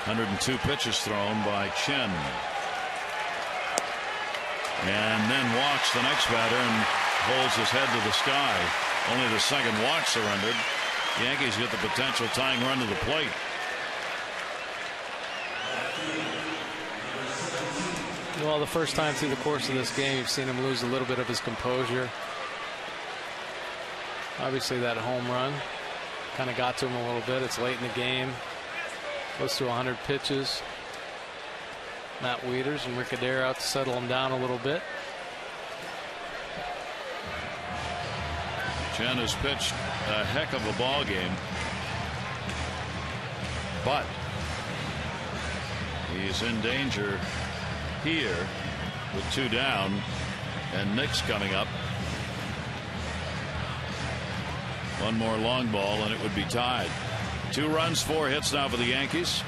102 pitches thrown by Chen. And then walks the next batter and holds his head to the sky. Only the second walk surrendered. The Yankees get the potential tying run to the plate. Well, the first time through the course of this game, you've seen him lose a little bit of his composure. Obviously, that home run kind of got to him a little bit. It's late in the game. Close to 100 pitches. Matt Wieters and Rick Adair out to settle him down a little bit. Chen has pitched a heck of a ball game, but he's in danger here with 2 down, and Nick's coming up. One more long ball and it would be tied. 2 runs, 4 hits now for the Yankees.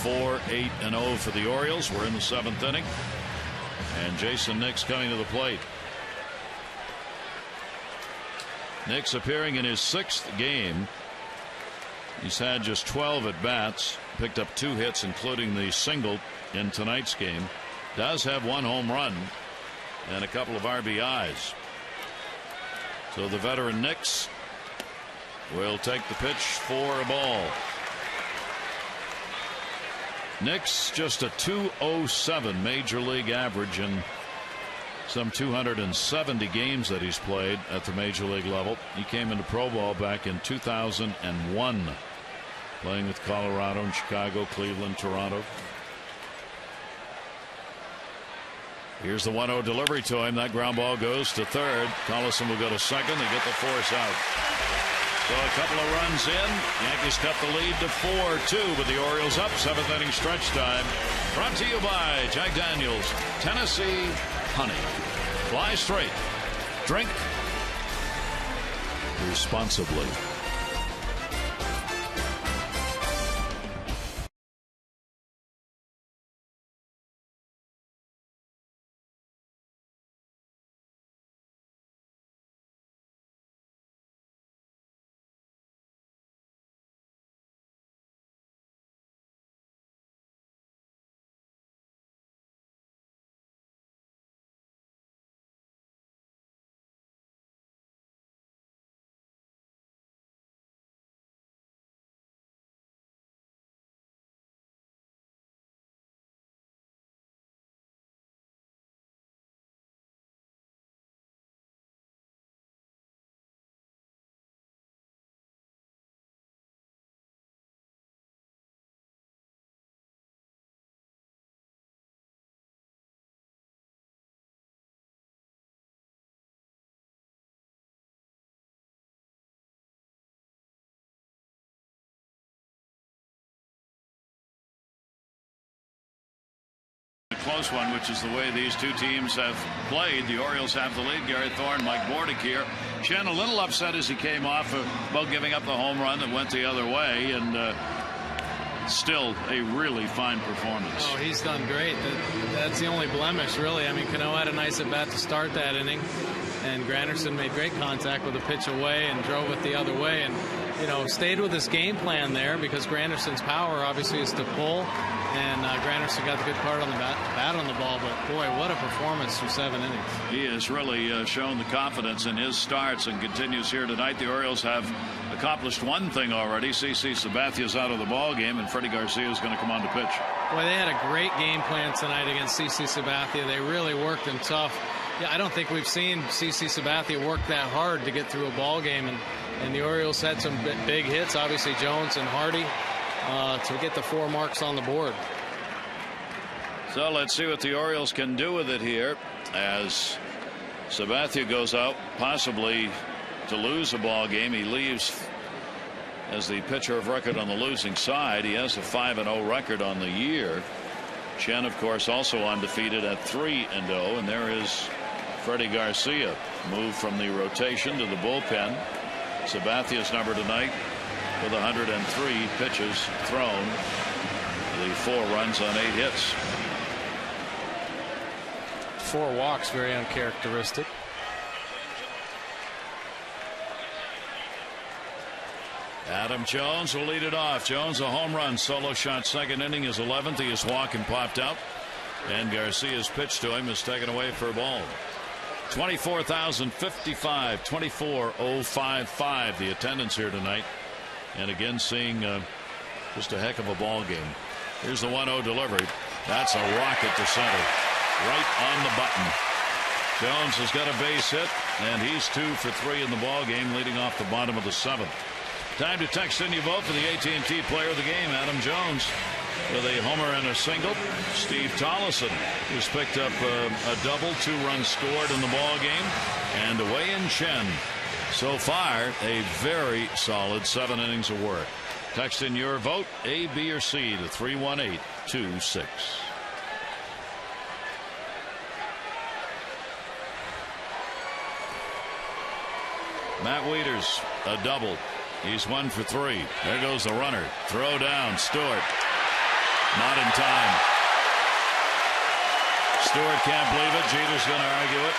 4-8-0 for the Orioles. We're in the 7th inning, and Jason Nick's coming to the plate. Nick's appearing in his 6th game. He's had just 12 at bats, picked up 2 hits, including the single in tonight's game. Does have 1 home run and a couple of RBIs. So the veteran Nicks will take the pitch for a ball. Nicks just a .207 major league average in some 270 games that he's played at the major league level. He came into pro ball back in 2001, playing with Colorado and Chicago, Cleveland, Toronto. Here's the 1-0 delivery to him. That ground ball goes to third. Collison will go to second. They get the force out. So a couple of runs in. Yankees cut the lead to 4-2 with the Orioles up. 7th inning stretch time. Brought to you by Jack Daniels Tennessee Honey. Fly straight. Drink responsibly. Close one, which is the way these two teams have played. The Orioles have the lead. Gary Thorne, Mike Bordick here. Chen a little upset as he came off about giving up the home run that went the other way, and still a really fine performance. Oh, he's done great. That's the only blemish, really. I mean, Cano had a nice at bat to start that inning, and Granderson made great contact with a pitch away and drove it the other way, and stayed with his game plan there, because Granderson's power obviously is to pull, and Granderson got the good part on the bat on the ball. But boy, what a performance through 7 innings. He has really shown the confidence in his starts and continues here tonight. The Orioles have accomplished one thing already. CC Sabathia's out of the ball game, and Freddie Garcia is going to come on to pitch. Boy, they had a great game plan tonight against CC Sabathia. They really worked him tough. Yeah, I don't think we've seen CC Sabathia work that hard to get through a ball game, and the Orioles had some big hits, obviously Jones and Hardy, to get the 4 marks on the board. So let's see what the Orioles can do with it here, as Sabathia goes out possibly to lose a ball game. He leaves as the pitcher of record on the losing side. He has a 5-0 record on the year. Chen, of course, also undefeated at 3-0, and there is Freddie Garcia, moved from the rotation to the bullpen. Sabathia's number tonight with 103 pitches thrown, the 4 runs on 8 hits. 4 walks, very uncharacteristic. Adam Jones will lead it off. Jones a home run, solo shot, 2nd inning, his 11th. He is walking, popped out, and Garcia's pitch to him is taken away for a ball. 24,055, 24,055 the attendance here tonight, and again seeing just a heck of a ball game. Here's the 1-0 delivery. That's a rocket to center, right on the button. Jones has got a base hit, and he's 2 for 3 in the ball game, leading off the bottom of the 7th. Time to text in your vote for the AT&T Player of the Game. Adam Jones with a homer and a single. Steve Tollison, who's picked up a double, 2 runs scored in the ball game, and Wei-Yin Chen. So far, a very solid 7 innings of work. Text in your vote, A, B, or C, to 31826. Matt Wieters, a double. He's 1 for 3. There goes the runner. Throw down. Stewart. Not in time. Stewart can't believe it. Jeter's going to argue it.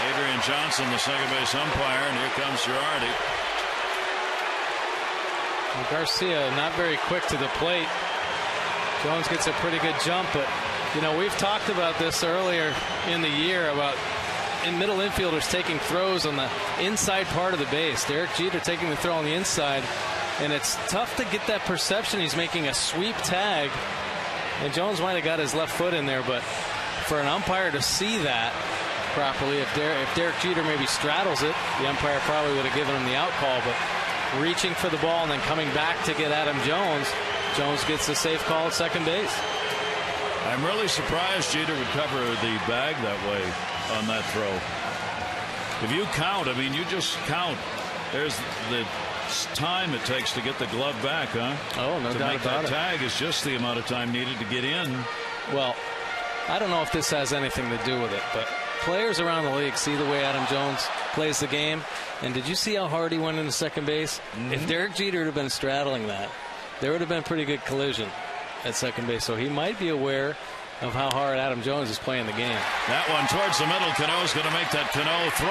Adrian Johnson, the second base umpire, and here comes Girardi. Well, Garcia not very quick to the plate. Jones gets a pretty good jump, but you know, we've talked about this earlier in the year about middle infielders taking throws on the inside part of the base. Derek Jeter taking the throw on the inside, and it's tough to get that perception he's making a sweep tag, and Jones might have got his left foot in there, but for an umpire to see that properly, if Derek Jeter maybe straddles it, the umpire probably would have given him the out call, but reaching for the ball and then coming back to get Adam Jones, Jones gets a safe call at second base. I'm really surprised Jeter would cover the bag that way on that throw. If you count, I mean, you just count. There's the time it takes to get the glove back, huh? Oh, no doubt about it. To make that tag is just the amount of time needed to get in. Well, I don't know if this has anything to do with it, but players around the league see the way Adam Jones plays the game. And did you see how hard he went into second base? Mm-hmm. If Derek Jeter had been straddling that, there would have been a pretty good collision at second base. So he might be aware of how hard Adam Jones is playing the game. That one towards the middle. Cano's going to make that Cano throw,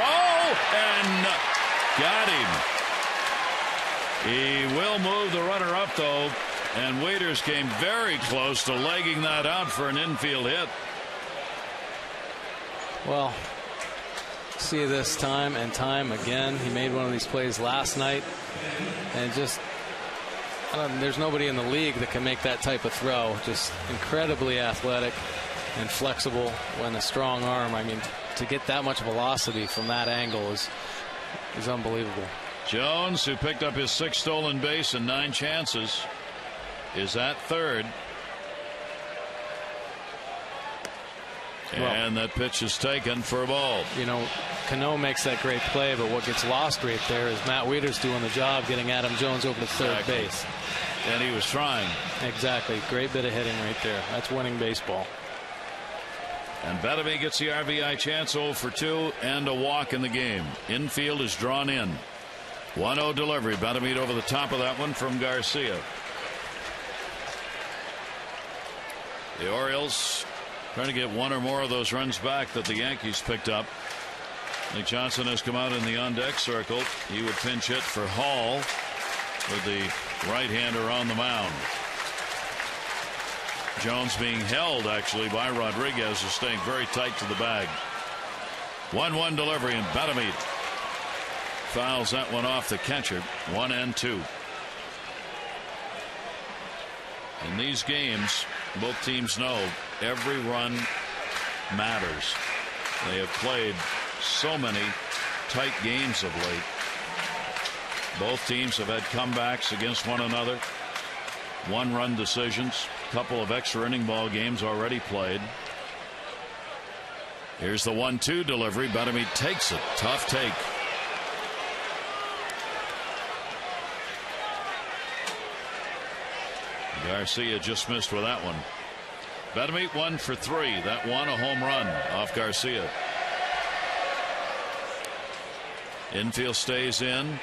and got him. He will move the runner up, though, and Wieters came very close to legging that out for an infield hit. Well, see this time and time again. He made one of these plays last night, and just there's nobody in the league that can make that type of throw. Just incredibly athletic and flexible when a strong arm. I mean, to get that much velocity from that angle is unbelievable. Jones, who picked up his 6th stolen base and 9 chances, is at third. And that pitch is taken for a ball. You know, Cano makes that great play, but what gets lost right there is Matt Wieters doing the job getting Adam Jones over to third base. And he was trying. Exactly. Great bit of hitting right there. That's winning baseball. And Bettamy gets the RBI chance, 0 for 2, and a walk in the game. Infield is drawn in. 1-0 delivery. Bettamy over the top of that one from Garcia. The Orioles trying to get one or more of those runs back that the Yankees picked up. Nick Johnson has come out in the on-deck circle. He would pinch hit for Hall with the right-hander on the mound. Jones being held actually by Rodriguez, is staying very tight to the bag. 1-1 delivery, and Bettamy fouls that one off the catcher. 1-2. In these games, both teams know every run matters. They have played so many tight games of late. Both teams have had comebacks against one another. 1-run decisions. A couple of extra inning ball games already played. Here's the 1-2 delivery. Bettamy takes it. Tough take. Garcia just missed with that one. Bettamy 1 for 3. That one a home run off Garcia. Infield stays in.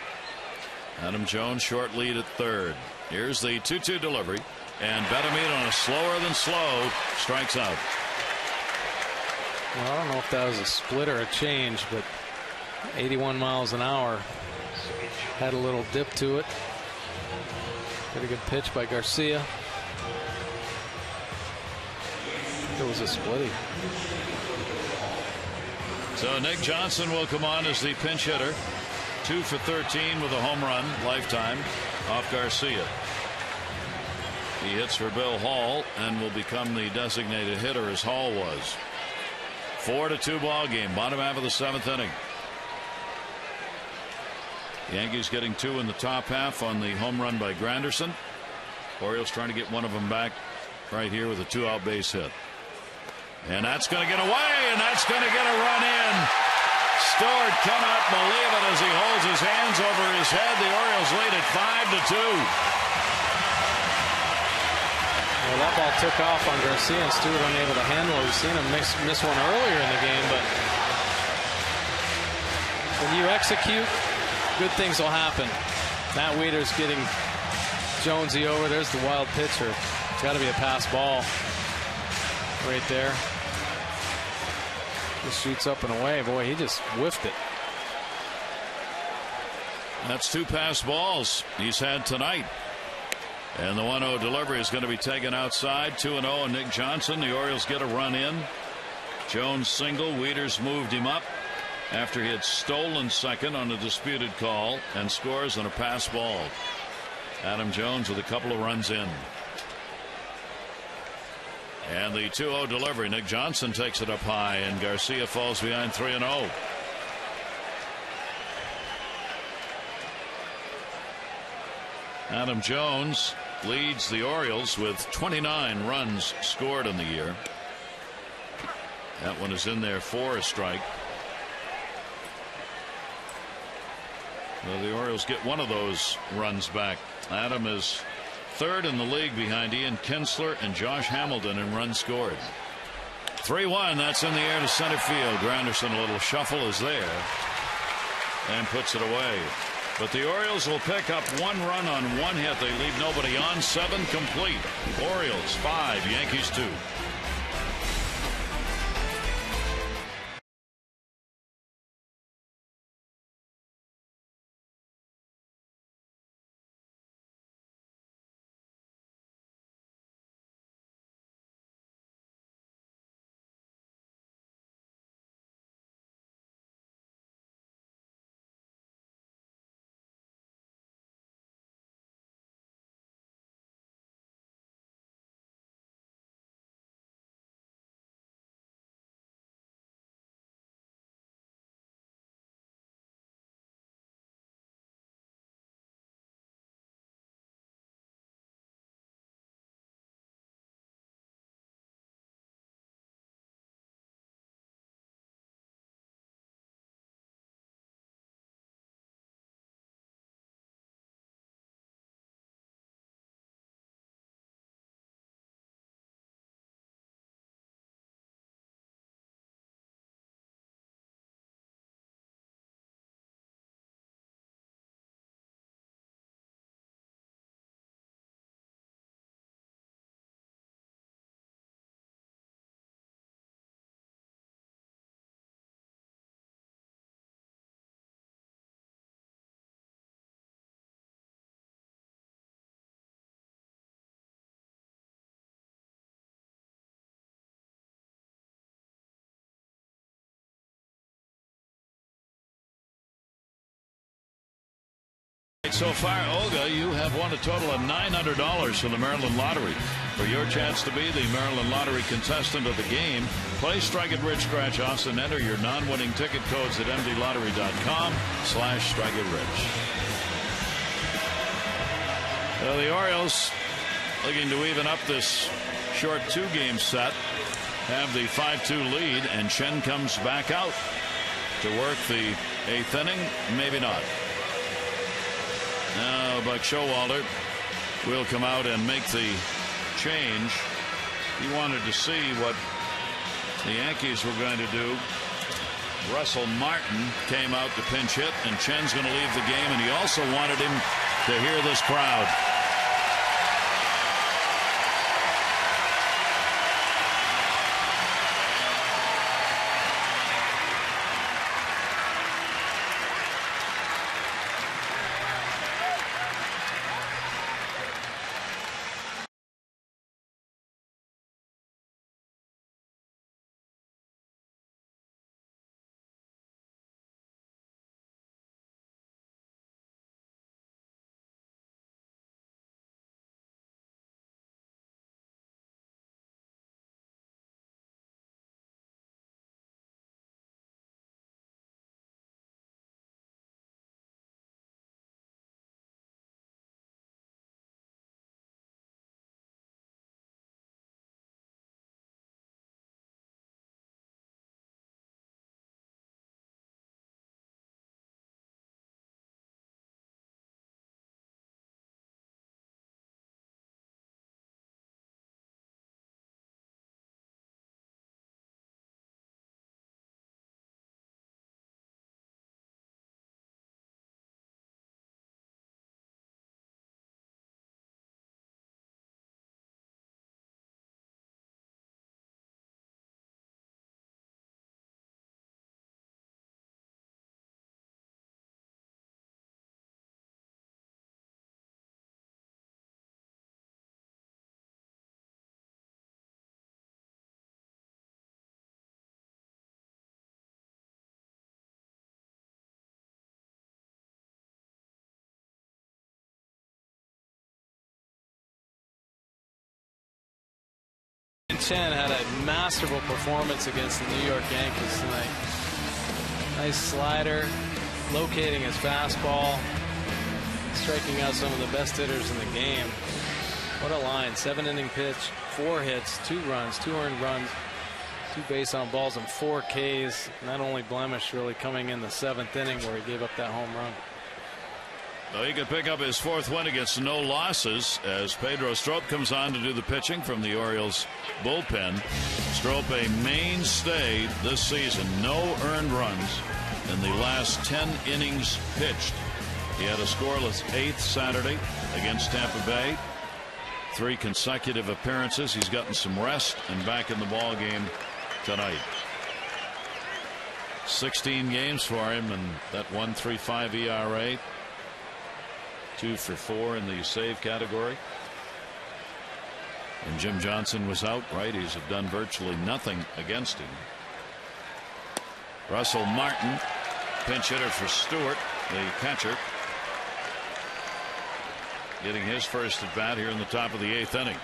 Adam Jones short lead at third. Here's the 2-2 delivery, and Bettamy on a slower than slow strikes out. Well, I don't know if that was a split or a change, but 81 miles an hour had a little dip to it. Pretty good pitch by Garcia. It was a splitty. So Nick Johnson will come on as the pinch hitter. 2 for 13 with a home run lifetime off Garcia. He hits for Bill Hall and will become the designated hitter as Hall was. 4-2 ball game, bottom half of the 7th inning. Yankees getting 2 in the top half on the home run by Granderson. Orioles trying to get one of them back right here with a 2-out base hit. And that's going to get away, and that's going to get a run in. Stewart cannot believe it as he holds his hands over his head. The Orioles lead it 5-2. Well, that ball took off on Garcia, and Stewart unable to handle it. We've seen him miss one earlier in the game, but when you execute, good things will happen. Matt Wieters getting Jonesy over. There's the wild pitcher. It's got to be a pass ball right there. Just shoots up and away. Boy, he just whiffed it. That's 2 pass balls he's had tonight. And the 1-0 delivery is going to be taken outside. 2-0 and Nick Johnson. The Orioles get a run in. Jones single. Wieters moved him up after he had stolen second on a disputed call and scores on a pass ball. Adam Jones with a couple of runs in. And the 2-0 delivery. Nick Johnson takes it up high, and Garcia falls behind 3-0. Adam Jones leads the Orioles with 29 runs scored in the year. That one is in there for a strike. Well, the Orioles get one of those runs back. Adam is 3rd in the league behind Ian Kinsler and Josh Hamilton in runs scored. 3-1. That's in the air to center field. Granderson, a little shuffle is there and puts it away. But the Orioles will pick up 1 run on 1 hit. They leave nobody on. 7 complete. Orioles 5, Yankees 2. So far, Olga, you have won a total of $900 from the Maryland Lottery. For your chance to be the Maryland Lottery contestant of the game, play Strike It Rich, Scratch Offs, and enter your non-winning ticket codes at mdlottery.com/strikeItRich. Well, the Orioles, looking to even up this short 2-game set, have the 5-2 lead, and Chen comes back out to work the 8th inning. Maybe not. Now Buck Showalter will come out and make the change. He wanted to see what the Yankees were going to do. Russell Martin came out to pinch hit, and Chen's going to leave the game, and he also wanted him to hear this crowd. Chen had a masterful performance against the New York Yankees tonight. Nice slider, locating his fastball, striking out some of the best hitters in the game. What a line. 7-inning pitch, 4 hits, 2 runs, 2 earned runs, 2 base on balls, and 4 Ks. Not only blemish really coming in the 7th inning where he gave up that home run. Well, he could pick up his 4th win against no losses as Pedro Strop comes on to do the pitching from the Orioles bullpen. Strop a mainstay this season. No earned runs in the last 10 innings pitched. He had a scoreless 8th Saturday against Tampa Bay. 3 consecutive appearances. He's gotten some rest and back in the ball game tonight. 16 games for him and that 1.35 ERA. 2 for 4 in the save category. And Jim Johnson was out. Righties have done virtually nothing against him. Russell Martin, pinch hitter for Stewart, the catcher, getting his first at bat here in the top of the 8th inning.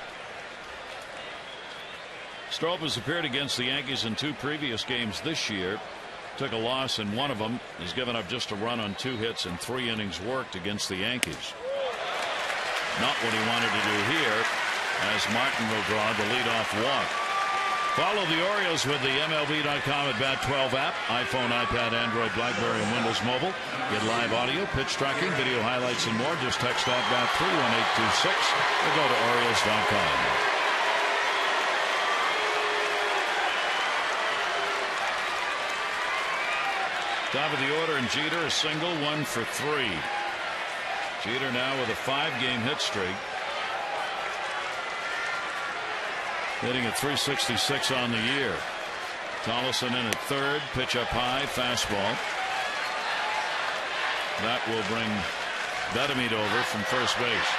Strop has appeared against the Yankees in 2 previous games this year. Took a loss in one of them. He's given up just a run on 2 hits and 3 innings worked against the Yankees. Not what he wanted to do here, as Martin will draw the leadoff walk. Follow the Orioles with the MLB.com at Bat 12 app, iPhone, iPad, Android, BlackBerry, and Windows Mobile. Get live audio, pitch tracking, video highlights, and more. Just text at 31826 or go to Orioles.com. Top of the order, and Jeter a single, 1 for 3. Jeter now with a 5-game hit streak. Hitting at .366 on the year. Tollison in at third, pitch up high, fastball. That will bring Betemit over from first base.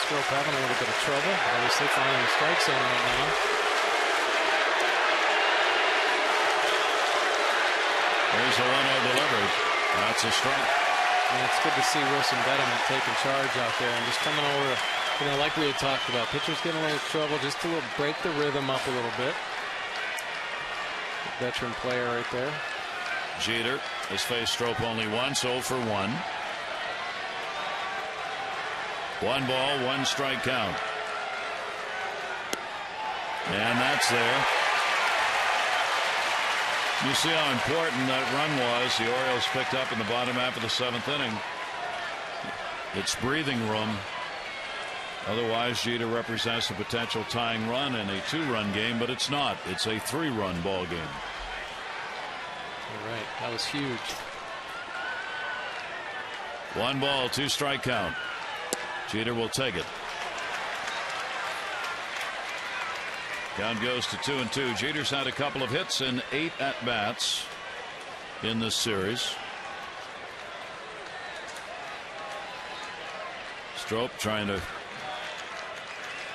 Strop having a little bit of trouble. Obviously finding the strike zone right now. There's a 1-0 delivered. That's a strike. And it's good to see Wilson Betemit taking charge out there and just coming over, you know, like we had talked about. Pitchers getting a little trouble, just to break the rhythm up a little bit. Veteran player right there. Jeter has faced Strop only once, 0 for 1. 1 ball, 1 strike count. And that's there. You see how important that run was. The Orioles picked up in the bottom half of the 7th inning. It's breathing room. Otherwise, Jeter represents a potential tying run in a 2-run game, but it's not. It's a 3-run ball game. You're right. That was huge. 1 ball, 2 strike count. Jeter will take it. Count goes to 2-2. Jeter's had a couple of hits in 8 at-bats in this series. Strop trying to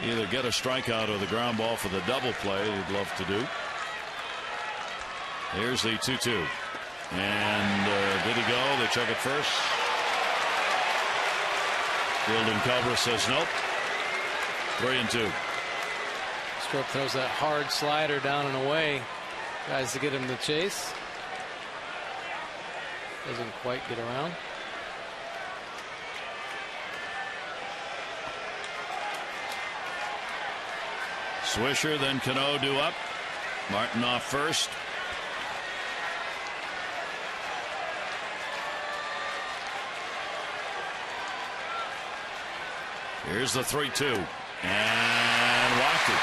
either get a strikeout or the ground ball for the double play he'd love to do. Here's the 2-2. And did he go? They check it first. Fielding Cobra says nope. 3-2. Strop throws that hard slider down and away. Tries to get him to chase. Doesn't quite get around. Swisher, then Cano due up. Martin off first. Here's the 3-2 and walked it.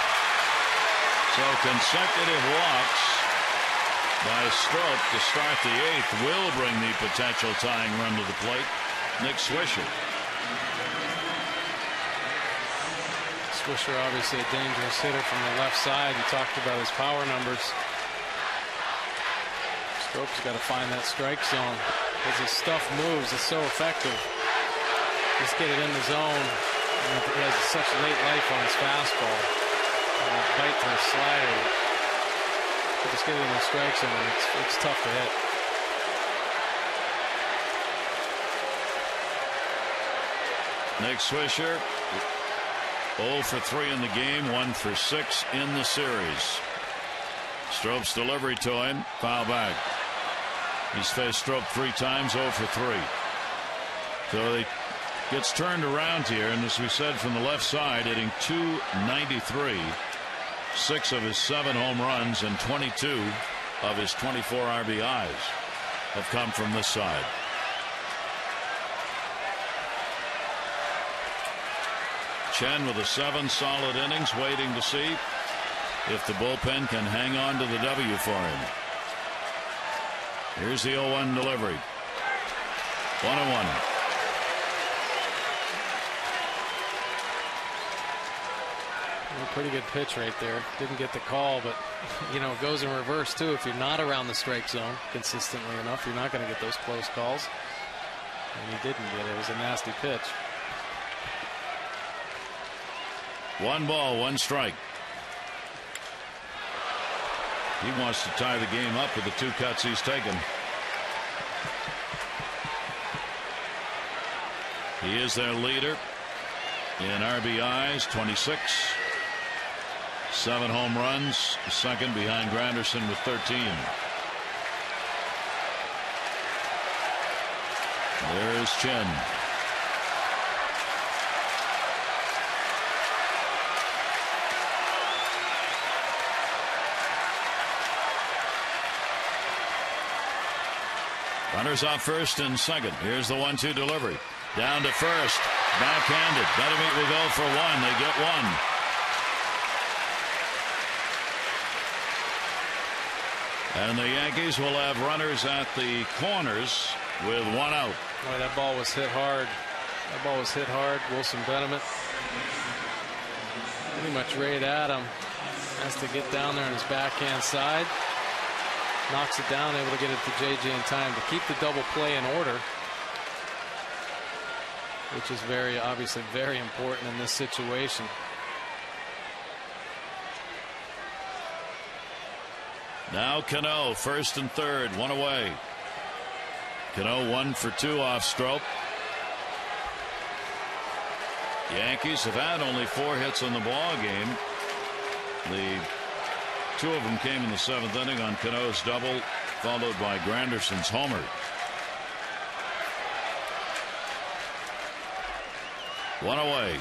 So consecutive walks by Strop to start the 8th will bring the potential tying run to the plate. Nick Swisher. Swisher obviously a dangerous hitter from the left side. We talked about his power numbers. Strop's got to find that strike zone because his stuff moves. It's so effective. Just get it in the zone. And he has such late life on his fastball. Bite to the slider. Just get it in the strike zone. It's tough to hit. Nick Swisher 0 for 3 in the game, 1 for 6 in the series. Strope's delivery to him, foul back. He's faced Strope 3 times, 0 for 3. So he gets turned around here, and as we said, from the left side, hitting .293, 6 of his 7 home runs and 22 of his 24 RBIs have come from this side. Chen with a 7 solid innings, waiting to see if the bullpen can hang on to the W for him. Here's the 0-1 delivery. 1-1. Pretty good pitch right there. Didn't get the call, but you know, it goes in reverse too. If you're not around the strike zone consistently enough, you're not going to get those close calls. And he didn't get it. It was a nasty pitch. 1 ball, 1 strike. He wants to tie the game up with the 2 cuts he's taken. He is their leader in RBIs, 26. 7 home runs, second behind Granderson with 13. There's Chen. Runners off first and second. Here's the 1-2 delivery. Down to first. Backhanded. Betemit will go for 1. They get 1. And the Yankees will have runners at the corners with 1 out. Boy, that ball was hit hard. That ball was hit hard. Wilson Betemit pretty much right at him. Has to get down there on his backhand side. Knocks it down, able to get it to JJ in time to keep the double play in order, which is obviously very important in this situation. Now Cano, first and third, 1 away. Cano 1 for 2 off Strope. Yankees have had only 4 hits in the ball game. The 2 of them came in the 7th inning on Cano's double, followed by Granderson's homer. 1 away.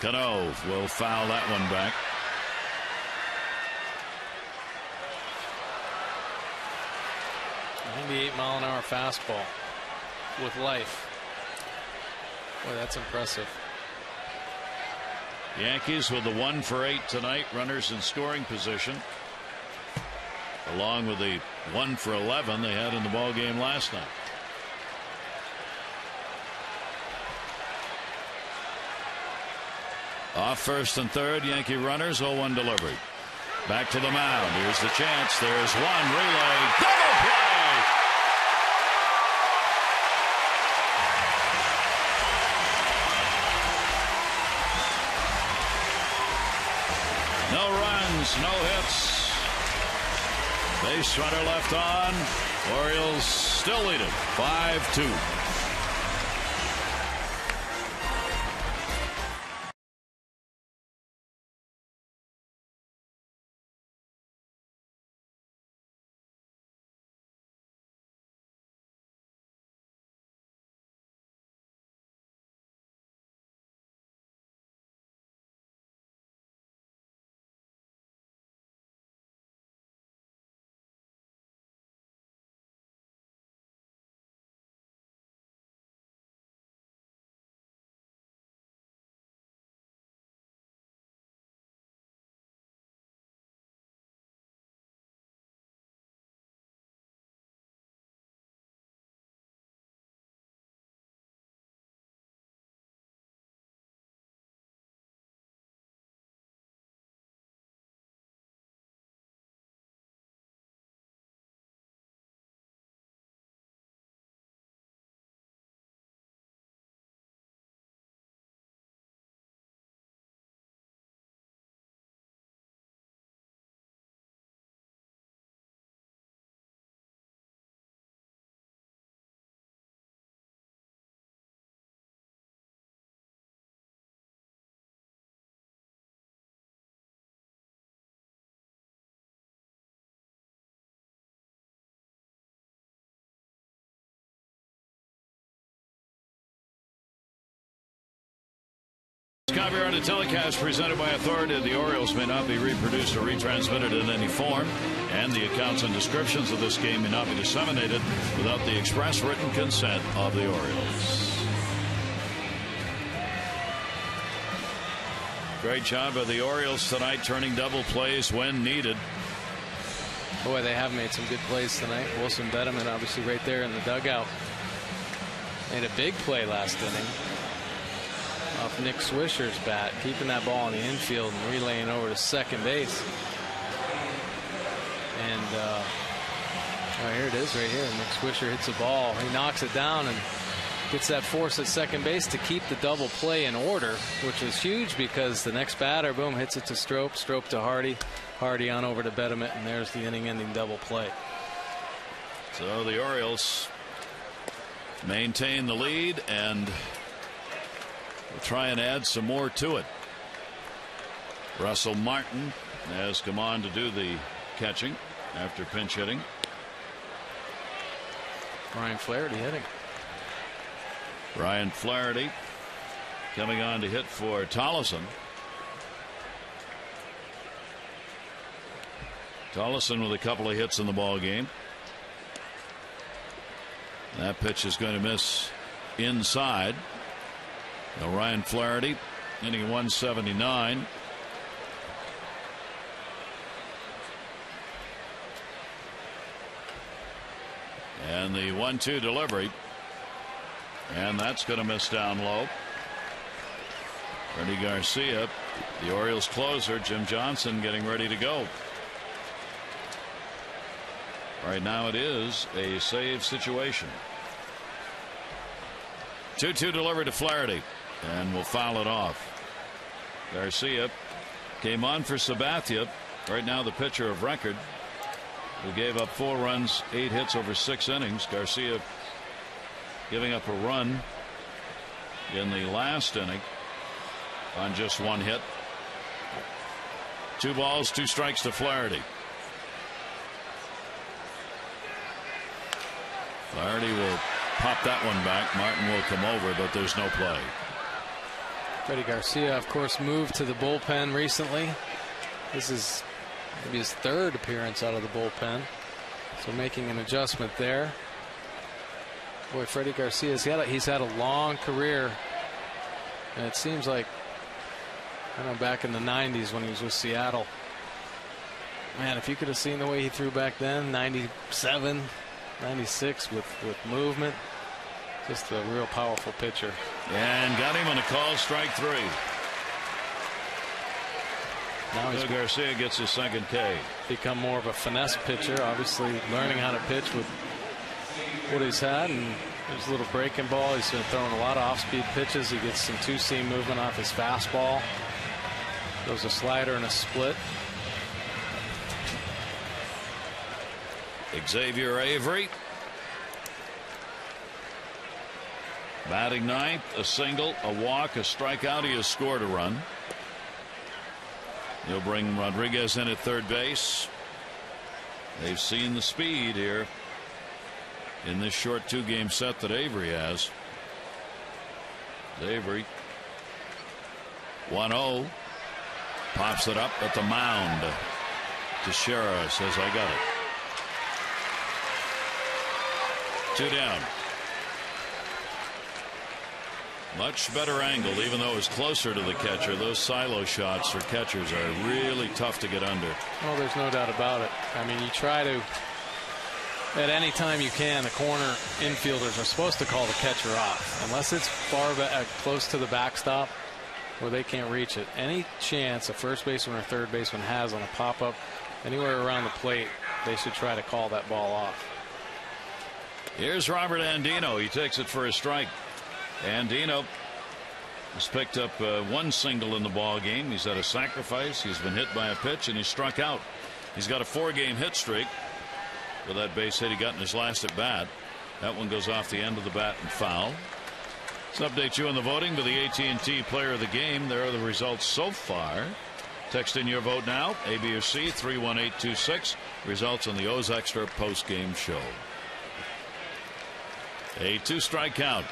Cano will foul that one back. A 98-mile-an-hour fastball with life. Boy, that's impressive. Yankees with the 1 for 8 tonight, runners in scoring position, along with the 1 for 11 they had in the ball game last night. Off first and third, Yankee runners, 0-1 delivery. Back to the mound. Here's the chance. There's 1 relay. Double play. No runs, no hits. Base runner left on. Orioles still lead it 5-2. copyrighted telecast presented by authority of the Orioles may not be reproduced or retransmitted in any form, and the accounts and descriptions of this game may not be disseminated without the express written consent of the Orioles. Great job of the Orioles tonight, turning double plays when needed. Boy, they have made some good plays tonight. Wilson Betterman obviously right there in the dugout. Made a big play last inning off Nick Swisher's bat, keeping that ball in the infield and relaying over to second base. And oh, here it is right here. Nick Swisher hits a ball. He knocks it down and gets that force at second base to keep the double play in order, which is huge because the next batter, boom, hits it to Strop, Strop to Hardy, Hardy on over to Betterman, and there's the inning-ending double play. So the Orioles maintain the lead and will try and add some more to it. Russell Martin has come on to do the catching after pinch hitting. Ryan Flaherty hitting. Ryan Flaherty coming on to hit for Tollison. Tollison with a couple of hits in the ball game. That pitch is going to miss inside. Now Ryan Flaherty hitting 179. And the 1-2 delivery. And that's going to miss down low. Freddie Garcia, the Orioles closer, Jim Johnson getting ready to go. Right now it is a save situation. 2-2 delivered to Flaherty, and will foul it off. Garcia came on for Sabathia, right now the pitcher of record, who gave up 4 runs, 8 hits over 6 innings. Garcia giving up a run in the last inning on just 1 hit. 2 balls, 2 strikes to Flaherty. Flaherty will pop that one back. Martin will come over, but there's no play. Freddie Garcia, of course, moved to the bullpen recently. This is maybe his 3rd appearance out of the bullpen, so making an adjustment there. Boy, Freddie Garcia, he's had a long career, and it seems like, I don't know, back in the 90s when he was with Seattle. Man, if you could have seen the way he threw back then, 97, 96 with movement, just a real powerful pitcher. And got him on a call, strike 3. Now he's Garcia gets his 2nd K. Become more of a finesse pitcher, obviously learning how to pitch with what he's had, and there's a little breaking ball. He's been throwing a lot of off-speed pitches. He gets some 2-seam movement off his fastball. Throws a slider and a split. Xavier Avery batting 9th, a single, a walk, a strikeout. He has scored a run. He'll bring Rodriguez in at 3rd base. They've seen the speed here in this short 2-game set that Avery has. Avery 1-0, pops it up at the mound. Teixeira says, I got it. 2 down. Much better angle, even though it's closer to the catcher. Those silo shots for catchers are really tough to get under. Well, there's no doubt about it. I mean, you try to, at any time you can, the corner infielders are supposed to call the catcher off, unless it's far back, close to the backstop where they can't reach it. Any chance a first baseman or third baseman has on a pop-up anywhere around the plate, they should try to call that ball off. Here's Robert Andino. He takes it for a strike. Andino has picked up 1 single in the ball game. He's had a sacrifice. He's been hit by a pitch, and he's struck out. He's got a 4-game hit streak with that base hit he got in his last at bat. That one goes off the end of the bat and foul. Let's update you on the voting to the AT&T Player of the Game. There are the results so far. Text in your vote now, A, B, or C, 31826. Results on the O's Extra post-game show. A 2-strike count.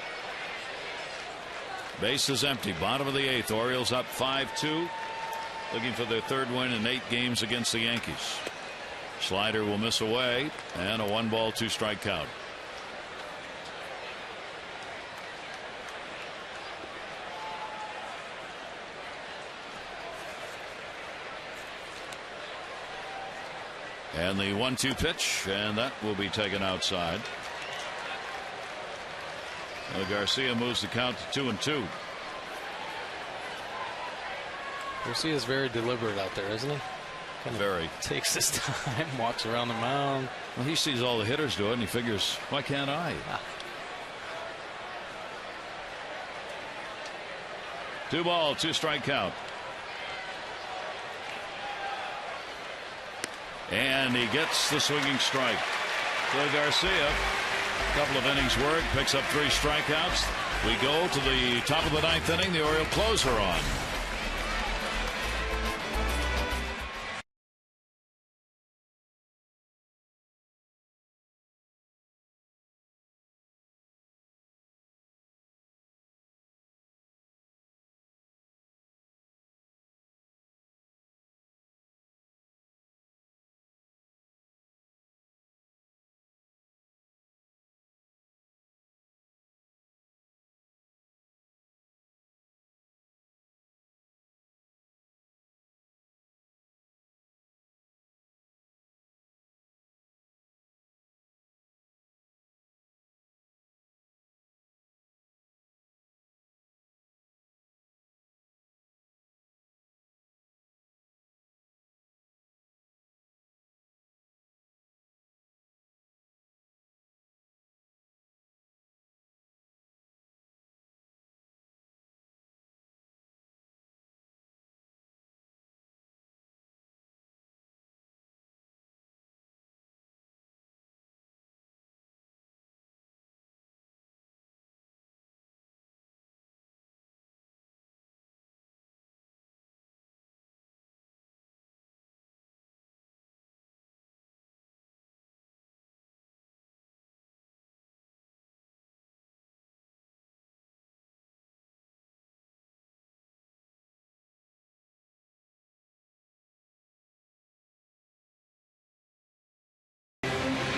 Base is empty. Bottom of the 8th. Orioles up 5-2. Looking for their 3rd win in 8 games against the Yankees. Slider will miss away, and a 1-ball 2-strike count. And the 1-2 pitch, and that will be taken outside. Garcia moves the count to 2-2. Garcia's very deliberate out there, isn't he? Very. Takes his time, walks around the mound. Well, he sees all the hitters do it, and he figures, why can't I? 2-ball 2-strike count. And he gets the swinging strike. So Garcia, a couple of innings work, picks up 3 strikeouts. We go to the top of the 9th inning. The Oriole closer on.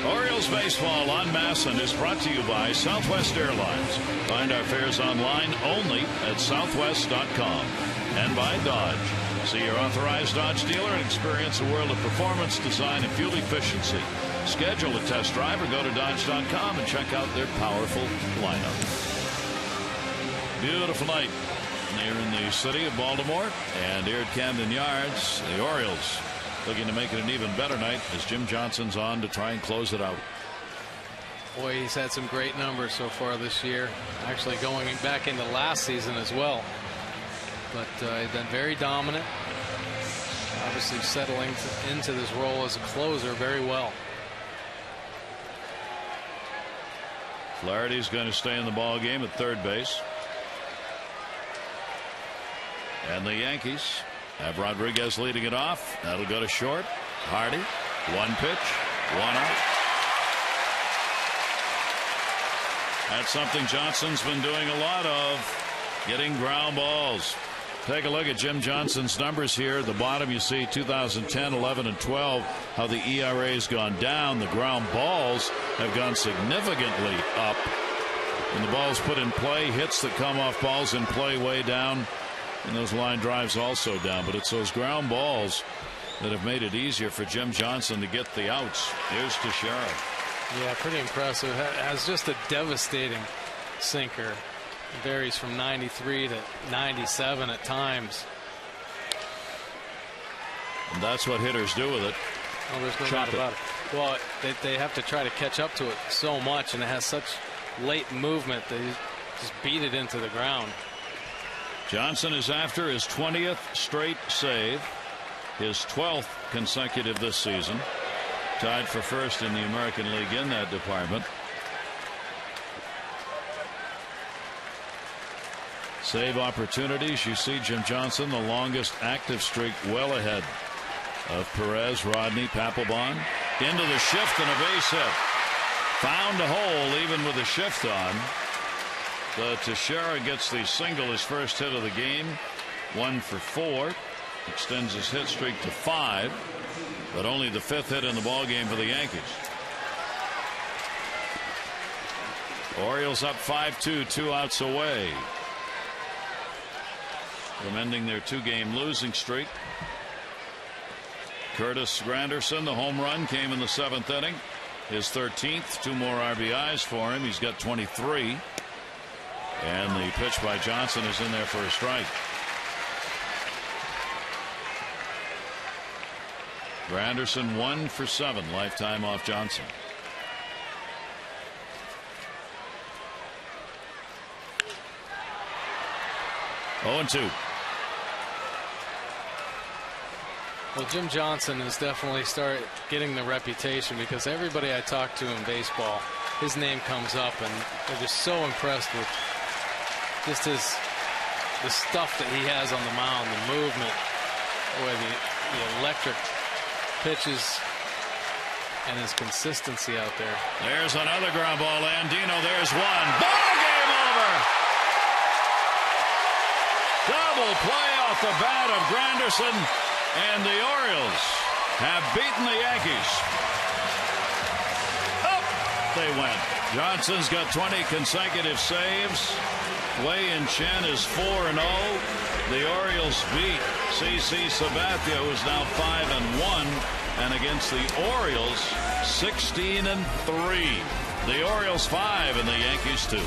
Orioles baseball on Masson is brought to you by Southwest Airlines. Find our fares online only at southwest.com. And by Dodge. See your authorized Dodge dealer and experience a world of performance, design, and fuel efficiency. Schedule a test drive or go to Dodge.com and check out their powerful lineup. Beautiful night here in the city of Baltimore and here at Camden Yards. The Orioles looking to make it an even better night as Jim Johnson's on to try and close it out. Boy, he's had some great numbers so far this year. Actually going back into last season as well. But he's been very dominant. Obviously settling into this role as a closer very well. Flaherty's going to stay in the ball game at third base. And the Yankees have Rodriguez leading it off. That'll go to short. Hardy, 1 pitch, 1 out. That's something Johnson's been doing a lot of, getting ground balls. Take a look at Jim Johnson's numbers here. At the bottom you see 2010, 11, and 12, how the ERA has gone down. The ground balls have gone significantly up. And the balls put in play, hits that come off balls in play way down. And those line drives also down. But it's those ground balls that have made it easier for Jim Johnson to get the outs. Here's Teixeira. Yeah, pretty impressive. Has just a devastating sinker. It varies from 93 to 97 at times. And that's what hitters do with it. Oh, there's no doubt about it. Well, they have to try to catch up to it so much, and it has such late movement that you just beat it into the ground. Johnson is after his 20th straight save, his 12th consecutive this season. Tied for first in the American League in that department. Save opportunities. You see Jim Johnson, the longest active streak, well ahead of Perez, Rodney, Papelbon. Into the shift and a base hit. Found a hole even with the shift on. Teixeira gets the single, his first hit of the game. 1 for 4. Extends his hit streak to 5, but only the 5th hit in the ball game for the Yankees. Orioles up 5-2, 2 outs away from ending their 2-game losing streak. Curtis Granderson, the home run, came in the 7th inning. His 13th, 2 more RBIs for him. He's got 23. And the pitch by Johnson is in there for a strike. Granderson 1 for 7, lifetime off Johnson. Oh, and 2. Well, Jim Johnson has definitely started getting the reputation because everybody I talk to in baseball, his name comes up, and they're just so impressed with just the stuff that he has on the mound, the movement, the electric pitches, and his consistency out there. There's another ground ball. Andino, there's one. Ball game over. Double play off the bat of Granderson, and the Orioles have beaten the Yankees. Up they went. Johnson's got 20 consecutive saves. Wei-Yin Chen is 4-0. The Orioles beat CC Sabathia, who's now 5-1, and against the Orioles 16-3. The Orioles 5 and the Yankees 2.